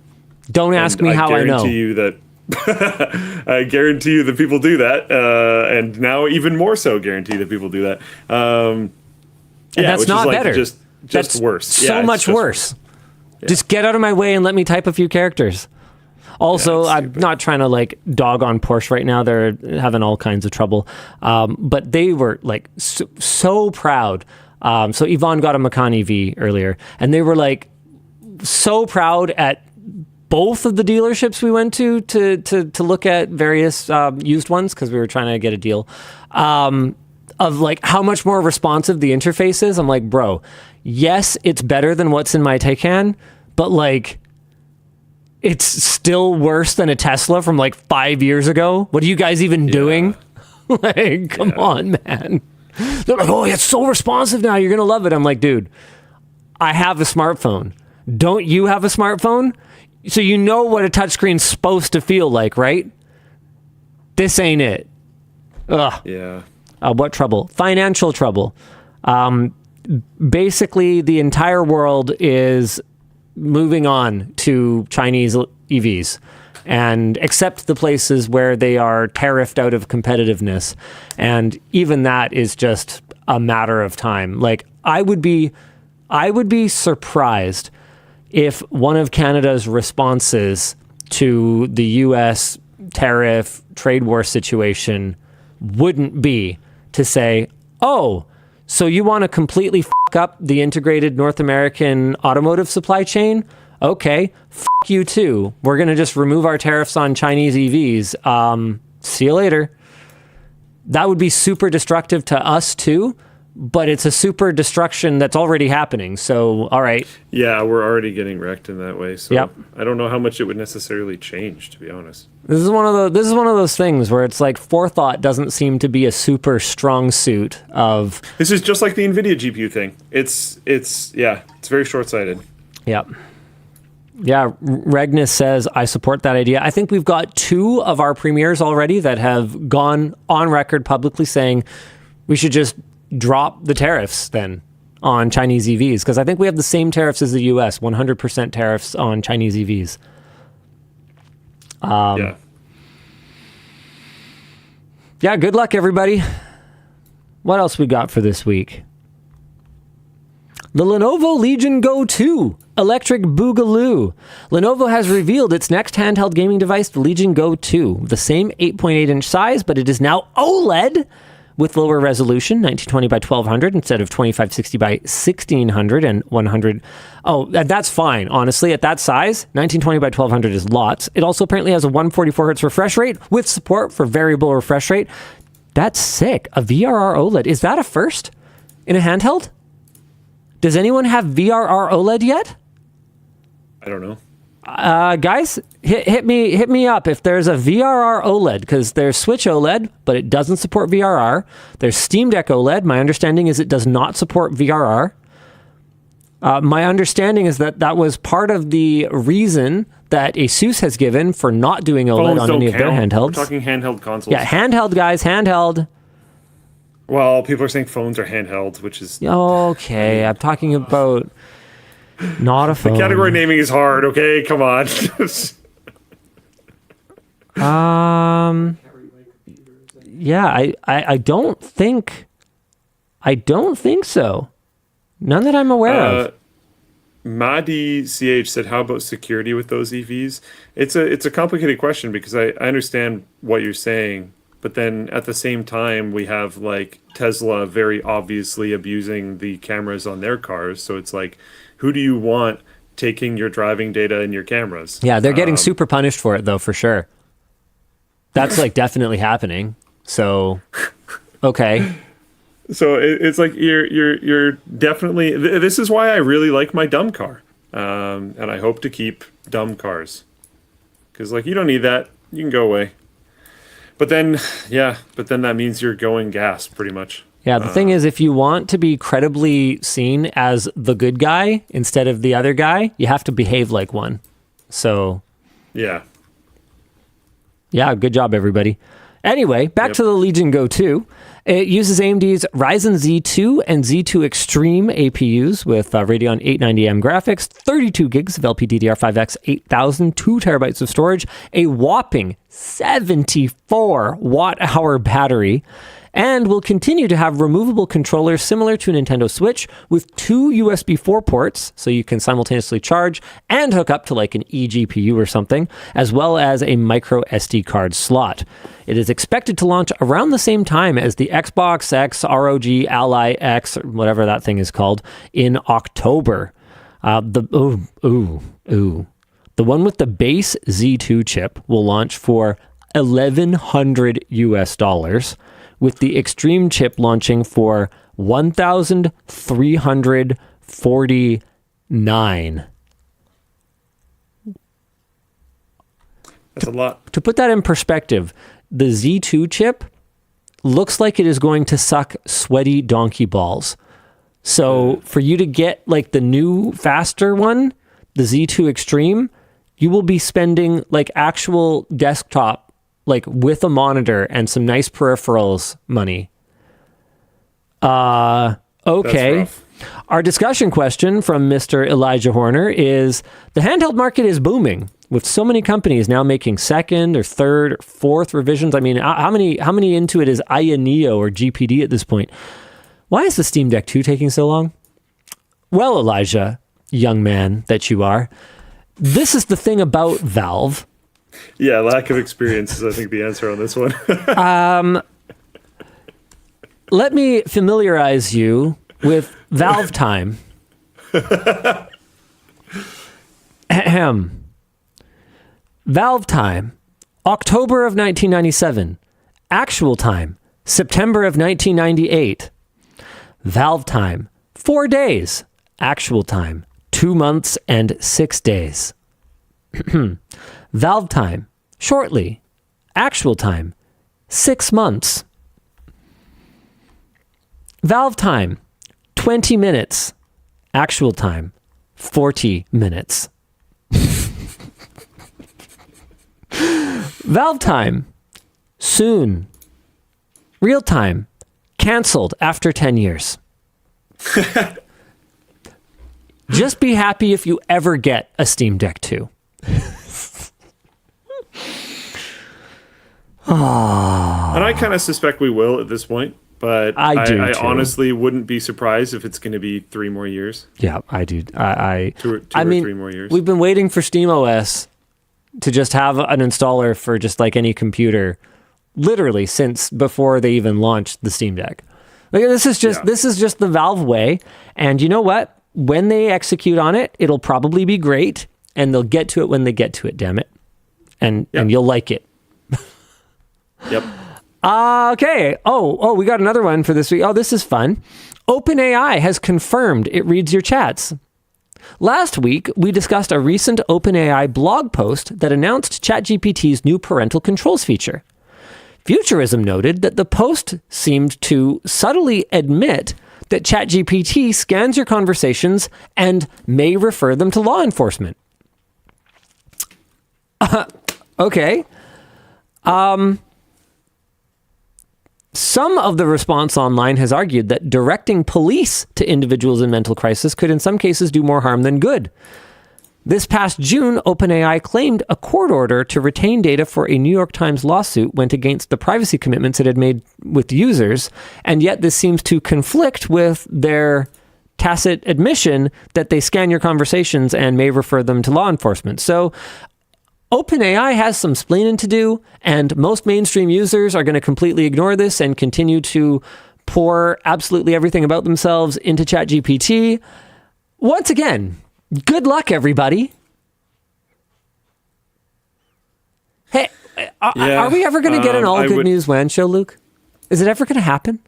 Don't ask me how I know. I guarantee you that people do that, and now even more so guarantee that people do that. And that's not better. Just that's worse. So much worse. Yeah. Just get out of my way and let me type a few characters. Also, I'm not trying to like dog on Porsche right now. They're having all kinds of trouble. But they were like so proud. So Yvonne got a Macan EV earlier, and they were like so proud at both of the dealerships we went to look at various used ones because we were trying to get a deal of like how much more responsive the interface is. I'm like, bro, yes, it's better than what's in my Taycan, but like it's still worse than a Tesla from like 5 years ago. What are you guys even doing? Like, come on, man. They're like, oh, it's so responsive now. You're going to love it. I'm like, dude, I have a smartphone. Don't you have a smartphone? So you know what a touchscreen's supposed to feel like, right? This ain't it. Ugh. Yeah. What trouble? Financial trouble. Basically, the entire world is moving on to Chinese EVs, and except the places where they are tariffed out of competitiveness. And even that is just a matter of time. Like, I would be surprised if one of Canada's responses to the US tariff trade war situation wouldn't be to say, oh, so you want to completely fuck up the integrated North American automotive supply chain? Okay, fuck you too. We're going to just remove our tariffs on Chinese EVs. See you later. That would be super destructive to us too, but it's a super destruction that's already happening. So, all right. Yeah, we're already getting wrecked in that way. So Yep. I don't know how much it would necessarily change, to be honest. This is one of those things where it's like forethought doesn't seem to be a super strong suit of. This is just like the Nvidia GPU thing. It's very short-sighted. Yep. Yeah, Regnus says, I support that idea. I think we've got 2 of our premiers already that have gone on record publicly saying we should just drop the tariffs then on Chinese EVs, because I think we have the same tariffs as the US, 100% tariffs on Chinese EVs. Yeah. Yeah, good luck, everybody. What else we got for this week? The Lenovo Legion Go 2 Electric Boogaloo. Lenovo has revealed its next handheld gaming device, the Legion Go 2. The same 8.8-inch size, but it is now OLED with lower resolution, 1920 by 1200 instead of 2560 by 1600 and 100. Oh, that's fine. Honestly, at that size, 1920 by 1200 is lots. It also apparently has a 144 hertz refresh rate with support for variable refresh rate. That's sick. A VRR OLED. Is that a first in a handheld? Does anyone have VRR OLED yet? I don't know. Guys, hit me up if there's a VRR OLED, because there's Switch OLED, but it doesn't support VRR. There's Steam Deck OLED. My understanding is it does not support VRR. My understanding is that was part of the reason that Asus has given for not doing OLED on any of their handhelds. We're talking handheld consoles. Yeah, handheld, guys, handheld. Well, people are saying phones are handheld, which is... Okay, I'm talking about not a phone. The category naming is hard, okay? Come on. Yeah, I don't think so. None that I'm aware of. Madi CH said, how about security with those EVs? It's a complicated question, because I understand what you're saying, but then at the same time, we have like Tesla very obviously abusing the cameras on their cars. So it's like, who do you want taking your driving data and your cameras? Yeah, they're getting super punished for it, though, for sure. That's like definitely happening. So, okay. So it's like you're definitely. This is why I really like my dumb car, and I hope to keep dumb cars, because like you don't need that. You can go away. But then that means you're going gas pretty much. Yeah, the thing is, if you want to be credibly seen as the good guy instead of the other guy, you have to behave like one. So, yeah, good job, everybody. Anyway, back to the Legion Go 2. It uses AMD's Ryzen Z2 and Z2 Extreme APUs with Radeon 890M graphics, 32 gigs of LPDDR5X 8000, 2 terabytes of storage, a whopping 74 watt-hour battery, and will continue to have removable controllers similar to a Nintendo Switch with 2 USB 4 ports, so you can simultaneously charge and hook up to like an eGPU or something, as well as a micro SD card slot. It is expected to launch around the same time as the Xbox X, ROG, Ally X, or whatever that thing is called, in October. The one with the base Z2 chip will launch for $1,100 US, with the Extreme chip launching for $1,349. that's a lot. To put that in perspective, the Z2 chip looks like it is going to suck sweaty donkey balls. So for you to get like the new faster one, the Z2 Extreme, you will be spending like actual desktop, like with a monitor and some nice peripherals money. Okay. Our discussion question from Mr. Elijah Horner is, the handheld market is booming with so many companies now making second or third or fourth revisions. I mean, how many into it is Aya Neo or GPD at this point? Why is the Steam Deck 2 taking so long? Well, Elijah, young man that you are, this is the thing about Valve. Yeah, lack of experience is, I think, the answer on this one. Let me familiarize you with Valve time. Ahem. Valve time, October of 1997. Actual time, September of 1998. Valve time, 4 days. Actual time, 2 months and 6 days. Valve time, shortly. Actual time, 6 months. Valve time, 20 minutes. Actual time, 40 minutes. Valve time, soon. Real time, canceled after 10 years. Just be happy if you ever get a Steam Deck 2. And I kind of suspect we will at this point, but I honestly wouldn't be surprised if it's going to be 3 more years. Yeah, I do. Two or 3 more years. We've been waiting for SteamOS to just have an installer for just like any computer, literally since before they even launched the Steam Deck. Like, this is just the Valve way. And you know what? When they execute on it, it'll probably be great, and they'll get to it when they get to it. Damn it, and you'll like it. Yep. Okay. Oh, we got another one for this week. Oh, this is fun. OpenAI has confirmed it reads your chats. Last week, we discussed a recent OpenAI blog post that announced ChatGPT's new parental controls feature. Futurism noted that the post seemed to subtly admit that ChatGPT scans your conversations and may refer them to law enforcement. Okay. Some of the response online has argued that directing police to individuals in mental crisis could in some cases do more harm than good. This past June, OpenAI claimed a court order to retain data for a New York Times lawsuit went against the privacy commitments it had made with users, and yet this seems to conflict with their tacit admission that they scan your conversations and may refer them to law enforcement. So OpenAI has some splaining to do, and most mainstream users are going to completely ignore this and continue to pour absolutely everything about themselves into ChatGPT. Once again, good luck, everybody. Hey, are we ever going to get an all good news WAN show, Luke? Is it ever going to happen?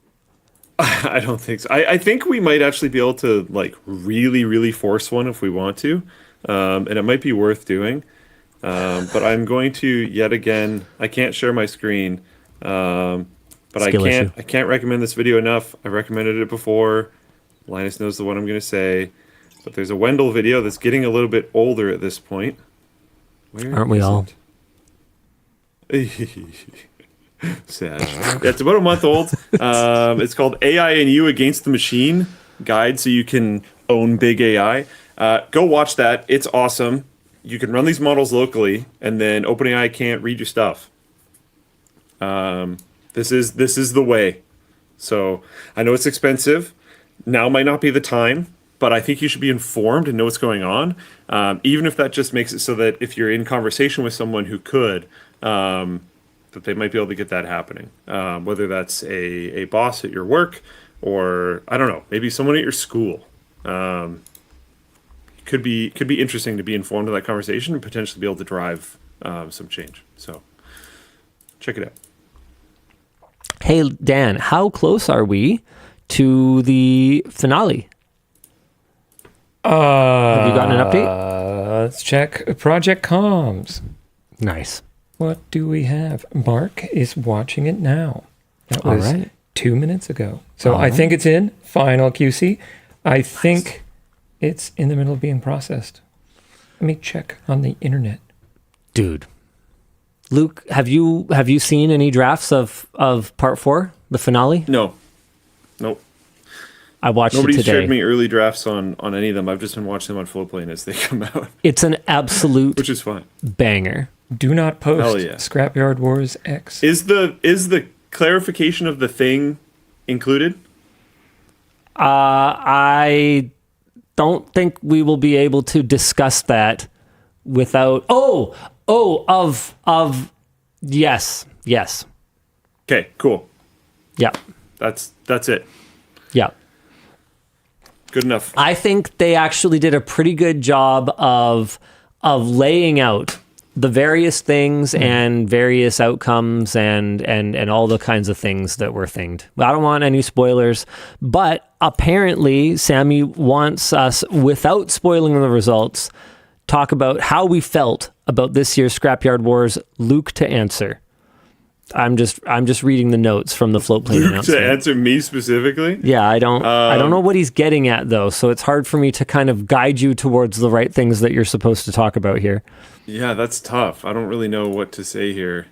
I don't think so. I think we might actually be able to like really, really force one if we want to, and it might be worth doing. But I'm going to yet again. I can't share my screen, but I can't recommend this video enough. I recommended it before. Linus knows the one I'm going to say. But there's a Wendell video that's getting a little bit older at this point. Aren't we all? Sad. Yeah, it's about a month old. It's called AI and You Against the Machine Guide, so you can own big AI. Go watch that. It's awesome. You can run these models locally, and then OpenAI can't read your stuff. This is the way. So I know it's expensive. Now might not be the time, but I think you should be informed and know what's going on. Even if that just makes it so that if you're in conversation with someone who could, that they might be able to get that happening. Whether that's a boss at your work or, I don't know, maybe someone at your school. Could be interesting to be informed of that conversation and potentially be able to drive some change. So check it out. Hey, Dan, how close are we to the finale? Have you gotten an update? Let's check Project Comms. Nice. What do we have? Mark is watching it now. That All was right. 2 minutes ago. So All I right. think it's in final QC. I think it's in the middle of being processed. Let me check on the internet. Dude. Luke, have you seen any drafts of part 4, the finale? No. Nope. I watched it Nobody's today. shared me early drafts on any of them. I've just been watching them on Flowplane as they come out, It's an absolute which is fine. banger. Do not post Hell yeah. Scrapyard Wars X. Is the clarification of the thing included? I don't think we will be able to discuss that without. Yes. Okay, cool. Yeah. That's it. Yeah. Good enough. I think they actually did a pretty good job of laying out the various things and various outcomes and all the kinds of things that were thinged. I don't want any spoilers, but apparently Sammi wants us, without spoiling the results, talk about how we felt about this year's Scrapyard Wars. Luke to answer. I'm just reading the notes from the Floatplane announcement. To answer me specifically? Yeah, I don't know what he's getting at though, so it's hard for me to kind of guide you towards the right things that you're supposed to talk about here. Yeah, that's tough. I don't really know what to say here,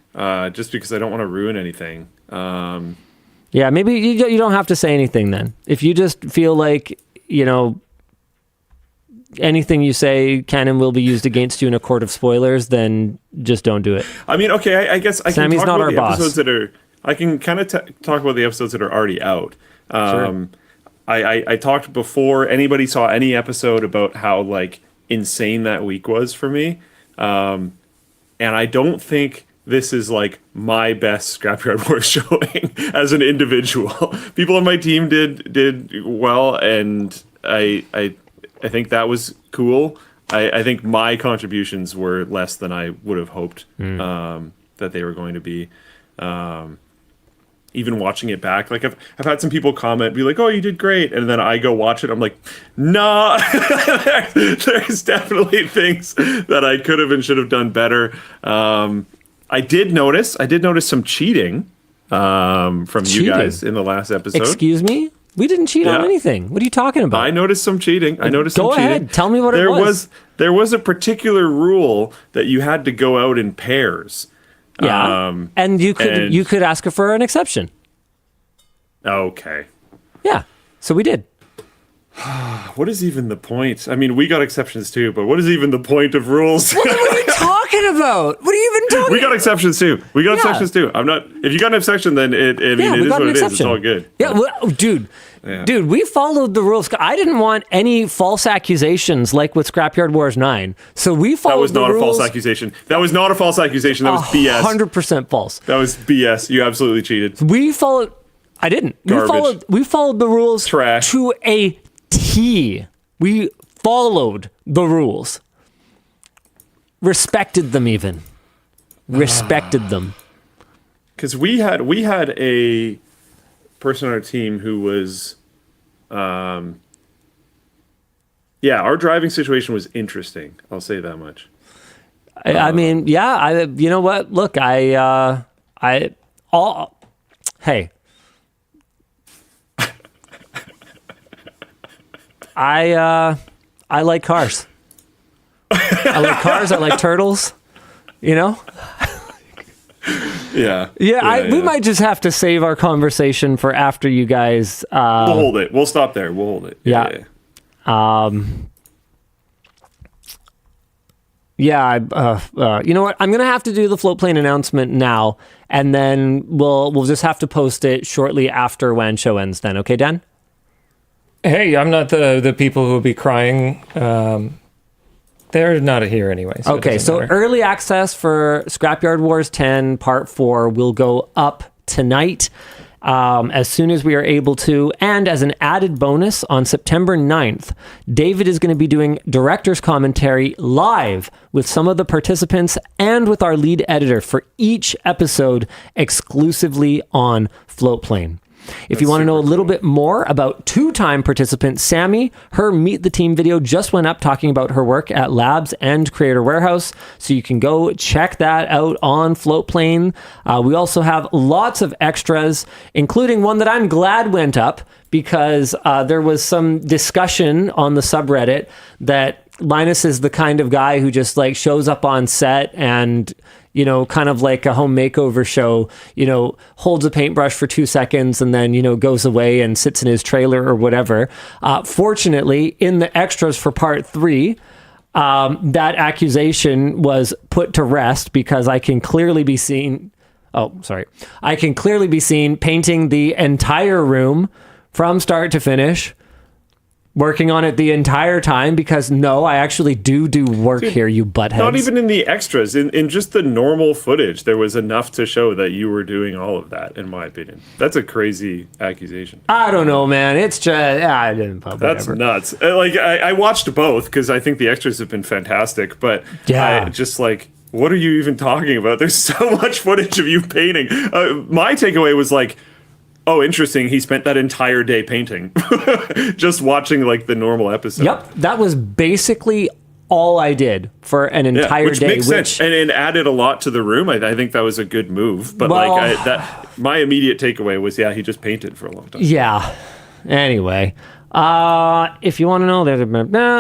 just because I don't want to ruin anything. Yeah, maybe you don't have to say anything then. If you just feel like, anything you say can and will be used against you in a court of spoilers, then just don't do it. I mean, okay, I guess I can Sammy's talk not about our the boss. episodes that are. I can kind of talk about the episodes that are already out. Sure. I talked before anybody saw any episode about how like insane that week was for me, and I don't think this is like my best Scrapyard Wars showing as an individual. People on my team did well, and I think that was cool. I think my contributions were less than I would have hoped that they were going to be. Even watching it back, like I've had some people comment, be like, "Oh, you did great," and then I go watch it. I'm like, "Nah, there's definitely things that I could have and should have done better." I did notice some cheating from you guys in the last episode. Excuse me? We didn't cheat on anything. What are you talking about? I noticed some cheating. Go ahead. Tell me what it was. There was a particular rule that you had to go out in pairs. Yeah. And you could ask her for an exception. Okay. Yeah. So we did. What is even the point? I mean, we got exceptions too, but what is even the point of rules? What are you talking about? What are you even talking We got exceptions too. Exceptions too. I'm not. If you got an exception, then it is what it is. It's all good. Yeah, well, dude, we followed the rules. I didn't want any false accusations like with Scrapyard Wars 9. So we followed That was the not a rules. false accusation. That was not a false accusation. That was BS. 100% false. That was BS. You absolutely cheated. We followed. I didn't. Garbage. We followed the rules Trash. to a T. We followed the rules. Respected them even. Respected them. Because we had a person on our team who was, our driving situation was interesting. I'll say that much. I mean, yeah. You know what? Look, hey. I like cars. I like cars. I like turtles. Yeah. We might just have to save our conversation for after you guys. We'll hold it. We'll stop there. We'll hold it. Yeah. You know what? I'm gonna have to do the Floatplane announcement now, and then we'll just have to post it shortly after WAN show ends. Then, okay, Dan? Hey, I'm not the people who will be crying. They're not here anyway. So Okay, so early access for Scrapyard Wars 10 Part 4 will go up tonight as soon as we are able to. And as an added bonus, on September 9th, David is going to be doing director's commentary live with some of the participants and with our lead editor for each episode exclusively on Floatplane. If you want to know a little bit more about two-time participant Sammi, her Meet the Team video just went up talking about her work at Labs and Creator Warehouse, so you can go check that out on Floatplane. We also have lots of extras, including one that I'm glad went up because there was some discussion on the subreddit that Linus is the kind of guy who just like shows up on set and, you know, kind of like a home makeover show, you know, holds a paintbrush for 2 seconds and then, you know, goes away and sits in his trailer or whatever. Fortunately, in the extras for part 3, that accusation was put to rest because I can clearly be seen. I can clearly be seen painting the entire room from start to finish, working on it the entire time because I actually do work here, you buttheads. Not even in the extras, in just the normal footage, there was enough to show that you were doing all of that, in my opinion. That's a crazy accusation. I don't know, man. It's just, I didn't pub That's nuts. Like, I watched both because I think the extras have been fantastic, but I just like, what are you even talking about? There's so much footage of you painting. My takeaway was like, oh, interesting. He spent that entire day painting, just watching like the normal episode. Yep, that was basically all I did for an entire which day. Makes sense and added a lot to the room. I think that was a good move. But my immediate takeaway was, he just painted for a long time. Yeah. Anyway, if you want to know,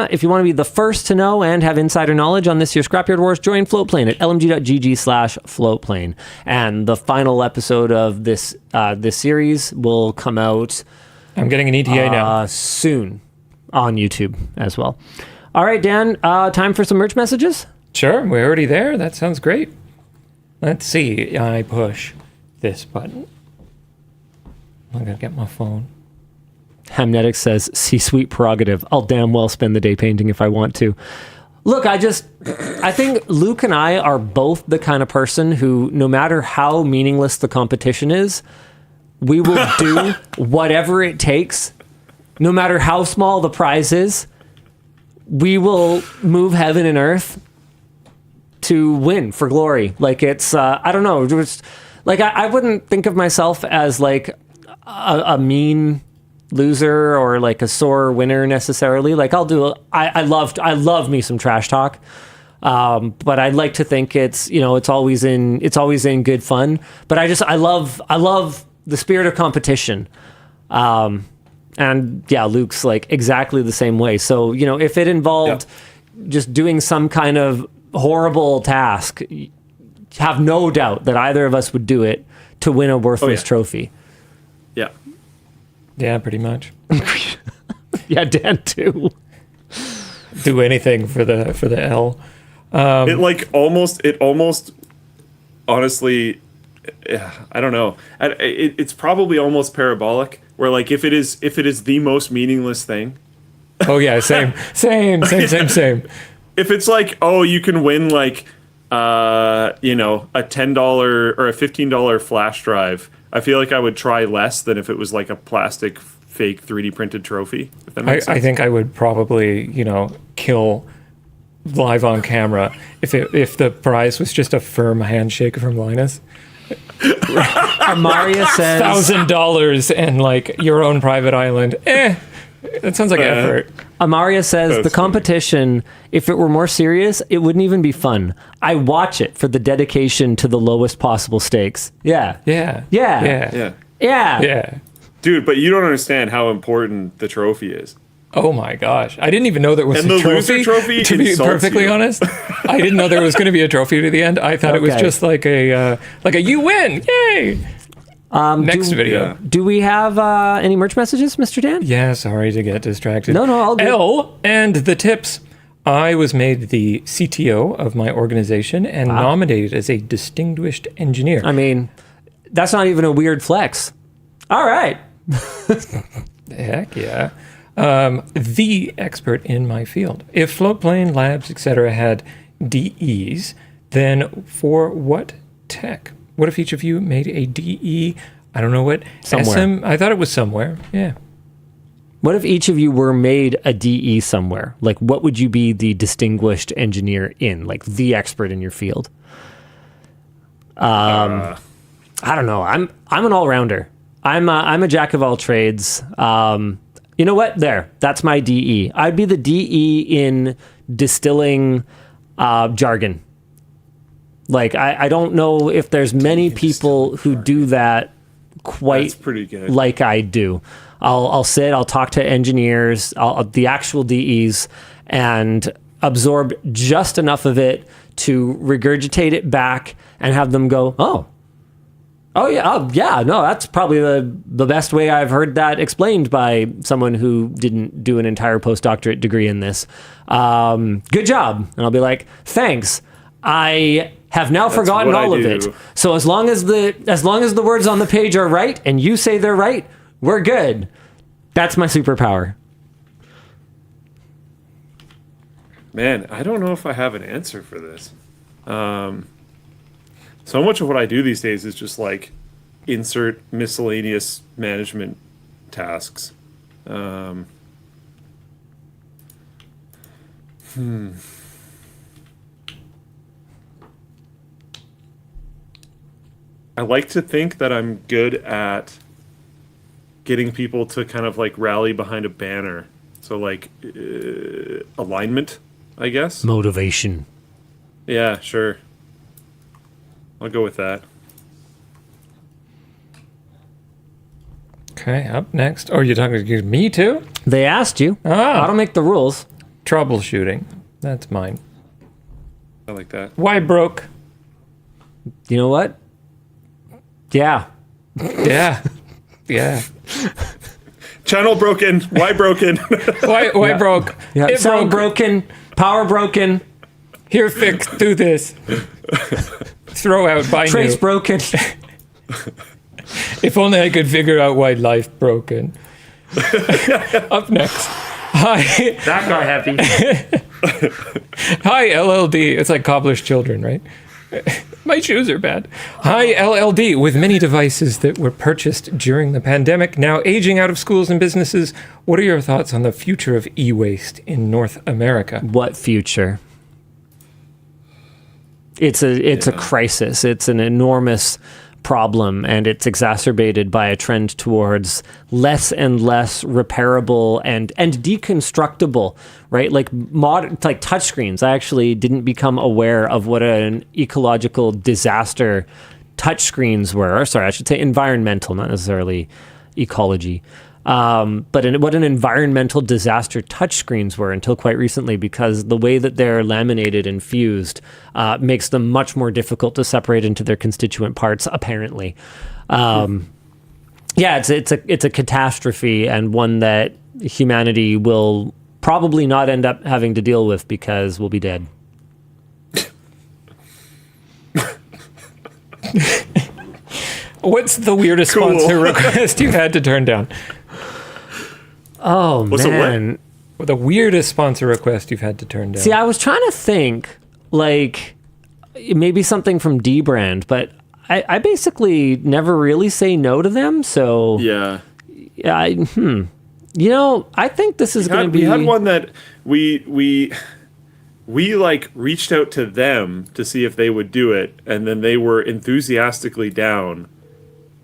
if you want to be the first to know and have insider knowledge on this year's Scrapyard Wars, join Floatplane at lmg.gg/floatplane. And the final episode of this series will come out. I'm getting an ETA now. Soon on YouTube as well. All right, Dan, time for some merch messages? Sure, we're already there. That sounds great. Let's see. I push this button. I'm going to get my phone. Hamnetic says, C-suite prerogative. I'll damn well spend the day painting if I want to. Look, I think Luke and I are both the kind of person who, no matter how meaningless the competition is, we will do whatever it takes. No matter how small the prize is, we will move heaven and earth to win for glory. Like it's, I don't know, just, like I wouldn't think of myself as like a mean loser or like a sore winner necessarily. Like I love me some trash talk. But I'd like to think it's, it's always in good fun, but I love the spirit of competition. And yeah, Luke's like exactly the same way. So, if it involved just doing some kind of horrible task, have no doubt that either of us would do it to win a worthless trophy. Yeah. Yeah, pretty much. Yeah, Dan too. Do anything for the L. It almost, honestly, I don't know. It's probably almost parabolic. Where like if it is the most meaningless thing. Oh yeah, same. If it's like, oh, you can win like, a $10 or a $15 flash drive. I feel like I would try less than if it was like a plastic fake 3D printed trophy. If that makes sense. I think I would probably, kill live on camera if the prize was just a firm handshake from Linus. Amaria says $1,000 and like your own private island. That sounds like effort. Amaria says the competition, if it were more serious, it wouldn't even be fun. I watch it for the dedication to the lowest possible stakes. Yeah. Dude, but you don't understand how important the trophy is. Oh my gosh. I didn't even know there was a trophy. To be perfectly honest, I didn't know there was going to be a trophy to the end. I thought it was just like a you win. Yay. Next video. Do we have any merch messages, Mr. Dan? Yeah, sorry to get distracted. No, I'll do L and the tips. I was made the CTO of my organization and nominated as a distinguished engineer. I mean, that's not even a weird flex. All right. Heck yeah. The expert in my field. If Floatplane, Labs, etc. had DEs, then for what tech? What if each of you made a DE? I don't know what. Somewhere. I thought it was somewhere. Yeah. What if each of you were made a DE somewhere? Like, what would you be the distinguished engineer in? Like, the expert in your field? I don't know. I'm an all-rounder. I'm a jack of all trades. You know what? That's my DE. I'd be the DE in distilling jargon. Like, I don't know if there's many people who do that quite That's pretty good. like I do. I'll talk to engineers, the actual DEs, and absorb just enough of it to regurgitate it back and have them go, oh yeah, no, that's probably the best way I've heard that explained by someone who didn't do an entire postdoctorate degree in this. Good job. And I'll be like, thanks. I have now forgotten all of it. So as long as the words on the page are right and you say they're right, we're good. That's my superpower. Man, I don't know if I have an answer for this. So much of what I do these days is just like insert miscellaneous management tasks. I like to think that I'm good at getting people to kind of like rally behind a banner. So like alignment, I guess. Motivation. Yeah, sure. I'll go with that. Okay, up next. Oh, you're talking to me too? They asked you. I don't make the rules. Troubleshooting. That's mine. I like that. Why broke? You know what? Yeah. Yeah. Yeah. Channel broken. Why broken? Why broke? Yeah. It Sound broke. broken. Power broken. Here, fix. Do this. Throw out. Buy Trace new. broken. If only I could figure out why life broken. Up next. Hi. That got heavy. Hi, LLD. It's like cobbler's children, right? My shoes are bad. Hi, LLD. With many devices that were purchased during the pandemic, now aging out of schools and businesses, what are your thoughts on the future of e-waste in North America? What future? It's a crisis. It's an enormous problem, and it's exacerbated by a trend towards less and less repairable and deconstructable, right? Like like touchscreens. I actually didn't become aware of what an ecological disaster touchscreens were. Or sorry, I should say environmental, not necessarily ecology. But what an environmental disaster touchscreens were until quite recently, because the way that they're laminated and fused makes them much more difficult to separate into their constituent parts, apparently. Yeah, it's a catastrophe, and one that humanity will probably not end up having to deal with because we'll be dead. What's the weirdest sponsor request you've had to turn down? Oh, man. The weirdest sponsor request you've had to turn down. See, I was trying to think, like, maybe something from D-Brand, but I basically never really say no to them, so... Yeah. You know, I think this is going to be... We had one that we like reached out to them to see if they would do it, and then they were enthusiastically down,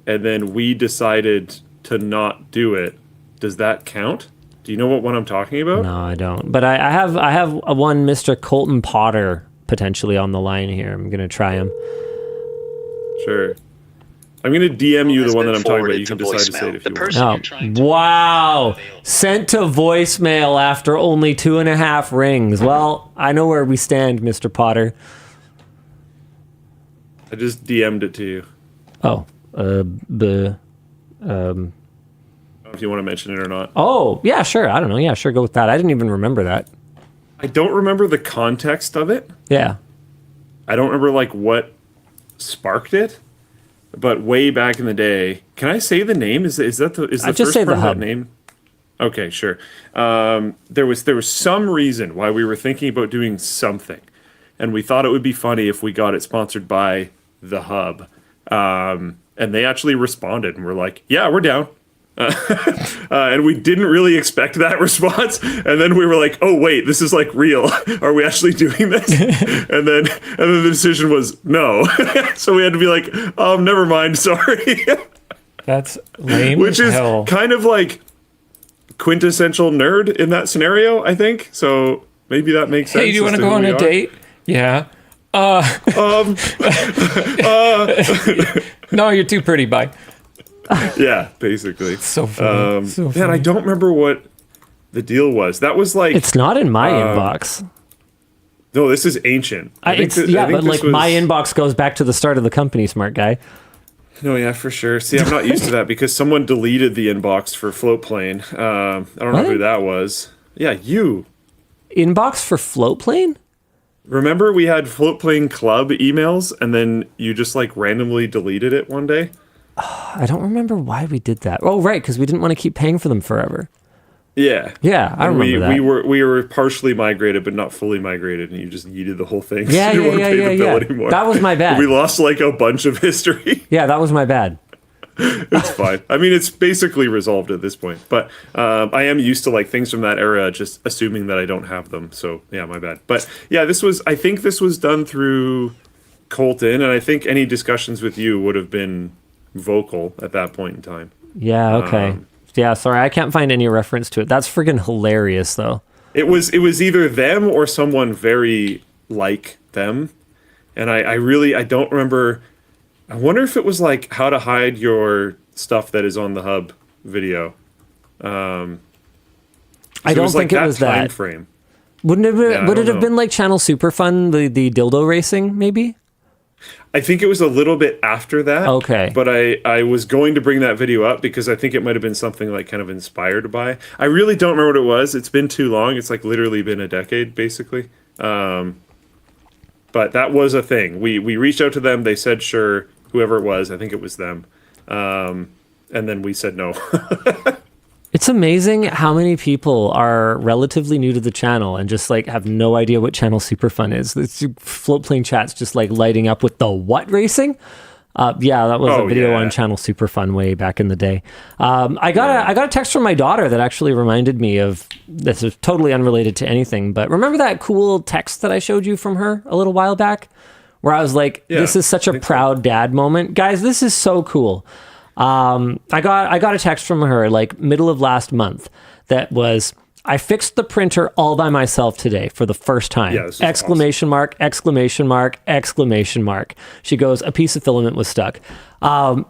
and then we decided to not do it. Does that count? Do you know what one I'm talking about? No, I don't. But I have a one Mr. Colton Potter potentially on the line here. I'm going to try him. Sure. I'm going to DM you the one that I'm talking about. You can decide to say it if you want. Oh, wow. Sent to voicemail after only 2.5 rings. Well, I know where we stand, Mr. Potter. I just DM'd it to you. Oh. If you want to mention it or not. Oh, yeah, sure. I don't know. Yeah, sure. Go with that. I didn't even remember that. I don't remember the context of it. Yeah. I don't remember like what sparked it. But way back in the day, can I say the name? Is that the just first say part the of hub. that name? Okay, sure. There was some reason why we were thinking about doing something, and we thought it would be funny if we got it sponsored by the hub. And they actually responded and were like, "Yeah, we're down." And we didn't really expect that response, and then we were like, "Oh wait, this is like real. Are we actually doing this?" and then the decision was no. So we had to be like, "Never mind, sorry." That's lame. Which as is hell. kind of like quintessential nerd in that scenario, I think. So maybe that makes sense. Hey, do you want to go on a date? Yeah. No, you're too pretty. Bye. Yeah, basically. So funny. So Man, funny. I don't remember what the deal was. That was like It's not in my inbox. no, this is ancient. I think But like my inbox goes back to the start of the company, smart guy. No, yeah, for sure. See, I'm not used to that because someone deleted the inbox for Floatplane. I don't know who that was. Yeah, you. Inbox for Floatplane? Remember we had Floatplane Club emails and then you just like randomly deleted it one day? I don't remember why we did that. Oh, right, because we didn't want to keep paying for them forever. Yeah. Yeah, I remember that. We were partially migrated, but not fully migrated, and you just yeeted the whole thing. Yeah, You didn't want to pay the bill yeah. anymore. That was my bad. We lost like a bunch of history. Yeah, that was my bad. It's fine. I mean, it's basically resolved at this point. But I am used to like things from that era, just assuming that I don't have them. So yeah, my bad. But yeah, I think this was done through Colton, and I think any discussions with you would have been vocal at that point in time. Yeah, okay. Yeah, sorry, I can't find any reference to it. That's friggin' hilarious, though. It was either them or someone very like them, and I don't remember. I wonder if it was like how to hide your stuff that is on the hub video. I don't think it was time that. frame. Wouldn't it? Yeah, Would I it don't have been know. like Channel Superfun, the dildo racing, maybe? I think it was a little bit after that. Okay. But I was going to bring that video up because I think it might have been something like kind of inspired by. I really don't remember what it was. It's been too long. It's like literally been a decade, basically. But that was a thing. We reached out to them. They said, sure, whoever it was. I think it was them. And then we said no. It's amazing how many people are relatively new to the channel and just like have no idea what Channel Superfun is. It's Floatplane chat's just like lighting up with the what racing? Yeah, that was a video on Channel Superfun way back in the day. I got a text from my daughter that actually reminded me of this. Is totally unrelated to anything, but remember that cool text that I showed you from her a little while back, where I was like, "This is such a proud dad moment, guys. This is so cool." I got a text from her like middle of last month that was, I fixed the printer all by myself today for the first time. Yeah, this is exclamation mark, exclamation mark, exclamation mark. She goes, a piece of filament was stuck.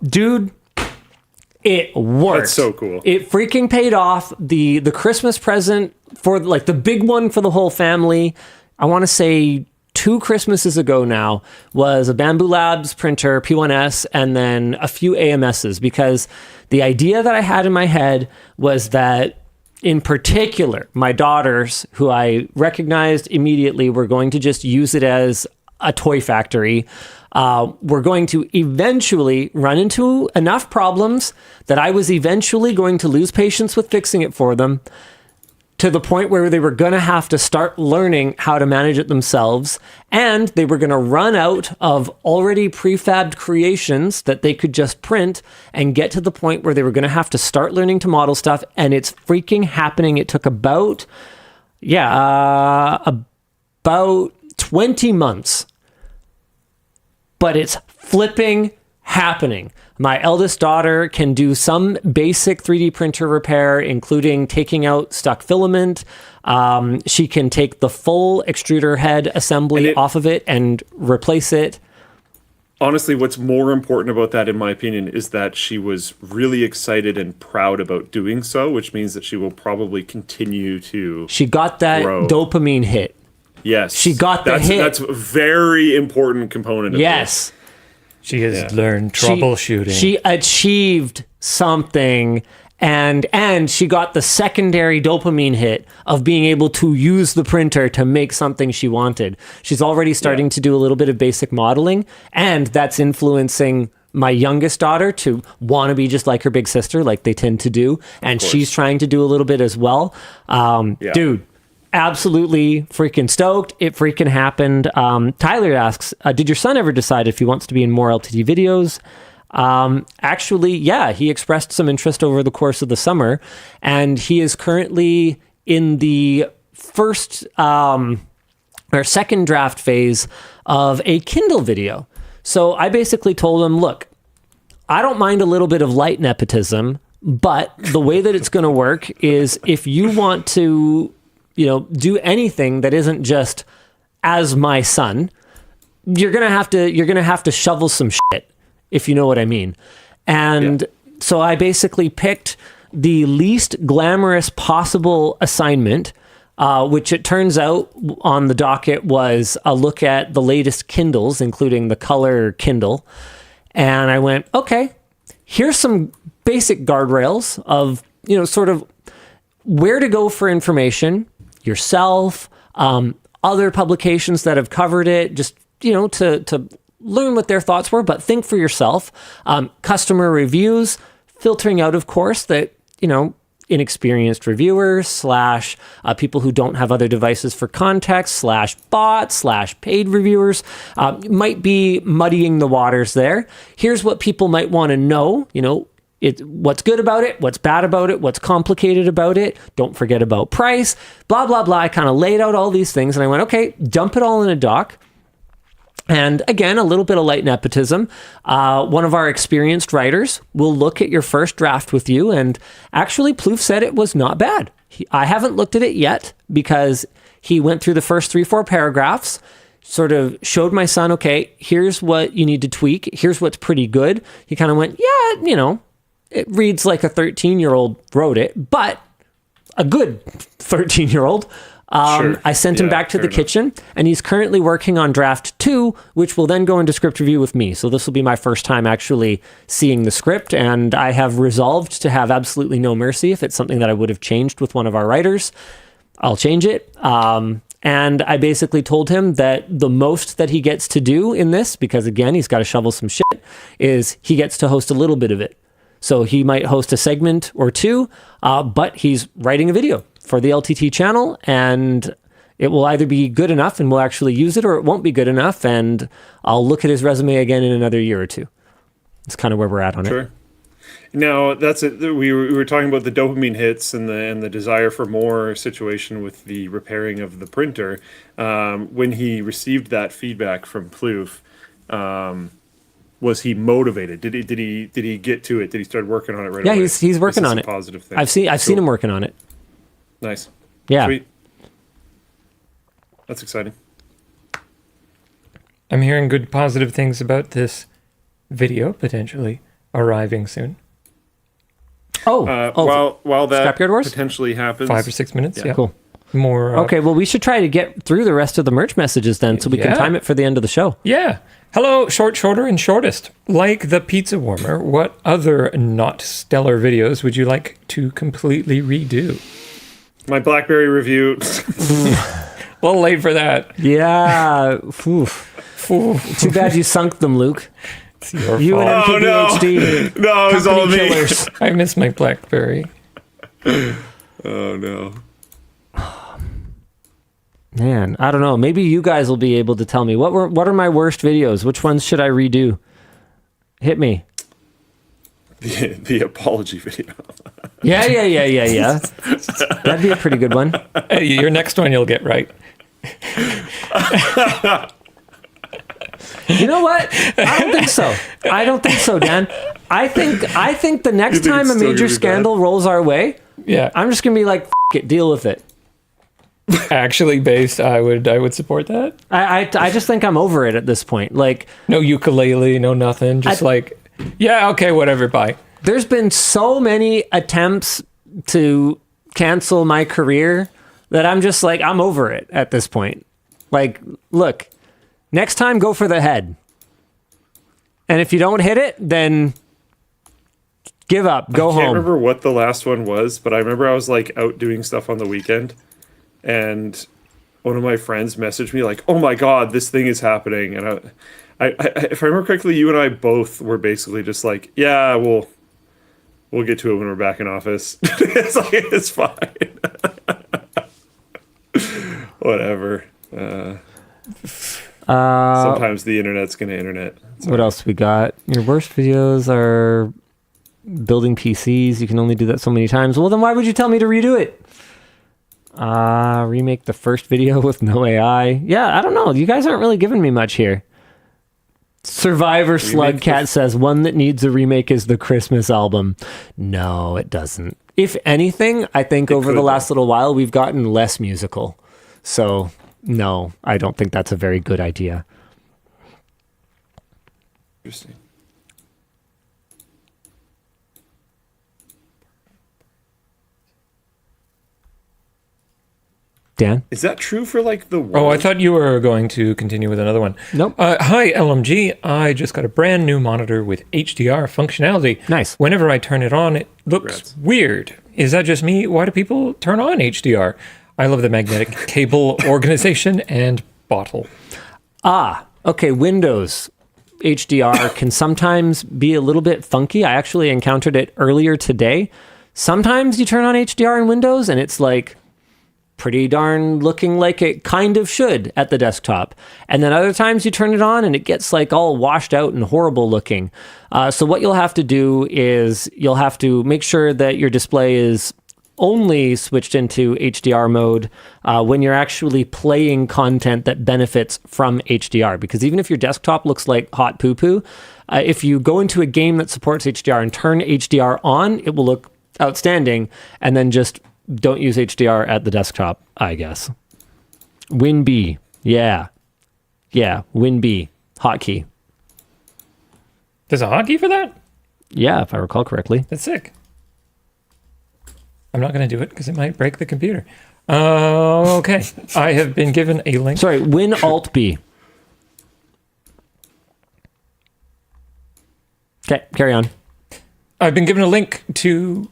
Dude, it worked. That's so cool. It freaking paid off. The Christmas present for like the big one for the whole family, I want to say 2 Christmases ago now, was a Bamboo Labs printer, P1S, and then a few AMSs, because the idea that I had in my head was that, in particular, my daughters, who I recognized immediately were going to just use it as a toy factory, were going to eventually run into enough problems that I was eventually going to lose patience with fixing it for them, to the point where they were going to have to start learning how to manage it themselves, and they were going to run out of already prefabbed creations that they could just print, and get to the point where they were going to have to start learning to model stuff, and it's freaking happening. It took about 20 months, but it's flipping happening. My eldest daughter can do some basic 3D printer repair, including taking out stuck filament. She can take the full extruder head assembly off of it and replace it. Honestly, what's more important about that, in my opinion, is that she was really excited and proud about doing so, which means that she will probably continue to She got that grow. Dopamine hit. Yes. She got the hit. That's a very important component of Yes. this. She has learned troubleshooting. She achieved something, and she got the secondary dopamine hit of being able to use the printer to make something she wanted. She's already starting to do a little bit of basic modeling, and that's influencing my youngest daughter to want to be just like her big sister, like they tend to do, and she's trying to do a little bit as well. Dude, absolutely freaking stoked. It freaking happened. Tyler asks, did your son ever decide if he wants to be in more LTT videos? Actually, yeah, he expressed some interest over the course of the summer, and he is currently in the first or second draft phase of a Kindle video. So I basically told him, look, I don't mind a little bit of light nepotism, but the way that it's going to work is if you want to, do anything that isn't just as my son, you're going to have to shovel some shit, if you know what I mean. And so I basically picked the least glamorous possible assignment, which it turns out on the docket was a look at the latest Kindles, including the color Kindle. And I went, okay, here's some basic guardrails of, sort of where to go for information, yourself, other publications that have covered it, just, to learn what their thoughts were, but think for yourself. Customer reviews, filtering out, of course, that, inexperienced reviewers / people who don't have other devices for context / bots / paid reviewers might be muddying the waters there. Here's what people might want to know, what's good about it, what's bad about it, what's complicated about it. Don't forget about price, blah, blah, blah. I kind of laid out all these things and I went, okay, dump it all in a doc. And again, a little bit of light nepotism. One of our experienced writers will look at your first draft with you. And actually, Plouffe said it was not bad. I haven't looked at it yet because he went through the first 3-4 paragraphs, sort of showed my son, okay, here's what you need to tweak. Here's what's pretty good. He kind of went, yeah, it reads like a 13-year-old wrote it, but a good 13-year-old. Sure. I sent him back to the kitchen, and he's currently working on draft 2, which will then go into script review with me. So this will be my first time actually seeing the script, and I have resolved to have absolutely no mercy. If it's something that I would have changed with one of our writers, I'll change it. And I basically told him that the most that he gets to do in this, because again, he's got to shovel some shit, is he gets to host a little bit of it. So he might host a segment or two, but he's writing a video for the LTT channel, and it will either be good enough and we'll actually use it, or it won't be good enough and I'll look at his resume again in another year or two. It's kind of where we're at on it. Now, that's it. We were talking about the dopamine hits and the desire for more situation with the repairing of the printer. When he received that feedback from Plouffe, was he motivated? Did he get to it? Did he start working on it right away? Yeah, he's working on it. Positive thing. I've seen him working on it. Nice. Yeah. Sweet. That's exciting. I'm hearing good positive things about this video potentially arriving soon. While that Scrapyard Wars? potentially happens, 5 or 6 minutes. Yeah. Cool. More. Okay, well, we should try to get through the rest of the merch messages then, so we can time it for the end of the show. Yeah. Hello, short, shorter, and shortest. Like the pizza warmer, what other not stellar videos would you like to completely redo? My BlackBerry review. Well, late for that. Yeah. Too bad you sunk them, Luke. It's your You fault. and MKBHD. No, it was all me. Killers. I miss my BlackBerry. Oh, no. Man, I don't know. Maybe you guys will be able to tell me what are my worst videos. Which ones should I redo? Hit me. The apology video. Yeah. That'd be a pretty good one. Hey, your next one you'll get right. You know what? I don't think so, Dan. I think the next time a major scandal rolls our way, I'm just gonna be like, F it, deal with it. Actually, based, I would support that. I just think I'm over it at this point. Like, no ukulele, no nothing. Just okay, whatever, bye. There's been so many attempts to cancel my career that I'm just like, I'm over it at this point. Like, look, next time go for the head. And if you don't hit it, then give up, go home. I can't remember what the last one was, but I remember I was like out doing stuff on the weekend, and one of my friends messaged me like, "Oh my God, this thing is happening!" And I if I remember correctly, you and I both were basically just like, "Yeah, we'll get to it when we're back in office." It's like, it's fine. Whatever. Sometimes the internet's gonna internet. What else we got? Your worst videos are building PCs. You can only do that so many times. Well, then why would you tell me to redo it? Remake the first video with no AI. Yeah, I don't know. You guys aren't really giving me much here. Survivor Slugcat says one that needs a remake is the Christmas album. No, it doesn't. If anything, I think over the last little while we've gotten less musical. So no, I don't think that's a very good idea. Interesting. Dan? Is that true for like the world? Oh, I thought you were going to continue with another one. Nope. Hi, LMG. I just got a brand new monitor with HDR functionality. Nice. Whenever I turn it on, it looks weird. Is that just me? Why do people turn on HDR? I love the magnetic cable organization and bottle. Okay, Windows HDR can sometimes be a little bit funky. I actually encountered it earlier today. Sometimes you turn on HDR in Windows and it's like pretty darn looking like it kind of should at the desktop. And then other times you turn it on and it gets like all washed out and horrible looking. So what you'll have to do is you'll have to make sure that your display is only switched into HDR mode when you're actually playing content that benefits from HDR. Because even if your desktop looks like hot poo-poo, if you go into a game that supports HDR and turn HDR on, it will look outstanding. And then just don't use HDR at the desktop, I guess. WinB. Yeah, WinB. Hotkey. There's a hotkey for that? Yeah, if I recall correctly. That's sick. I'm not going to do it because it might break the computer. Okay. I have been given a link. Sorry, Win Alt B. Okay, carry on. I've been given a link to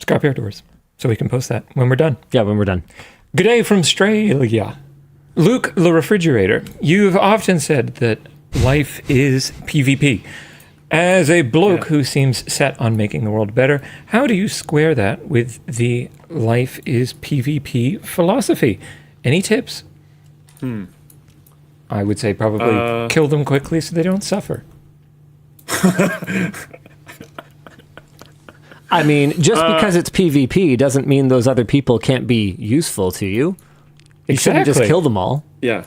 Scrapyard Wars, so we can post that when we're done. Yeah, when we're done. Good day from Australia. Luke the Refrigerator, you've often said that life is PvP. As a bloke who seems set on making the world better, how do you square that with the life is PvP philosophy? Any tips? I would say probably kill them quickly so they don't suffer. I mean, just because it's PvP doesn't mean those other people can't be useful to you. You shouldn't just kill them all. Yeah.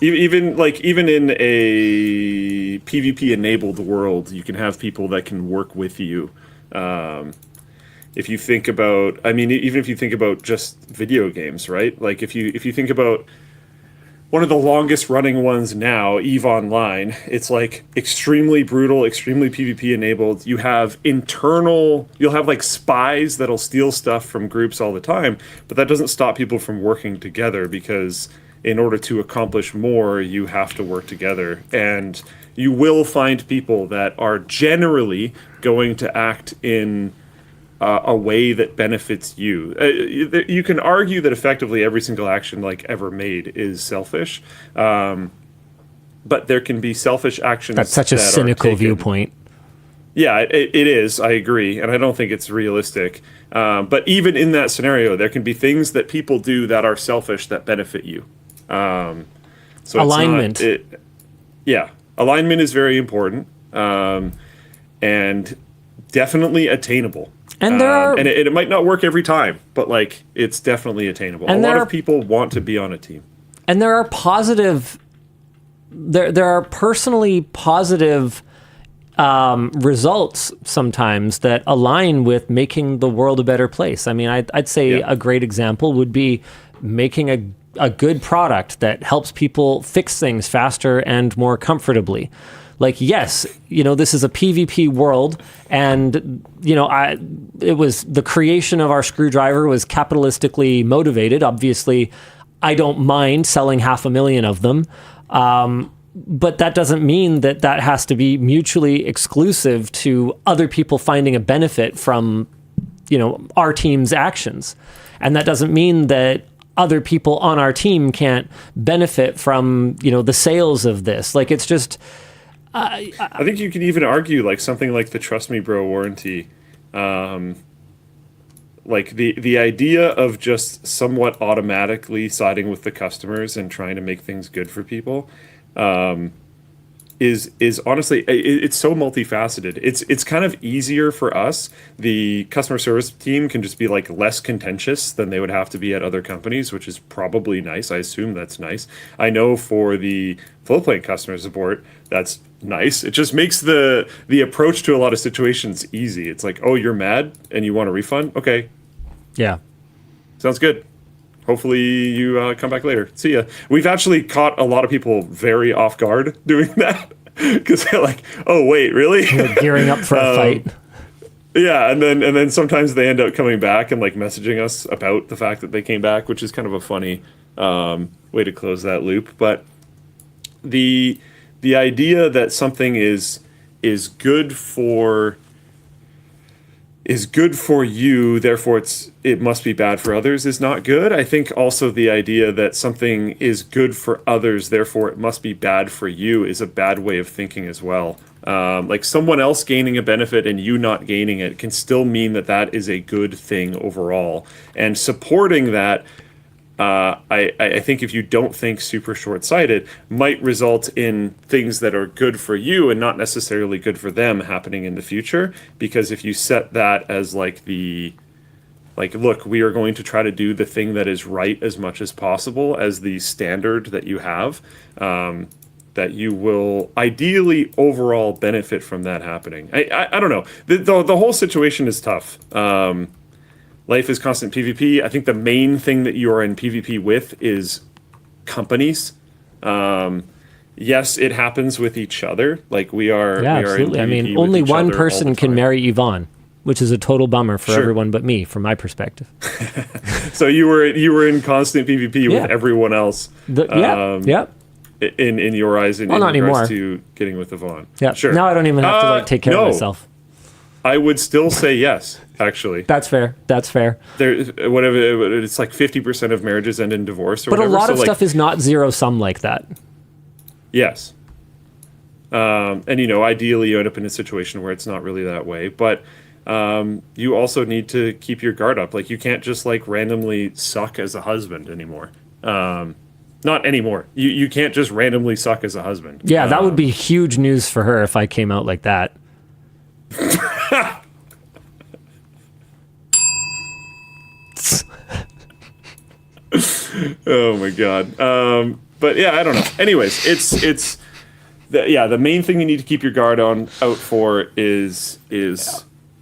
Even in a PvP enabled world, you can have people that can work with you. If you think about, even if you think about just video games, right? Like if you think about one of the longest running ones now, EVE Online, it's like extremely brutal, extremely PvP enabled. You'll have like spies that'll steal stuff from groups all the time, but that doesn't stop people from working together, because in order to accomplish more, you have to work together. And you will find people that are generally going to act in a way that benefits you. You can argue that effectively every single action like ever made is selfish, but there can be selfish actions. That's such a cynical viewpoint. Yeah, it is. I agree, and I don't think it's realistic. But even in that scenario, there can be things that people do that are selfish that benefit you. So alignment. Alignment is very important, and definitely attainable. And there are, and it might not work every time, but like it's definitely attainable. And a lot of people want to be on a team. And there are positive. There are personally positive results sometimes that align with making the world a better place. I mean, I'd say a great example would be making a good product that helps people fix things faster and more comfortably. Like, yes, this is a PvP world, and it was the creation of our screwdriver was capitalistically motivated. Obviously, I don't mind selling 500,000 of them, but that doesn't mean that has to be mutually exclusive to other people finding a benefit from, our team's actions, and that doesn't mean that other people on our team can't benefit from, the sales of this. Like, it's just. I think you could even argue like something like the Trust Me Bro warranty. Like the idea of just somewhat automatically siding with the customers and trying to make things good for people is honestly, it's so multifaceted. It's kind of easier for us. The customer service team can just be like less contentious than they would have to be at other companies, which is probably nice. I assume that's nice. I know for the Flowplane customer support, that's nice. It just makes the approach to a lot of situations easy. It's like, oh, you're mad and you want a refund? Okay, Yeah. sounds good. Hopefully you come back later. See ya. We've actually caught a lot of people very off guard doing that because they're like, "Oh wait, really?" Like gearing up for a fight. Yeah, and then sometimes they end up coming back and like messaging us about the fact that they came back, which is kind of a funny way to close that loop. But the idea that something is good for you, therefore it must be bad for others is not good. I think also the idea that something is good for others, therefore it must be bad for you is a bad way of thinking as well. Like someone else gaining a benefit and you not gaining it can still mean that is a good thing overall. And supporting that, I think if you don't think super short-sighted, might result in things that are good for you and not necessarily good for them happening in the future. Because if you set that as look, we are going to try to do the thing that is right as much as possible as the standard that you have, that you will ideally overall benefit from that happening. I don't know. The whole situation is tough. Life is constant PvP. I think the main thing that you are in PvP with is companies. Yes, it happens with each other. Like we are. Yeah, we are absolutely. in I PvP mean, with only each one other all person the can time. marry Yvonne, which is a total bummer for Sure. everyone but me, from my perspective. So you were in constant PvP Yeah. with everyone else. Yeah. In your eyes, in not regards anymore. to getting with Yvonne. Yeah. Sure. Now I don't even have to like take care of no. myself. I would still say yes. Actually, That's fair. That's fair. there, whatever. It's like 50% of marriages end in divorce, or But whatever. a lot so of like, stuff is not zero sum like that. Yes. And ideally you end up in a situation where it's not really that way. But you also need to keep your guard up. Like you can't just like randomly suck as a husband anymore. Not anymore. You can't just randomly suck as a husband. Yeah, that would be huge news for her if I came out like that. Oh my god. But yeah, I don't know. Anyways, the main thing you need to keep your guard out for is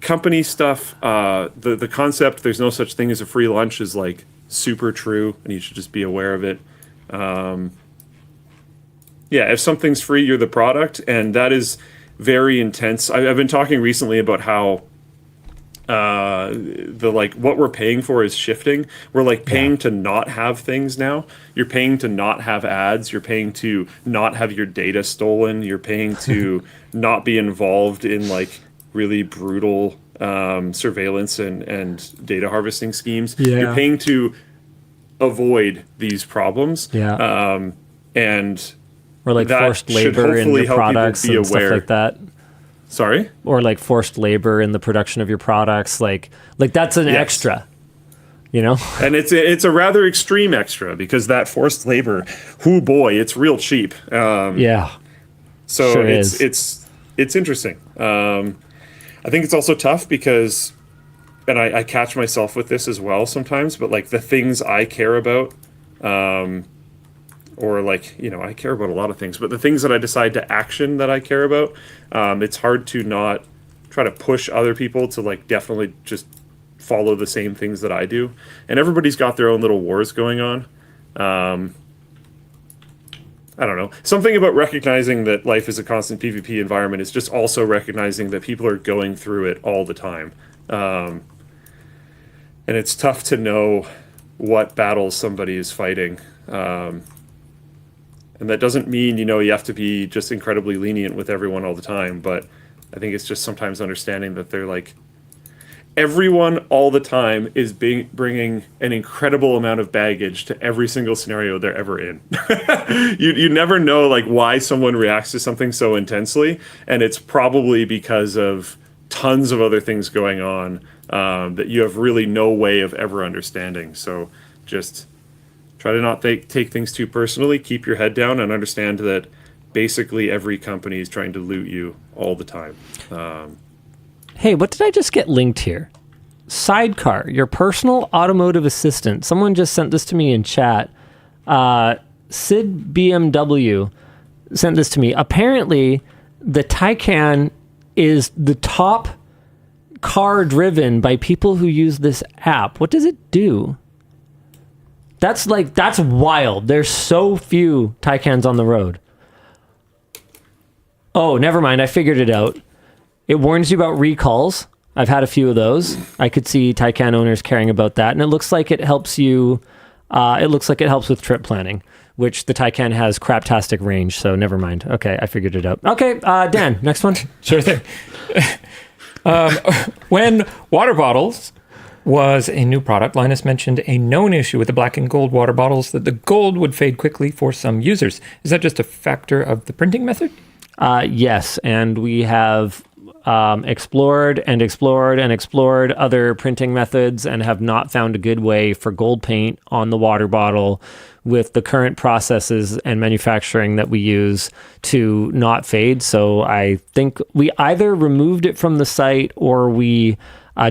company stuff. The concept there's no such thing as a free lunch is like super true, and you should just be aware of it. If something's free, you're the product, and that is very intense. I've been talking recently about how what we're paying for is shifting. We're like paying to not have things now. You're paying to not have ads. You're paying to not have your data stolen. You're paying to not be involved in like really brutal surveillance and data harvesting schemes. Yeah. You're paying to avoid these problems. Yeah. And Or like that forced should labor in hopefully your help people products be and stuff aware. like that. Sorry? Or like forced labor in the production of your products. Like that's an Yes. extra, you know? And it's a rather extreme extra because that forced labor, whoo boy, it's real cheap. Yeah. So Sure it's interesting. I think it's also tough because, and I catch myself with this as well sometimes, but like the things I care about, or like, I care about a lot of things, but the things that I decide to action that I care about, it's hard to not try to push other people to like definitely just follow the same things that I do. And everybody's got their own little wars going on. I don't know. Something about recognizing that life is a constant PvP environment is just also recognizing that people are going through it all the time. And it's tough to know what battles somebody is fighting. And that doesn't mean, you have to be just incredibly lenient with everyone all the time. But I think it's just sometimes understanding that they're like, everyone all the time is bringing an incredible amount of baggage to every single scenario they're ever in. You never know like why someone reacts to something so intensely, and it's probably because of tons of other things going on that you have really no way of ever understanding. So just try to not take things too personally. Keep your head down and understand that basically every company is trying to loot you all the time. Hey, what did I just get linked here? Sidecar, your personal automotive assistant. Someone just sent this to me in chat. Sid BMW sent this to me. Apparently, the Taycan is the top car driven by people who use this app. What does it do? That's wild. There's so few Taycans on the road. Oh, never mind. I figured it out. It warns you about recalls. I've had a few of those. I could see Taycan owners caring about that. And it looks like it helps you. It looks like it helps with trip planning, which the Taycan has craptastic range. So never mind. Okay, I figured it out. Okay, Dan, next one. Sure thing. When water bottles was a new product, Linus mentioned a known issue with the black and gold water bottles, that the gold would fade quickly for some users. Is that just a factor of the printing method? Yes, and we have explored other printing methods and have not found a good way for gold paint on the water bottle with the current processes and manufacturing that we use to not fade. So I think we either removed it from the site or we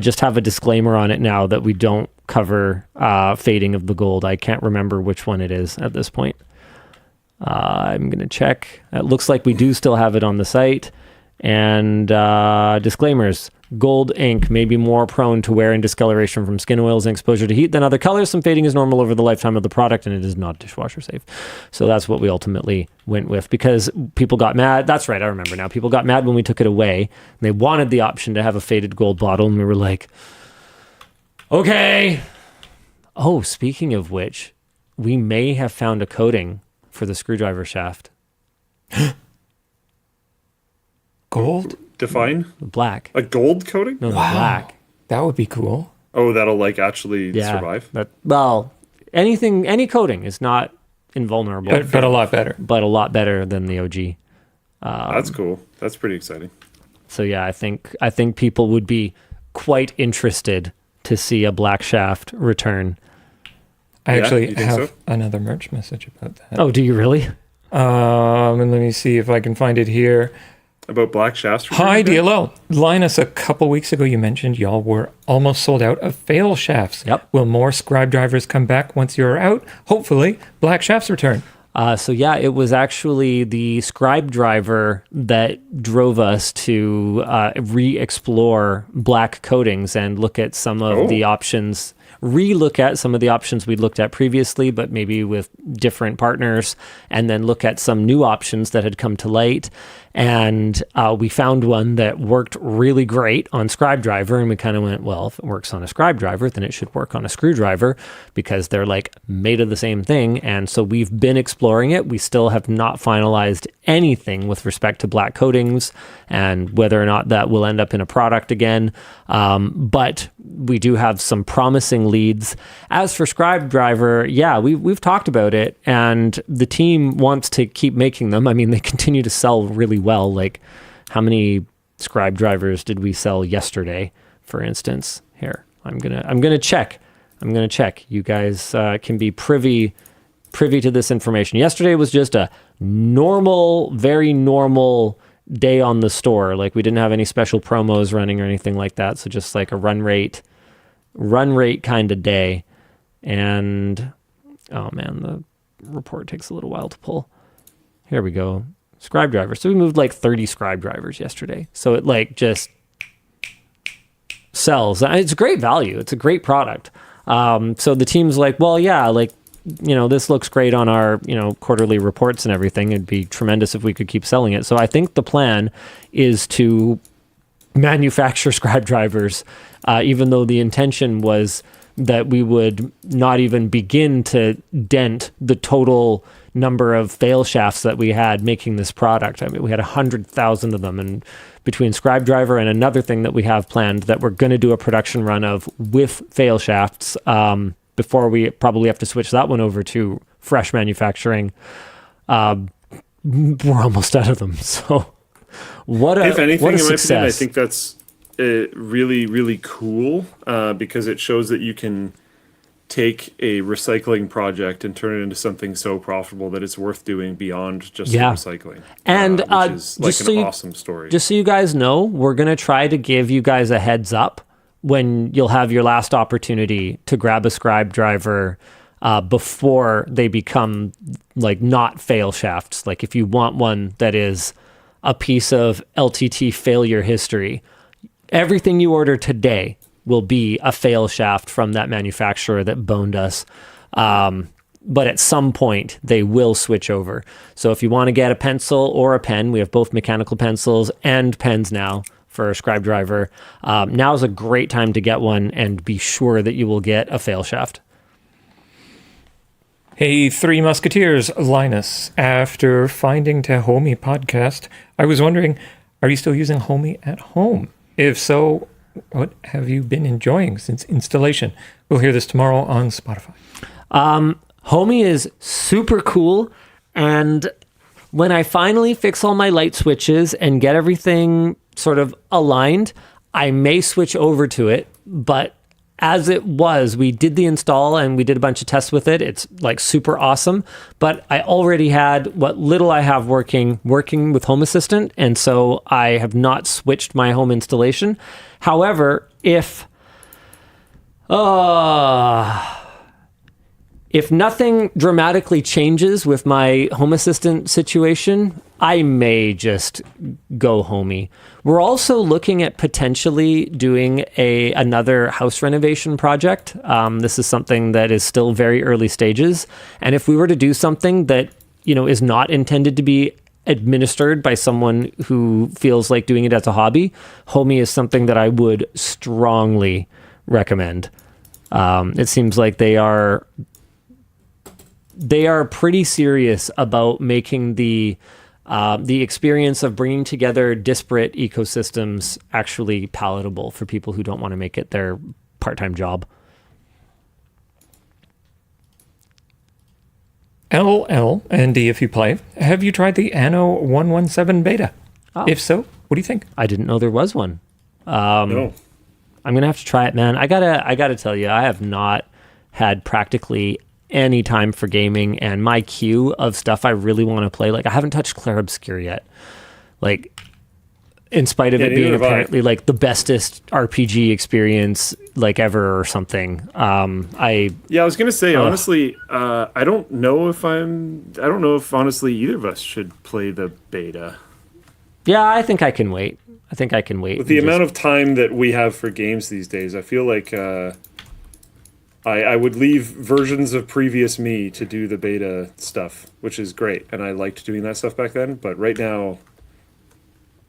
just have a disclaimer on it now that we don't cover fading of the gold. I can't remember which one it is at this point. I'm going to check. It looks like we do still have it on the site. And disclaimers. Gold ink may be more prone to wear and discoloration from skin oils and exposure to heat than other colors. Some fading is normal over the lifetime of the product, and it is not dishwasher safe. So that's what we ultimately went with, because people got mad. That's right, I remember now. People got mad when we took it away. They wanted the option to have a faded gold bottle, and we were like, okay. Oh, speaking of which, we may have found a coating for the screwdriver shaft. Gold? Define? Black. A gold coating? No, black. That would be cool. Oh, that'll actually survive? Any coating is not invulnerable. But a lot better. But a lot better than the OG. That's cool. That's pretty exciting. So yeah, I think people would be quite interested to see a black shaft return. I actually have another merch message about that. Oh, do you really? And let me see if I can find it here. About black shafts? Hi, DLL. Linus, a couple weeks ago you mentioned y'all were almost sold out of fail shafts. Yep. Will more scribe drivers come back once you're out? Hopefully, black shafts return. So yeah, it was actually the scribe driver that drove us to re-explore black coatings and look at some of the options, re-look at some of the options we looked at previously, but maybe with different partners, and then look at some new options that had come to light. And we found one that worked really great on Scribedriver, and we kind of went, well, if it works on a Scribedriver, then it should work on a screwdriver, because they're like made of the same thing. And so we've been exploring it. We still have not finalized anything with respect to black coatings and whether or not that will end up in a product again. But we do have some promising leads. As for Scribedriver, yeah, we've talked about it, and the team wants to keep making them. I mean, they continue to sell really well. Like, how many scribe drivers did we sell yesterday, for instance? Here, I'm gonna check. You guys can be privy to this information. Yesterday was just a normal, very normal day on the store. Like, we didn't have any special promos running or anything like that. So just like a run rate kind of day. And oh man, the report takes a little while to pull. Here we go. Scribe driver. So we moved like 30 scribe drivers yesterday. So it like just sells. It's great value. It's a great product. So the team's like, well, yeah, like, you know, this looks great on our, you know, quarterly reports and everything. It'd be tremendous if we could keep selling it. So I think the plan is to manufacture scribe drivers, even though the intention was that we would not even begin to dent the total number of fail shafts that we had making this product. I mean, we had 100,000 of them, and between Scribedriver and another thing that we have planned that we're going to do a production run of with fail shafts before we probably have to switch that one over to fresh manufacturing. We're almost out of them. So what a, if anything, what a in my success. opinion, I think that's really, really cool because it shows that you can take a recycling project and turn it into something so profitable that it's worth doing beyond just the Yeah. recycling. And which is like just so an you- awesome story. Just so you guys know, we're going to try to give you guys a heads up when you'll have your last opportunity to grab a scribedriver before they become like not fail shafts. Like if you want one that is a piece of LTT failure history, everything you order today will be a fail shaft from that manufacturer that boned us. But at some point, they will switch over. So if you want to get a pencil or a pen, we have both mechanical pencils and pens now for a scribedriver. Now is a great time to get one and be sure that you will get a fail shaft. Hey, Three Musketeers, Linus. After finding Tahomey podcast, I was wondering, are you still using Homey at home? If so, what have you been enjoying since installation? We'll hear this tomorrow on Spotify. Homey is super cool, and when I finally fix all my light switches and get everything sort of aligned, I may switch over to it, but as it was, we did the install and we did a bunch of tests with it. It's like super awesome, but I already had what little I have working with Home Assistant, and so I have not switched my home installation. However, if nothing dramatically changes with my Home Assistant situation, I may just go Homey. We're also looking at potentially doing another house renovation project. This is something that is still very early stages. And if we were to do something that, is not intended to be administered by someone who feels like doing it as a hobby, Homey is something that I would strongly recommend. It seems like they are pretty serious about making the experience of bringing together disparate ecosystems actually palatable for people who don't want to make it their part-time job. LL and D if you play, have you tried the Anno 117 beta? Oh. If so, what do you think? I didn't know there was one. No. I'm gonna have to try it, man. I gotta tell you, I have not had practically any time for gaming, and my queue of stuff I really want to play, like I haven't touched Clair Obscur yet, like in spite of it being apparently like the bestest RPG experience like ever or something. I was gonna say honestly, I don't know if honestly either of us should play the beta. Yeah, I think I can wait. With the amount of time that we have for games these days, I feel like I would leave versions of previous me to do the beta stuff, which is great, and I liked doing that stuff back then. But right now,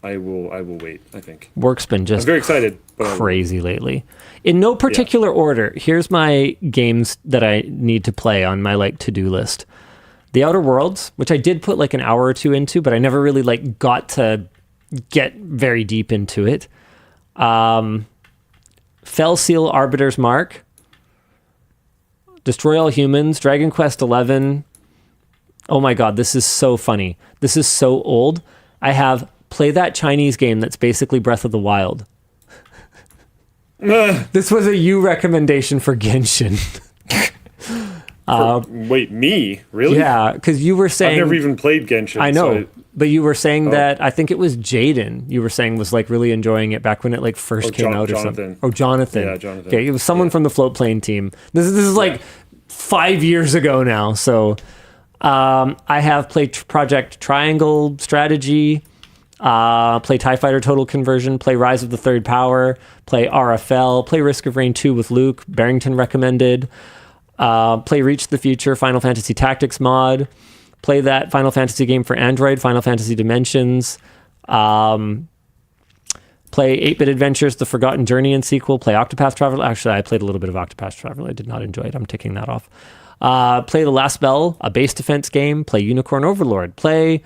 I will wait. I think work's been just I'm very excited, crazy lately. In no particular order, here's my games that I need to play on my to-do list: The Outer Worlds, which I did put like an hour or two into, but I never really got to get very deep into it. Fell Seal Arbiter's Mark, Destroy All Humans, Dragon Quest XI. Oh my god, this is so funny. This is so old. I have Play that Chinese game that's basically Breath of the Wild. This was a you recommendation for Genshin. Wait, me? Really? Yeah, because you were saying... I've never even played Genshin. I know, but you were saying that, I think it was Jaden, you were saying was really enjoying it back when it first came out or something. Oh, Jonathan. Yeah, Jonathan. Okay, it was someone from the Float Plane team. This is 5 years ago now, so... I have played Project Triangle Strategy, play TIE Fighter Total Conversion, play Rise of the Third Power, play RFL, play Risk of Rain 2 with Luke, Barrington recommended, play Reach the Future, Final Fantasy Tactics mod, play that Final Fantasy game for Android, Final Fantasy Dimensions, play 8-Bit Adventures, The Forgotten Journey and sequel, play Octopath Traveler. Actually, I played a little bit of Octopath Traveler. I did not enjoy it. I'm ticking that off. Play The Last Bell, a base defense game, play Unicorn Overlord, play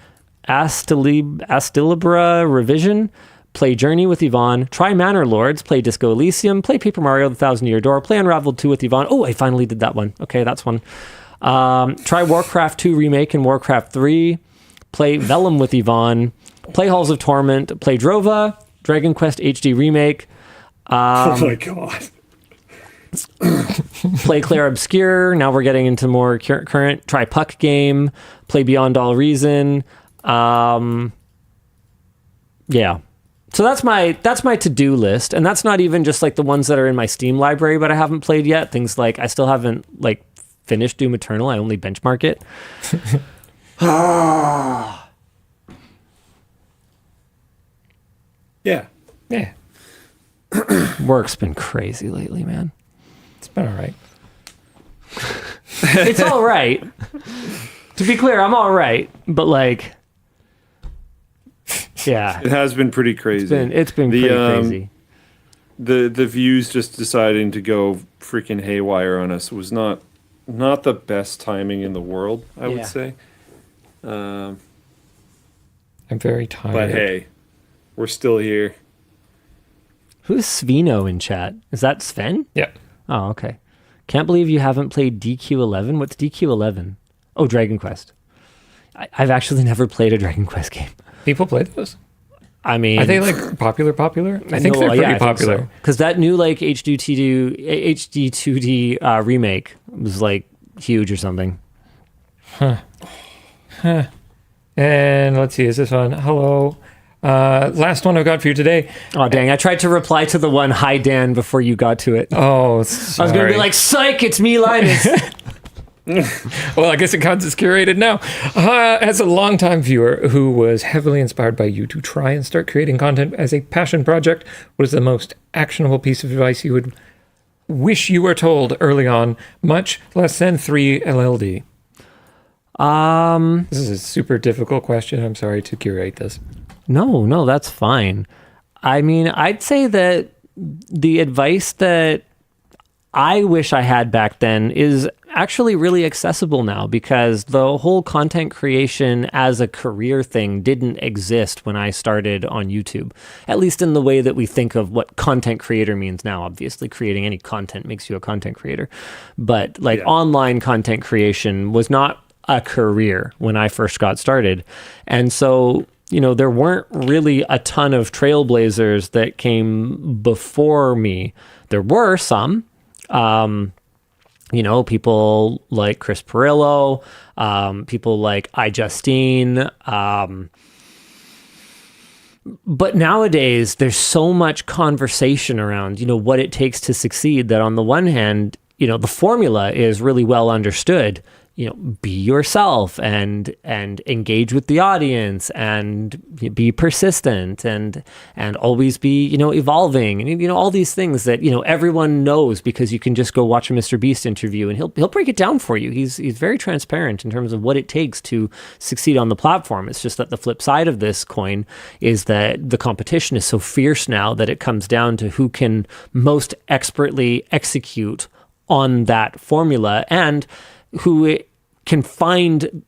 Astilibra Revision, play Journey with Yvonne, try Manor Lords, play Disco Elysium, play Paper Mario The Thousand Year Door, play Unraveled 2 with Yvonne. Oh, I finally did that one. Okay, that's one. Try Warcraft 2 Remake and Warcraft 3, play Vellum with Yvonne, play Halls of Torment, play Drova, Dragon Quest HD Remake. Oh my god. Play Claire Obscure. Now we're getting into more current. Try Puck Game. Play Beyond All Reason. Yeah. So that's my to-do list, and that's not even just like the ones that are in my Steam library but I haven't played yet. Things like I still haven't like finished Doom Eternal. I only benchmark it. Yeah. Yeah. Work's been crazy lately, man. It's been all right. It's all right. To be clear, I'm all right, but like, yeah, It has been pretty crazy. it's been pretty crazy. The views just deciding to go freaking haywire on us was not the best timing in the world, I would say. I'm very tired. But hey, we're still here. Who's Svino in chat? Is that Sven? Yeah. Oh, okay. Can't believe you haven't played DQ11. What's DQ11? Oh, Dragon Quest. I've actually never played a Dragon Quest game. People play those? I mean, Are they like popular? I think they're pretty popular. Because that new like HD2D remake was like huge or something. And let's see, is this one? Hello. Last one I've got for you today. Oh, dang. I tried to reply to the one, hi, Dan, before you got to it. Oh, I was going to be like, psych, it's me, Linus. Well, I guess it counts as curated now. As a longtime viewer who was heavily inspired by you to try and start creating content as a passion project, what is the most actionable piece of advice you would wish you were told early on, much less than 3 LLD? This is a super difficult question. I'm sorry to curate this. No, that's fine. I mean, I'd say that the advice that I wish I had back then is actually really accessible now, because the whole content creation as a career thing didn't exist when I started on YouTube, at least in the way that we think of what content creator means now. Obviously, creating any content makes you a content creator, but like online content creation was not a career when I first got started. And so, you know, there weren't really a ton of trailblazers that came before me. There were some, you know, people like Chris Perillo, people like iJustine. But nowadays, there's so much conversation around, you know, what it takes to succeed, that on the one hand, you know, the formula is really well understood. You know, be yourself and engage with the audience and be persistent and always be, you know, evolving, and, you know, all these things that, you know, everyone knows, because you can just go watch a Mr. Beast interview and he'll break it down for you. He's very transparent in terms of what it takes to succeed on the platform. It's just that the flip side of this coin is that the competition is so fierce now that it comes down to who can most expertly execute on that formula, and who can find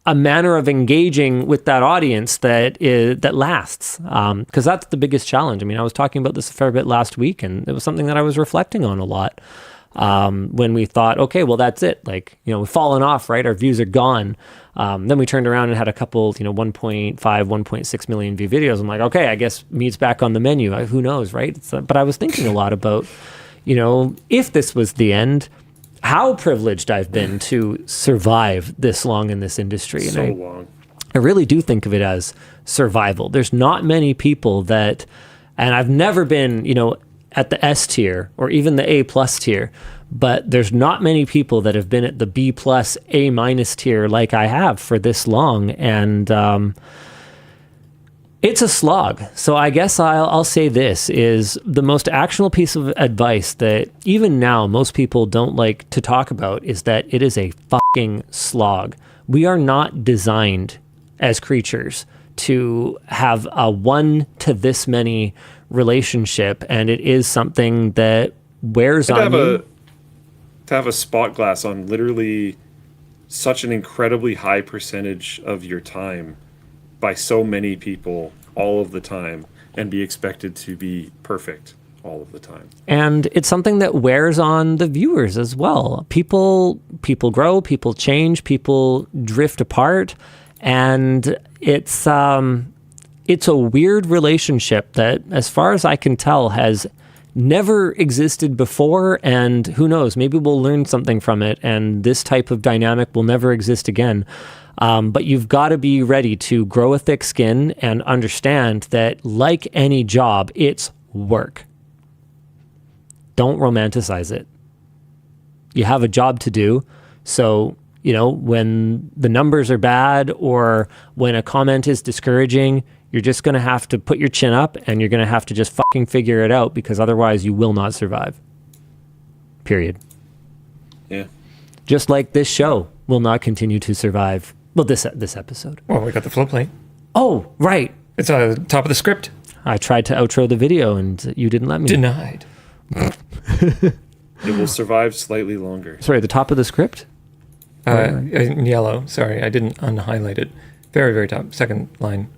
a manner of engaging with that audience that lasts. Because that's the biggest challenge. I mean, I was talking about this a fair bit last week, and it was something that I was reflecting on a lot. When we thought, okay, well, that's it. Like, you know, we've fallen off, right? Our views are gone. Then we turned around and had a couple, you know, 1.5, 1.6 million view videos. I'm like, okay, I guess meat's back on the menu. Who knows, right? But I was thinking a lot about, you know, if this was the end, how privileged I've been to survive this long in this industry. So and long. I really do think of it as survival. There's not many people that, and I've never been, you know, at the S tier or even the A+ tier, but there's not many people that have been at the B+, A- tier like I have for this long. And it's a slog. So I guess I'll say this is the most actionable piece of advice that even now most people don't like to talk about, is that it is a fucking slog. We are not designed as creatures to have a one to this many relationship, and it is something that wears on you. To have a spot glass on literally such an incredibly high percentage of your time by so many people all of the time, and be expected to be perfect all of the time. And it's something that wears on the viewers as well. People grow, people change, people drift apart, and it's a weird relationship that, as far as I can tell, has never existed before, and who knows, maybe we'll learn something from it, and this type of dynamic will never exist again. But you've got to be ready to grow a thick skin and understand that, like any job, it's work. Don't romanticize it. You have a job to do, so when the numbers are bad or when a comment is discouraging, you're just going to have to put your chin up and you're going to have to just fucking figure it out, because otherwise you will not survive. Period. Yeah. Just like this show will not continue to survive. Well, this episode. Well, we got the flipplane. Oh, right. It's on the top of the script. I tried to outro the video and you didn't let me. Denied. It will survive slightly longer. Sorry, the top of the script? In yellow. Sorry, I didn't unhighlight it. Very, very top. Second line.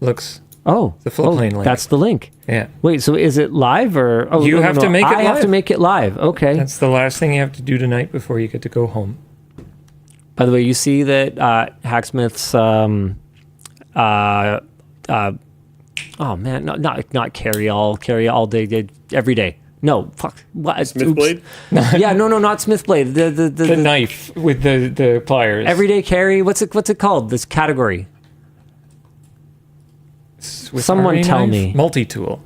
Looks. The flipplane link. That's the link. Yeah. Wait, so is it live or? Oh, you have to make it live. I have to make it live. Okay. That's the last thing you have to do tonight before you get to go home. By the way, you see that Hacksmith's oh man, not carry all day every day. No, fuck. What? Smith blade? Yeah, no, not Smith blade. The knife with the pliers. Everyday carry. What's it called? This category. Someone tell me. Multi-tool.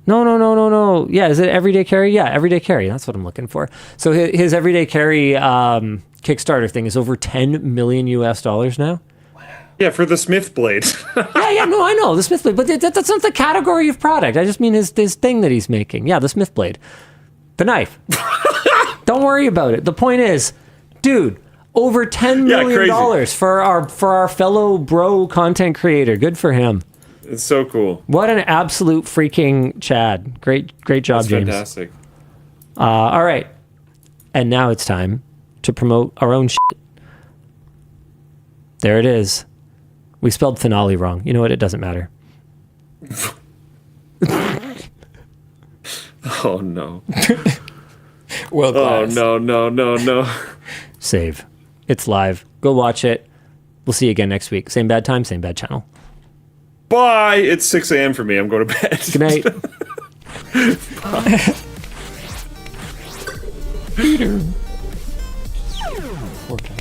No. Yeah, is it everyday carry? Yeah, everyday carry. That's what I'm looking for. So his everyday carry Kickstarter thing is over $10 million now. Yeah, for the Smith blade. No, I know the Smith blade, but that's not the category of product. I just mean his thing that he's making. Yeah, the Smith blade, the knife. Don't worry about it. The point is, dude, over $10 million for our fellow bro content creator. Good for him. It's so cool. What an absolute freaking Chad. Great job, That's James. Fantastic. All right, and now it's time to promote our own shit. There it is. We spelled finale wrong. You know what? It doesn't matter. Oh, no. Well, oh, no. Save. It's live. Go watch it. We'll see you again next week. Same bad time, same bad channel. Bye. It's 6 a.m. for me. I'm going to bed. Good night. Peter. Okay.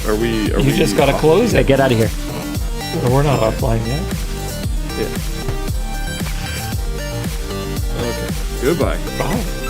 Are we? You just gotta close it. Hey, get out of here. We're not offline yet. Yeah. Okay. Goodbye. Bye.